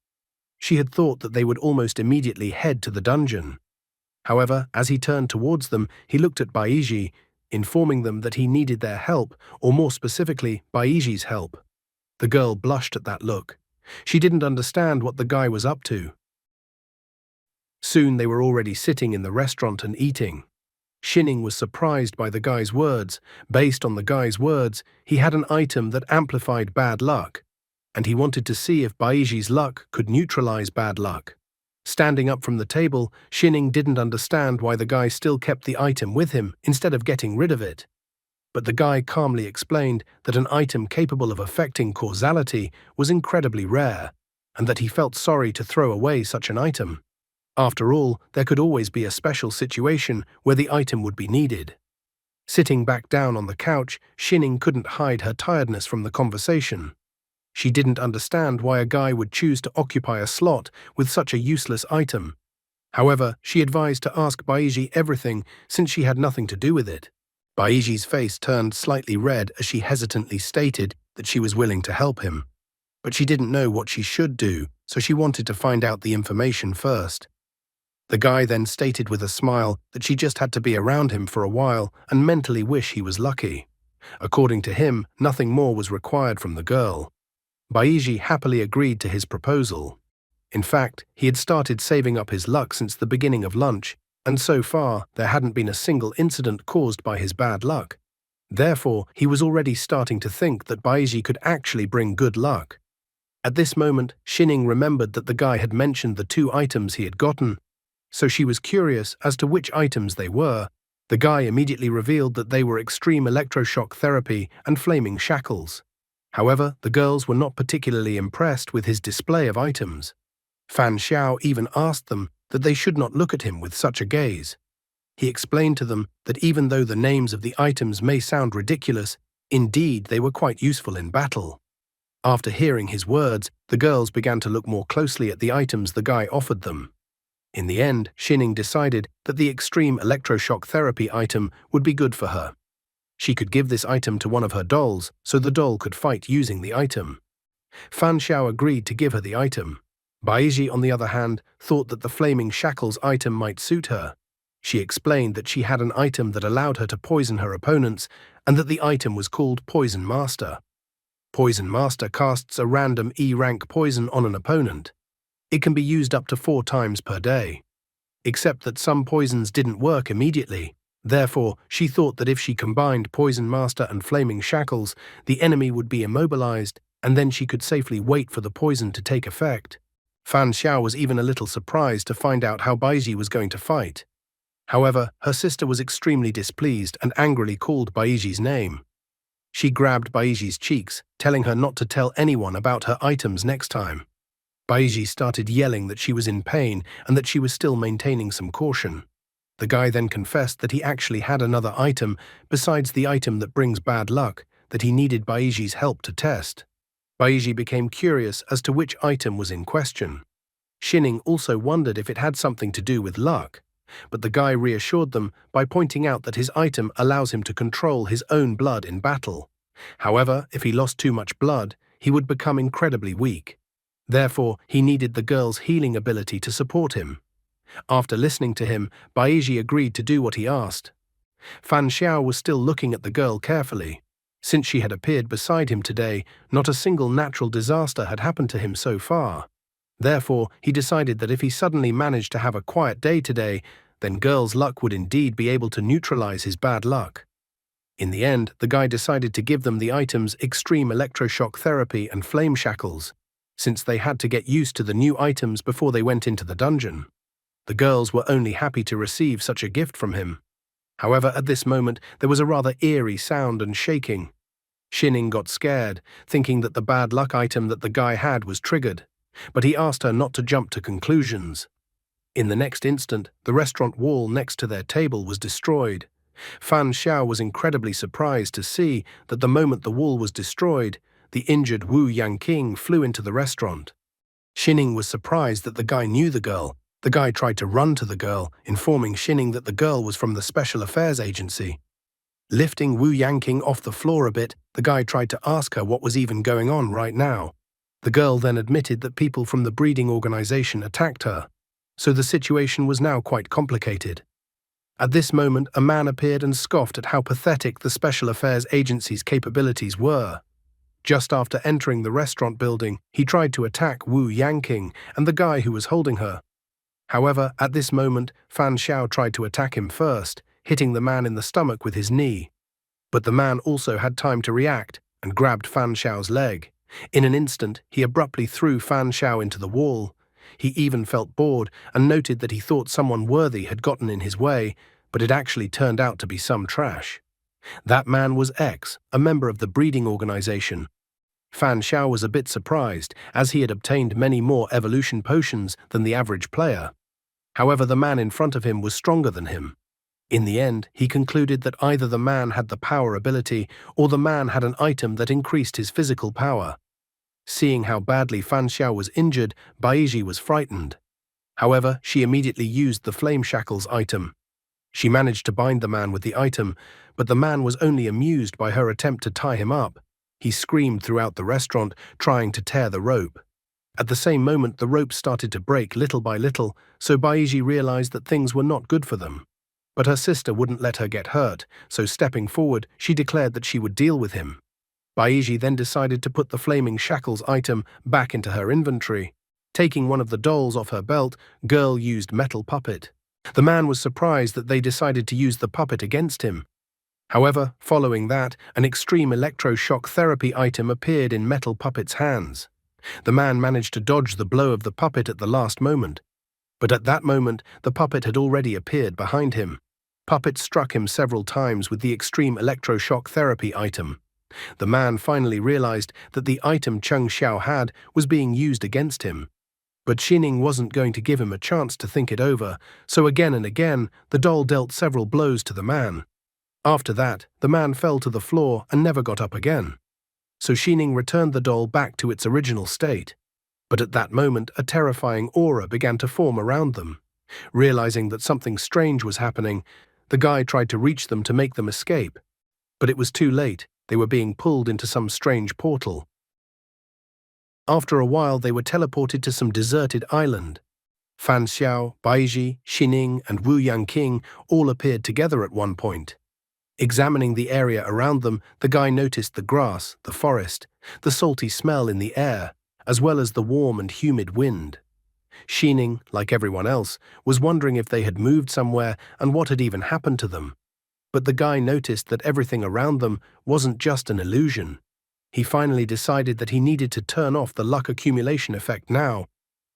She had thought that they would almost immediately head to the dungeon. However, as he turned towards them, he looked at Baiji, informing them that he needed their help, or more specifically, Baiji's help. The girl blushed at that look. She didn't understand what the guy was up to. Soon they were already sitting in the restaurant and eating. Shining was surprised by the guy's words. Based on the guy's words, he had an item that amplified bad luck, and he wanted to see if Baiji's luck could neutralize bad luck. Standing up from the table, Shining didn't understand why the guy still kept the item with him instead of getting rid of it. But the guy calmly explained that an item capable of affecting causality was incredibly rare, and that he felt sorry to throw away such an item. After all, there could always be a special situation where the item would be needed. Sitting back down on the couch, Shining couldn't hide her tiredness from the conversation. She didn't understand why a guy would choose to occupy a slot with such a useless item. However, she advised to ask Baiji everything since she had nothing to do with it. Baiji's face turned slightly red as she hesitantly stated that she was willing to help him. But she didn't know what she should do, so she wanted to find out the information first. The guy then stated with a smile that she just had to be around him for a while and mentally wish he was lucky. According to him, nothing more was required from the girl. Baiji happily agreed to his proposal. In fact, he had started saving up his luck since the beginning of lunch, and so far there hadn't been a single incident caused by his bad luck. Therefore, he was already starting to think that Baiji could actually bring good luck. At this moment, Shining remembered that the guy had mentioned the 2 items he had gotten, so she was curious as to which items they were. The guy immediately revealed that they were extreme electroshock therapy and flaming shackles. However, the girls were not particularly impressed with his display of items. Fan Xiao even asked them that they should not look at him with such a gaze. He explained to them that even though the names of the items may sound ridiculous, indeed they were quite useful in battle. After hearing his words, the girls began to look more closely at the items the guy offered them. In the end, Shining decided that the extreme electroshock therapy item would be good for her. She could give this item to one of her dolls so the doll could fight using the item. Fan Xiao agreed to give her the item. Baiji, on the other hand, thought that the flaming shackles item might suit her. She explained that she had an item that allowed her to poison her opponents and that the item was called Poison Master. Poison Master casts a random E-rank poison on an opponent. It can be used up to 4 times per day. Except that some poisons didn't work immediately. Therefore, she thought that if she combined Poison Master and Flaming Shackles, the enemy would be immobilized, and then she could safely wait for the poison to take effect. Fan Xiao was even a little surprised to find out how Baiji was going to fight. However, her sister was extremely displeased and angrily called Baiji's name. She grabbed Baiji's cheeks, telling her not to tell anyone about her items next time. Baiji started yelling that she was in pain and that she was still maintaining some caution. The guy then confessed that he actually had another item besides the item that brings bad luck that he needed Baiji's help to test. Baiji became curious as to which item was in question. Shining also wondered if it had something to do with luck, but the guy reassured them by pointing out that his item allows him to control his own blood in battle. However, if he lost too much blood, he would become incredibly weak. Therefore, he needed the girl's healing ability to support him. After listening to him, Baiji agreed to do what he asked. Fan Xiao was still looking at the girl carefully. Since she had appeared beside him today, not a single natural disaster had happened to him so far. Therefore, he decided that if he suddenly managed to have a quiet day today, then girl's luck would indeed be able to neutralize his bad luck. In the end, the guy decided to give them the items Extreme Electroshock Therapy and Flame Shackles, since they had to get used to the new items before they went into the dungeon. The girls were only happy to receive such a gift from him. However, at this moment, there was a rather eerie sound and shaking. Shining got scared, thinking that the bad luck item that the guy had was triggered, but he asked her not to jump to conclusions. In the next instant, the restaurant wall next to their table was destroyed. Fan Xiao was incredibly surprised to see that the moment the wall was destroyed, the injured Wu Yangqing flew into the restaurant. Shining was surprised that the guy knew the girl. The guy tried to run to the girl, informing Shining that the girl was from the Special Affairs Agency. Lifting Wu Yangqing off the floor a bit, the guy tried to ask her what was even going on right now. The girl then admitted that people from the breeding organization attacked her, so the situation was now quite complicated. At this moment, a man appeared and scoffed at how pathetic the Special Affairs Agency's capabilities were. Just after entering the restaurant building, he tried to attack Wu Yangqing and the guy who was holding her. However, at this moment, Fan Xiao tried to attack him first, hitting the man in the stomach with his knee. But the man also had time to react and grabbed Fan Xiao's leg. In an instant, he abruptly threw Fan Xiao into the wall. He even felt bored and noted that he thought someone worthy had gotten in his way, but it actually turned out to be some trash. That man was X, a member of the breeding organization. Fan Xiao was a bit surprised, as he had obtained many more evolution potions than the average player. However, the man in front of him was stronger than him. In the end, he concluded that either the man had the power ability or the man had an item that increased his physical power. Seeing how badly Fan Xiao was injured, Baiji was frightened. However, she immediately used the Flame Shackles item. She managed to bind the man with the item, but the man was only amused by her attempt to tie him up. He screamed throughout the restaurant, trying to tear the rope. At the same moment, the rope started to break little by little, so Baiji realized that things were not good for them. But her sister wouldn't let her get hurt, so stepping forward, she declared that she would deal with him. Baiji then decided to put the Flaming Shackles item back into her inventory. Taking one of the dolls off her belt, Girl used Metal Puppet. The man was surprised that they decided to use the puppet against him. However, following that, an extreme electroshock therapy item appeared in Metal Puppet's hands. The man managed to dodge the blow of the puppet at the last moment. But at that moment, the puppet had already appeared behind him. Puppet struck him several times with the extreme electroshock therapy item. The man finally realized that the item Cheng Xiao had was being used against him. But Xining wasn't going to give him a chance to think it over, so again and again, the doll dealt several blows to the man. After that, the man fell to the floor and never got up again. So Xining returned the doll back to its original state. But at that moment, a terrifying aura began to form around them. Realizing that something strange was happening, the guy tried to reach them to make them escape. But it was too late. They were being pulled into some strange portal. After a while, they were teleported to some deserted island. Fan Xiao, Baiji, Xining, and Wu Yangqing all appeared together at one point. Examining the area around them, the guy noticed the grass, the forest, the salty smell in the air, as well as the warm and humid wind. Xining, like everyone else, was wondering if they had moved somewhere and what had even happened to them. But the guy noticed that everything around them wasn't just an illusion. He finally decided that he needed to turn off the luck accumulation effect now.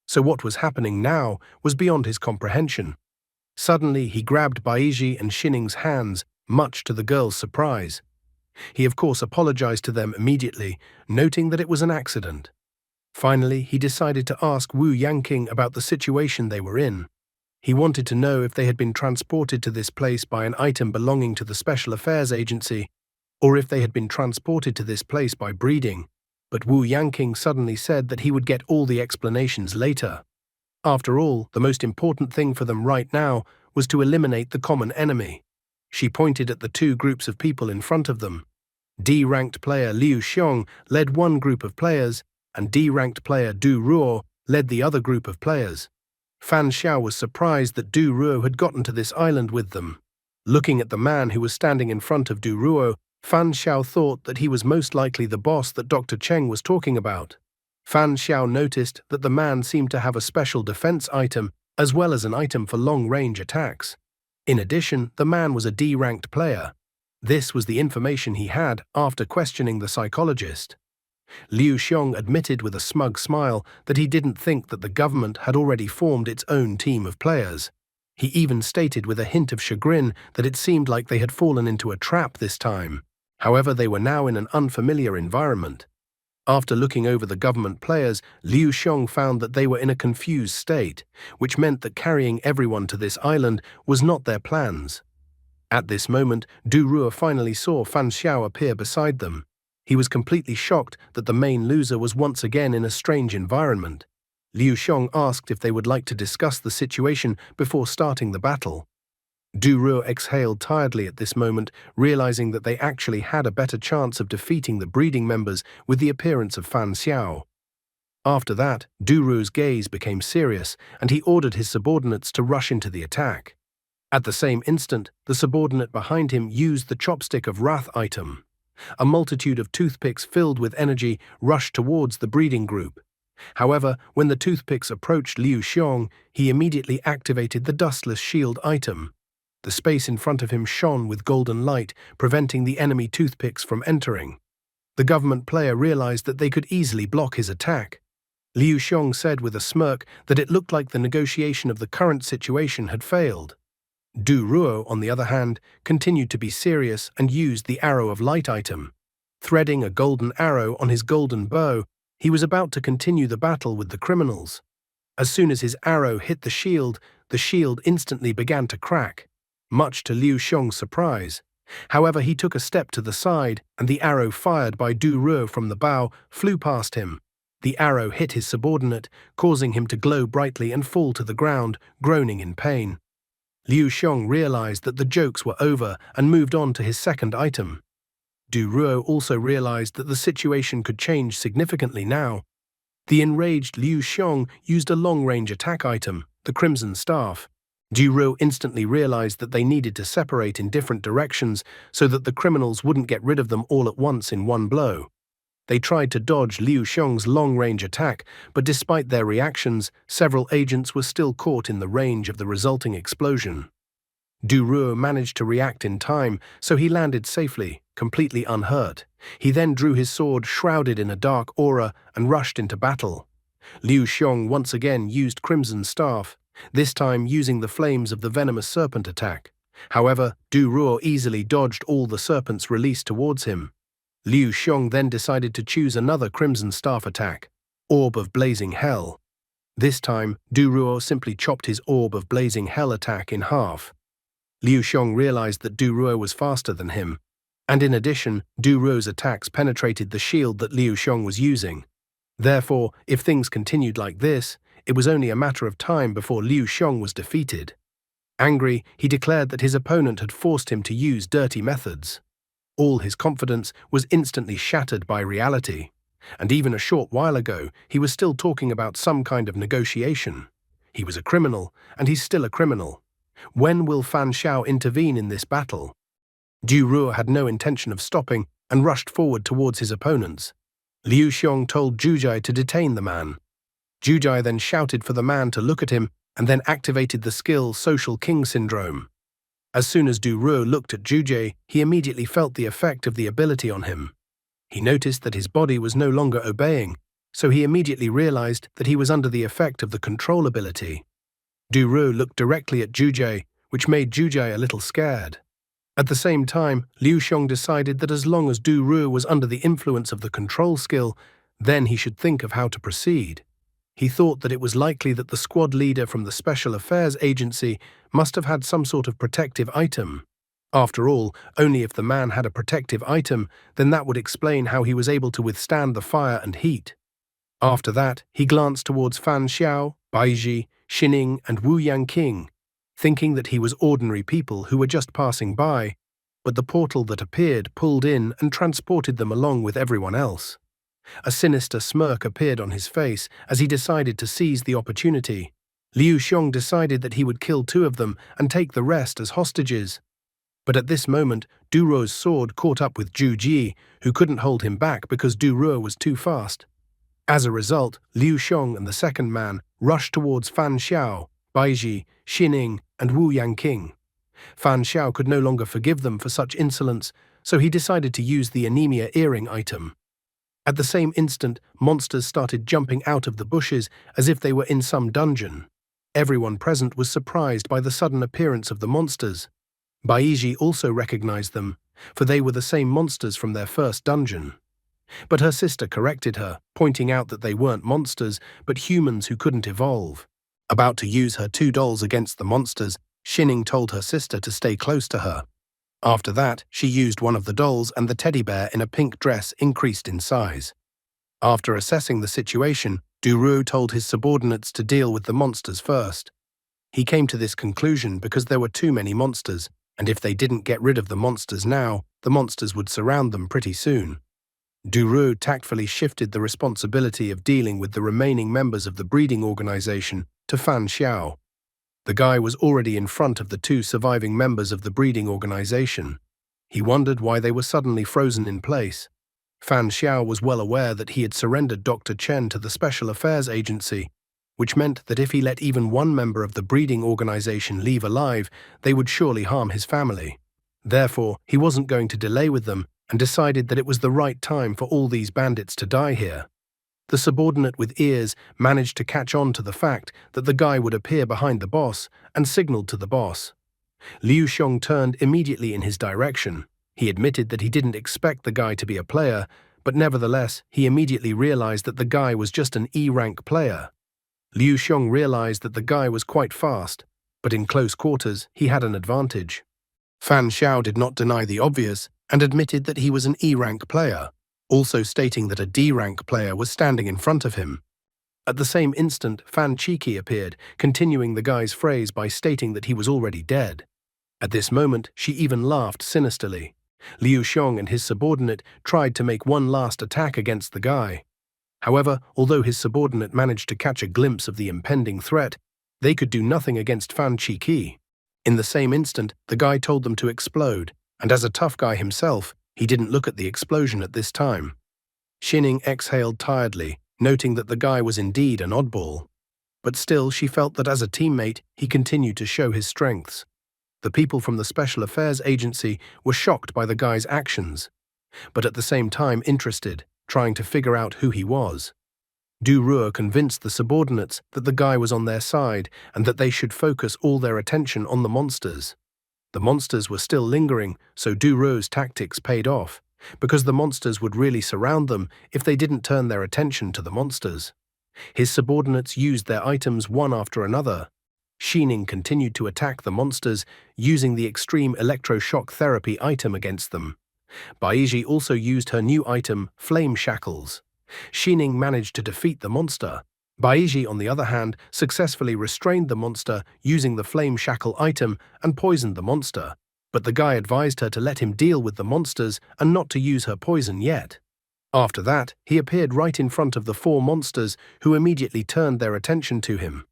So what was happening now was beyond his comprehension. Suddenly, he grabbed Baiji and Xining's hands, much to the girl's surprise. He of course apologized to them immediately, noting that it was an accident. Finally, he decided to ask Wu Yangqing about the situation they were in. He wanted to know if they had been transported to this place by an item belonging to the Special Affairs Agency, or if they had been transported to this place by breeding. But Wu Yangqing suddenly said that he would get all the explanations later. After all, the most important thing for them right now was to eliminate the common enemy. She pointed at the two groups of people in front of them. D-ranked player Liu Xiong led one group of players, and D-ranked player Du Ruo led the other group of players. Fan Xiao was surprised that Du Ruo had gotten to this island with them. Looking at the man who was standing in front of Du Ruo, Fan Xiao thought that he was most likely the boss that Dr. Cheng was talking about. Fan Xiao noticed that the man seemed to have a special defense item as well as an item for long-range attacks. In addition, the man was a D-ranked player. This was the information he had after questioning the psychologist. Liu Xiong admitted with a smug smile that he didn't think that the government had already formed its own team of players. He even stated with a hint of chagrin that it seemed like they had fallen into a trap this time. However, they were now in an unfamiliar environment. After looking over the government players, Liu Xiong found that they were in a confused state, which meant that carrying everyone to this island was not their plans. At this moment, Du Ruo finally saw Fan Xiao appear beside them. He was completely shocked that the main loser was once again in a strange environment. Liu Xiong asked if they would like to discuss the situation before starting the battle. Du Ruo exhaled tiredly at this moment, realizing that they actually had a better chance of defeating the breeding members with the appearance of Fan Xiao. After that, Du Ruo's gaze became serious, and he ordered his subordinates to rush into the attack. At the same instant, the subordinate behind him used the Chopstick of Wrath item. A multitude of toothpicks filled with energy rushed towards the breeding group. However, when the toothpicks approached Liu Xiong, he immediately activated the Dustless Shield item. The space in front of him shone with golden light, preventing the enemy toothpicks from entering. The government player realized that they could easily block his attack. Liu Xiong said with a smirk that it looked like the negotiation of the current situation had failed. Du Ruo, on the other hand, continued to be serious and used the arrow of light item. Threading a golden arrow on his golden bow, he was about to continue the battle with the criminals. As soon as his arrow hit the shield instantly began to crack, much to Liu Xiong's surprise. However, he took a step to the side, and the arrow fired by Du Ruo from the bow flew past him. The arrow hit his subordinate, causing him to glow brightly and fall to the ground, groaning in pain. Liu Xiong realized that the jokes were over and moved on to his second item. Du Ruo also realized that the situation could change significantly now. The enraged Liu Xiong used a long-range attack item, the Crimson Staff. Du Ruo instantly realized that they needed to separate in different directions so that the criminals wouldn't get rid of them all at once in one blow. They tried to dodge Liu Xiong's long-range attack, but despite their reactions, several agents were still caught in the range of the resulting explosion. Du Ruo managed to react in time, so he landed safely, completely unhurt. He then drew his sword shrouded in a dark aura and rushed into battle. Liu Xiong once again used Crimson Staff, this time using the flames of the venomous serpent attack. However, Du Ruo easily dodged all the serpents released towards him. Liu Xiong then decided to choose another Crimson Staff attack, Orb of Blazing Hell. This time, Du Ruo simply chopped his Orb of Blazing Hell attack in half. Liu Xiong realized that Du Ruo was faster than him, and in addition, Du Ruo's attacks penetrated the shield that Liu Xiong was using. Therefore, if things continued like this, it was only a matter of time before Liu Xiong was defeated. Angry, he declared that his opponent had forced him to use dirty methods. All his confidence was instantly shattered by reality, and even a short while ago, he was still talking about some kind of negotiation. He was a criminal, and he's still a criminal. When will Fan Xiao intervene in this battle? Du Ruo had no intention of stopping and rushed forward towards his opponents. Liu Xiong told Jujai to detain the man. Jujai then shouted for the man to look at him and then activated the skill Social King Syndrome. As soon as Du Ruo looked at Jujai, he immediately felt the effect of the ability on him. He noticed that his body was no longer obeying, so he immediately realized that he was under the effect of the control ability. Du Ruo looked directly at Jujai, which made Jujai a little scared. At the same time, Liu Xiong decided that as long as Du Ruo was under the influence of the control skill, then he should think of how to proceed. He thought that it was likely that the squad leader from the Special Affairs Agency must have had some sort of protective item. After all, only if the man had a protective item, then that would explain how he was able to withstand the fire and heat. After that, he glanced towards Fan Xiao, Baiji, Xining, and Wu Yangqing, thinking that he was ordinary people who were just passing by, but the portal that appeared pulled in and transported them along with everyone else. A sinister smirk appeared on his face as he decided to seize the opportunity. Liu Xiong decided that he would kill 2 of them and take the rest as hostages. But at this moment, Du Ruo's sword caught up with Zhu Ji, who couldn't hold him back because Du Ruo was too fast. As a result, Liu Xiong and the second man rushed towards Fan Xiao, Baiji, Xining, and Wu Yangqing. Fan Xiao could no longer forgive them for such insolence, so he decided to use the anemia earring item. At the same instant, monsters started jumping out of the bushes as if they were in some dungeon. Everyone present was surprised by the sudden appearance of the monsters. Baiji also recognized them, for they were the same monsters from their first dungeon. But her sister corrected her, pointing out that they weren't monsters, but humans who couldn't evolve. About to use her 2 dolls against the monsters, Xining told her sister to stay close to her. After that, she used one of the dolls and the teddy bear in a pink dress increased in size. After assessing the situation, Du Ruo told his subordinates to deal with the monsters first. He came to this conclusion because there were too many monsters, and if they didn't get rid of the monsters now, the monsters would surround them pretty soon. Du Ruo tactfully shifted the responsibility of dealing with the remaining members of the breeding organization to Fan Xiao. The guy was already in front of the 2 surviving members of the breeding organization. He wondered why they were suddenly frozen in place. Fan Xiao was well aware that he had surrendered Dr. Chen to the Special Affairs Agency. which meant that if he let even one member of the breeding organization leave alive, they would surely harm his family. Therefore, he wasn't going to delay with them and decided that it was the right time for all these bandits to die here. The subordinate with ears managed to catch on to the fact that the guy would appear behind the boss and signaled to the boss. Liu Xiong turned immediately in his direction. He admitted that he didn't expect the guy to be a player, but nevertheless, he immediately realized that the guy was just an E-rank player. Liu Xiong realized that the guy was quite fast, but in close quarters, he had an advantage. Fan Xiao did not deny the obvious and admitted that he was an E-rank player, also stating that a D-rank player was standing in front of him. At the same instant, Fan Qiki appeared, continuing the guy's phrase by stating that he was already dead. At this moment, she even laughed sinisterly. Liu Xiong and his subordinate tried to make one last attack against the guy. However, although his subordinate managed to catch a glimpse of the impending threat, they could do nothing against Fan Qiki. In the same instant, the guy told them to explode, and as a tough guy himself, he didn't look at the explosion at this time. Xining exhaled tiredly, noting that the guy was indeed an oddball. But still, she felt that as a teammate, he continued to show his strengths. The people from the Special Affairs Agency were shocked by the guy's actions, but at the same time interested, trying to figure out who he was. Du Ruo convinced the subordinates that the guy was on their side and that they should focus all their attention on the monsters. The monsters were still lingering, so Du Ruo's tactics paid off, because the monsters would really surround them if they didn't turn their attention to the monsters. His subordinates used their items one after another. Xining continued to attack the monsters, using the extreme electroshock therapy item against them. Baiji also used her new item, Flame Shackles. Xining managed to defeat the monster. Baiji, on the other hand, successfully restrained the monster using the Flame Shackle item and poisoned the monster, but the guy advised her to let him deal with the monsters and not to use her poison yet. After that, he appeared right in front of the 4 monsters, who immediately turned their attention to him.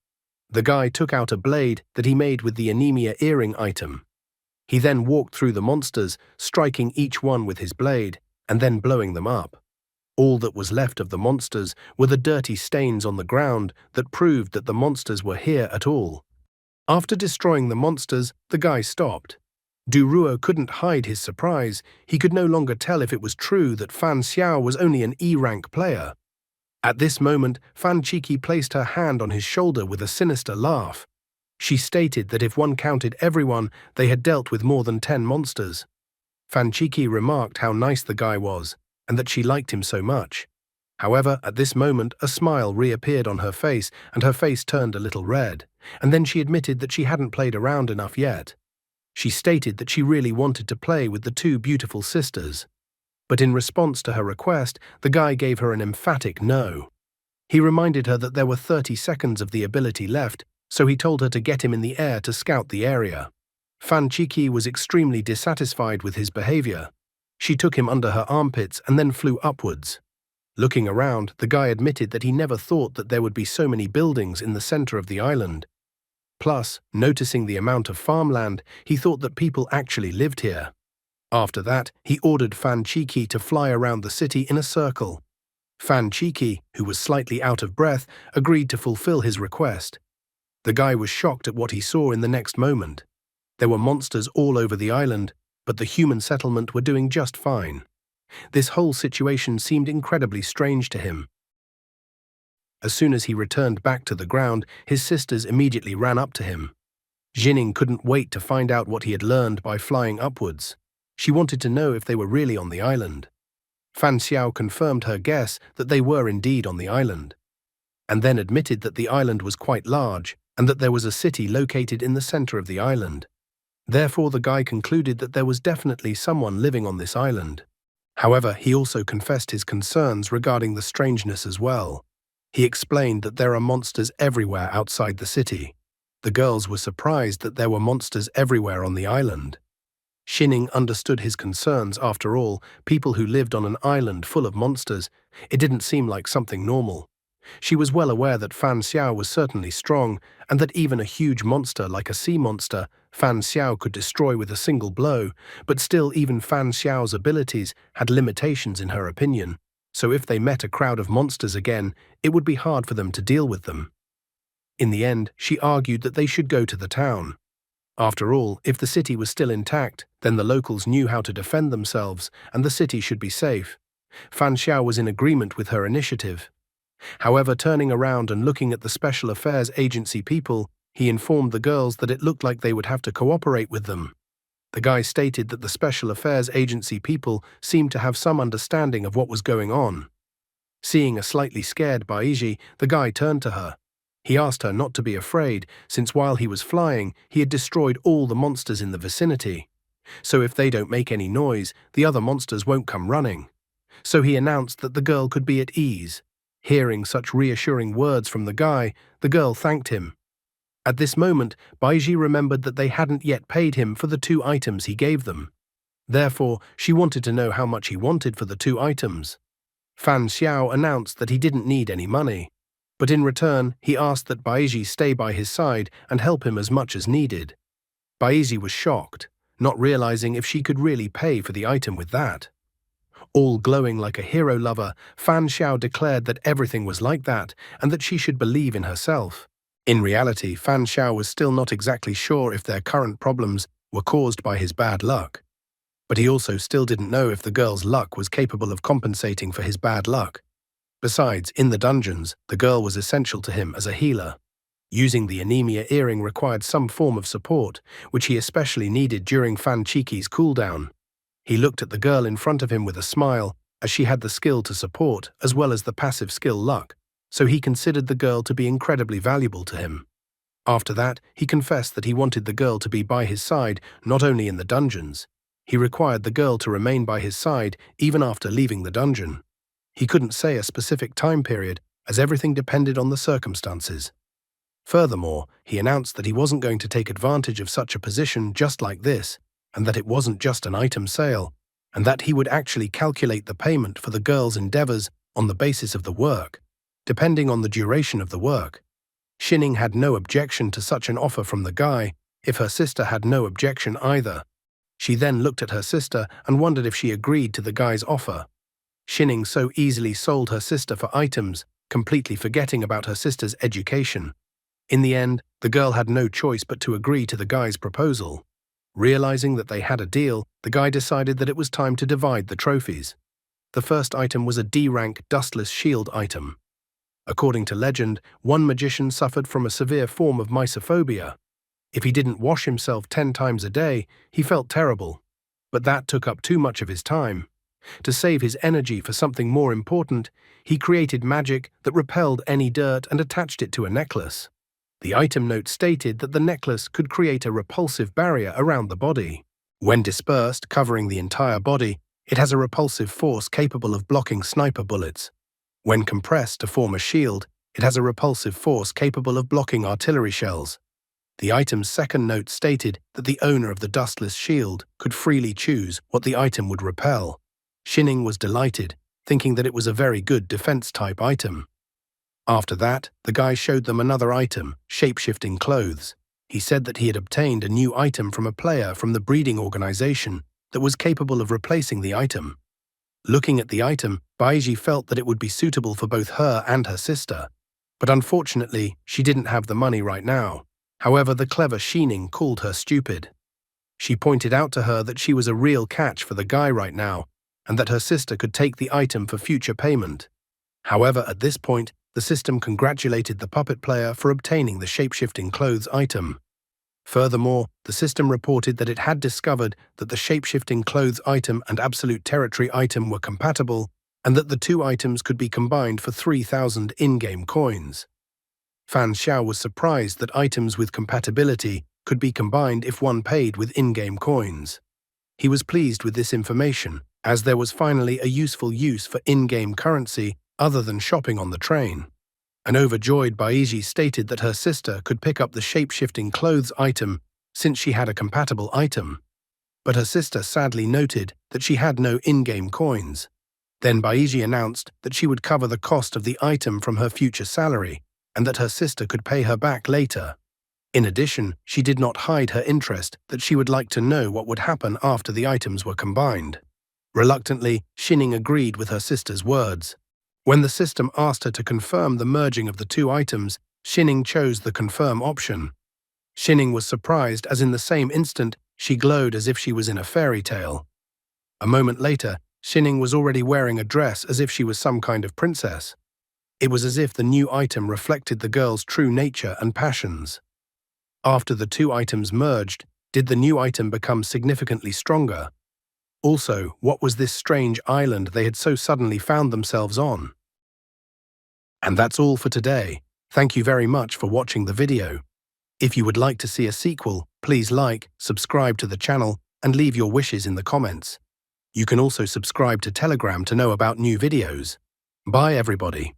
The guy took out a blade that he made with the anemia earring item. He then walked through the monsters, striking each one with his blade, and then blowing them up. All that was left of the monsters were the dirty stains on the ground that proved that the monsters were here at all. After destroying the monsters, the guy stopped. Du Ruo couldn't hide his surprise. He could no longer tell if it was true that Fan Xiao was only an E-rank player. At this moment, Fan Qiki placed her hand on his shoulder with a sinister laugh. She stated that if one counted everyone, they had dealt with more than 10 monsters. Fan Qiki remarked how nice the guy was, and that she liked him so much. However, at this moment, a smile reappeared on her face, and her face turned a little red, and then she admitted that she hadn't played around enough yet. She stated that she really wanted to play with the 2 beautiful sisters. But in response to her request, the guy gave her an emphatic no. He reminded her that there were 30 seconds of the ability left, so he told her to get him in the air to scout the area. Fan Qiki was extremely dissatisfied with his behavior. She took him under her armpits and then flew upwards. Looking around, the guy admitted that he never thought that there would be so many buildings in the center of the island. Plus, noticing the amount of farmland, he thought that people actually lived here. After that, he ordered Fan Qiki to fly around the city in a circle. Fan Qiki, who was slightly out of breath, agreed to fulfill his request. The guy was shocked at what he saw in the next moment. There were monsters all over the island, but the human settlement were doing just fine. This whole situation seemed incredibly strange to him. As soon as he returned back to the ground, his sisters immediately ran up to him. Xining couldn't wait to find out what he had learned by flying upwards. She wanted to know if they were really on the island. Fan Xiao confirmed her guess that they were indeed on the island, and then admitted that the island was quite large and that there was a city located in the center of the island. Therefore, the guy concluded that there was definitely someone living on this island. However, he also confessed his concerns regarding the strangeness as well. He explained that there are monsters everywhere outside the city. The girls were surprised that there were monsters everywhere on the island. Xining understood his concerns. After all, people who lived on an island full of monsters, it didn't seem like something normal. She was well aware that Fan Xiao was certainly strong, and that even a huge monster like a sea monster, Fan Xiao could destroy with a single blow, but still even Fan Xiao's abilities had limitations in her opinion, so if they met a crowd of monsters again, it would be hard for them to deal with them. In the end, she argued that they should go to the town. After all, if the city was still intact, then the locals knew how to defend themselves, and the city should be safe. Fan Xiao was in agreement with her initiative. However, turning around and looking at the Special Affairs Agency people, he informed the girls that it looked like they would have to cooperate with them. The guy stated that the Special Affairs Agency people seemed to have some understanding of what was going on. Seeing a slightly scared Baiji, the guy turned to her. He asked her not to be afraid, since while he was flying, he had destroyed all the monsters in the vicinity. So if they don't make any noise, the other monsters won't come running. So he announced that the girl could be at ease. Hearing such reassuring words from the guy, the girl thanked him. At this moment, Baiji remembered that they hadn't yet paid him for the 2 items he gave them. Therefore, she wanted to know how much he wanted for the 2 items. Fan Xiao announced that he didn't need any money, but in return, he asked that Baiji stay by his side and help him as much as needed. Baiji was shocked, not realizing if she could really pay for the item with that. All glowing like a hero lover, Fan Xiao declared that everything was like that and that she should believe in herself. In reality, Fan Xiao was still not exactly sure if their current problems were caused by his bad luck. But he also still didn't know if the girl's luck was capable of compensating for his bad luck. Besides, in the dungeons, the girl was essential to him as a healer. Using the anemia earring required some form of support, which he especially needed during Fan Chiki's cooldown. He looked at the girl in front of him with a smile, as she had the skill to support as well as the passive skill luck, so he considered the girl to be incredibly valuable to him. After that, he confessed that he wanted the girl to be by his side not only in the dungeons. He required the girl to remain by his side even after leaving the dungeon. He couldn't say a specific time period, as everything depended on the circumstances. Furthermore, he announced that he wasn't going to take advantage of such a position just like this, and that it wasn't just an item sale, and that he would actually calculate the payment for the girl's endeavors on the basis of the work, depending on the duration of the work. Xining had no objection to such an offer from the guy, if her sister had no objection either. She then looked at her sister and wondered if she agreed to the guy's offer. Xining so easily sold her sister for items, completely forgetting about her sister's education. In the end, the girl had no choice but to agree to the guy's proposal. Realizing that they had a deal, the guy decided that it was time to divide the trophies. The first item was a D-rank dustless shield item. According to legend, one magician suffered from a severe form of mysophobia. If he didn't wash himself 10 times a day, he felt terrible. But that took up too much of his time. To save his energy for something more important, he created magic that repelled any dirt and attached it to a necklace. The item note stated that the necklace could create a repulsive barrier around the body. When dispersed, covering the entire body, it has a repulsive force capable of blocking sniper bullets. When compressed to form a shield, it has a repulsive force capable of blocking artillery shells. The item's second note stated that the owner of the dustless shield could freely choose what the item would repel. Xining was delighted, thinking that it was a very good defense-type item. After that, the guy showed them another item, shape-shifting clothes. He said that he had obtained a new item from a player from the breeding organization that was capable of replacing the item. Looking at the item, Baiji felt that it would be suitable for both her and her sister. But unfortunately, she didn't have the money right now. However, the clever Xining called her stupid. She pointed out to her that she was a real catch for the guy right now, and that her sister could take the item for future payment. However, at this point, the system congratulated the puppet player for obtaining the shape-shifting clothes item. Furthermore, the system reported that it had discovered that the shape-shifting clothes item and absolute territory item were compatible, and that the 2 items could be combined for 3,000 in-game coins. Fan Xiao was surprised that items with compatibility could be combined if one paid with in-game coins. He was pleased with this information, as there was finally a useful use for in-game currency other than shopping on the train. An overjoyed Baiji stated that her sister could pick up the shape-shifting clothes item since she had a compatible item. But her sister sadly noted that she had no in-game coins. Then Baiji announced that she would cover the cost of the item from her future salary, and that her sister could pay her back later. In addition, she did not hide her interest that she would like to know what would happen after the items were combined. Reluctantly, Xining agreed with her sister's words. When the system asked her to confirm the merging of the 2 items, Xinning chose the confirm option. Xinning was surprised as in the same instant she glowed as if she was in a fairy tale. A moment later, Xinning was already wearing a dress as if she was some kind of princess. It was as if the new item reflected the girl's true nature and passions. After the two items merged, did the new item become significantly stronger? Also, what was this strange island they had so suddenly found themselves on? And that's all for today. Thank you very much for watching the video. If you would like to see a sequel, please like, subscribe to the channel, and leave your wishes in the comments. You can also subscribe to Telegram to know about new videos. Bye everybody.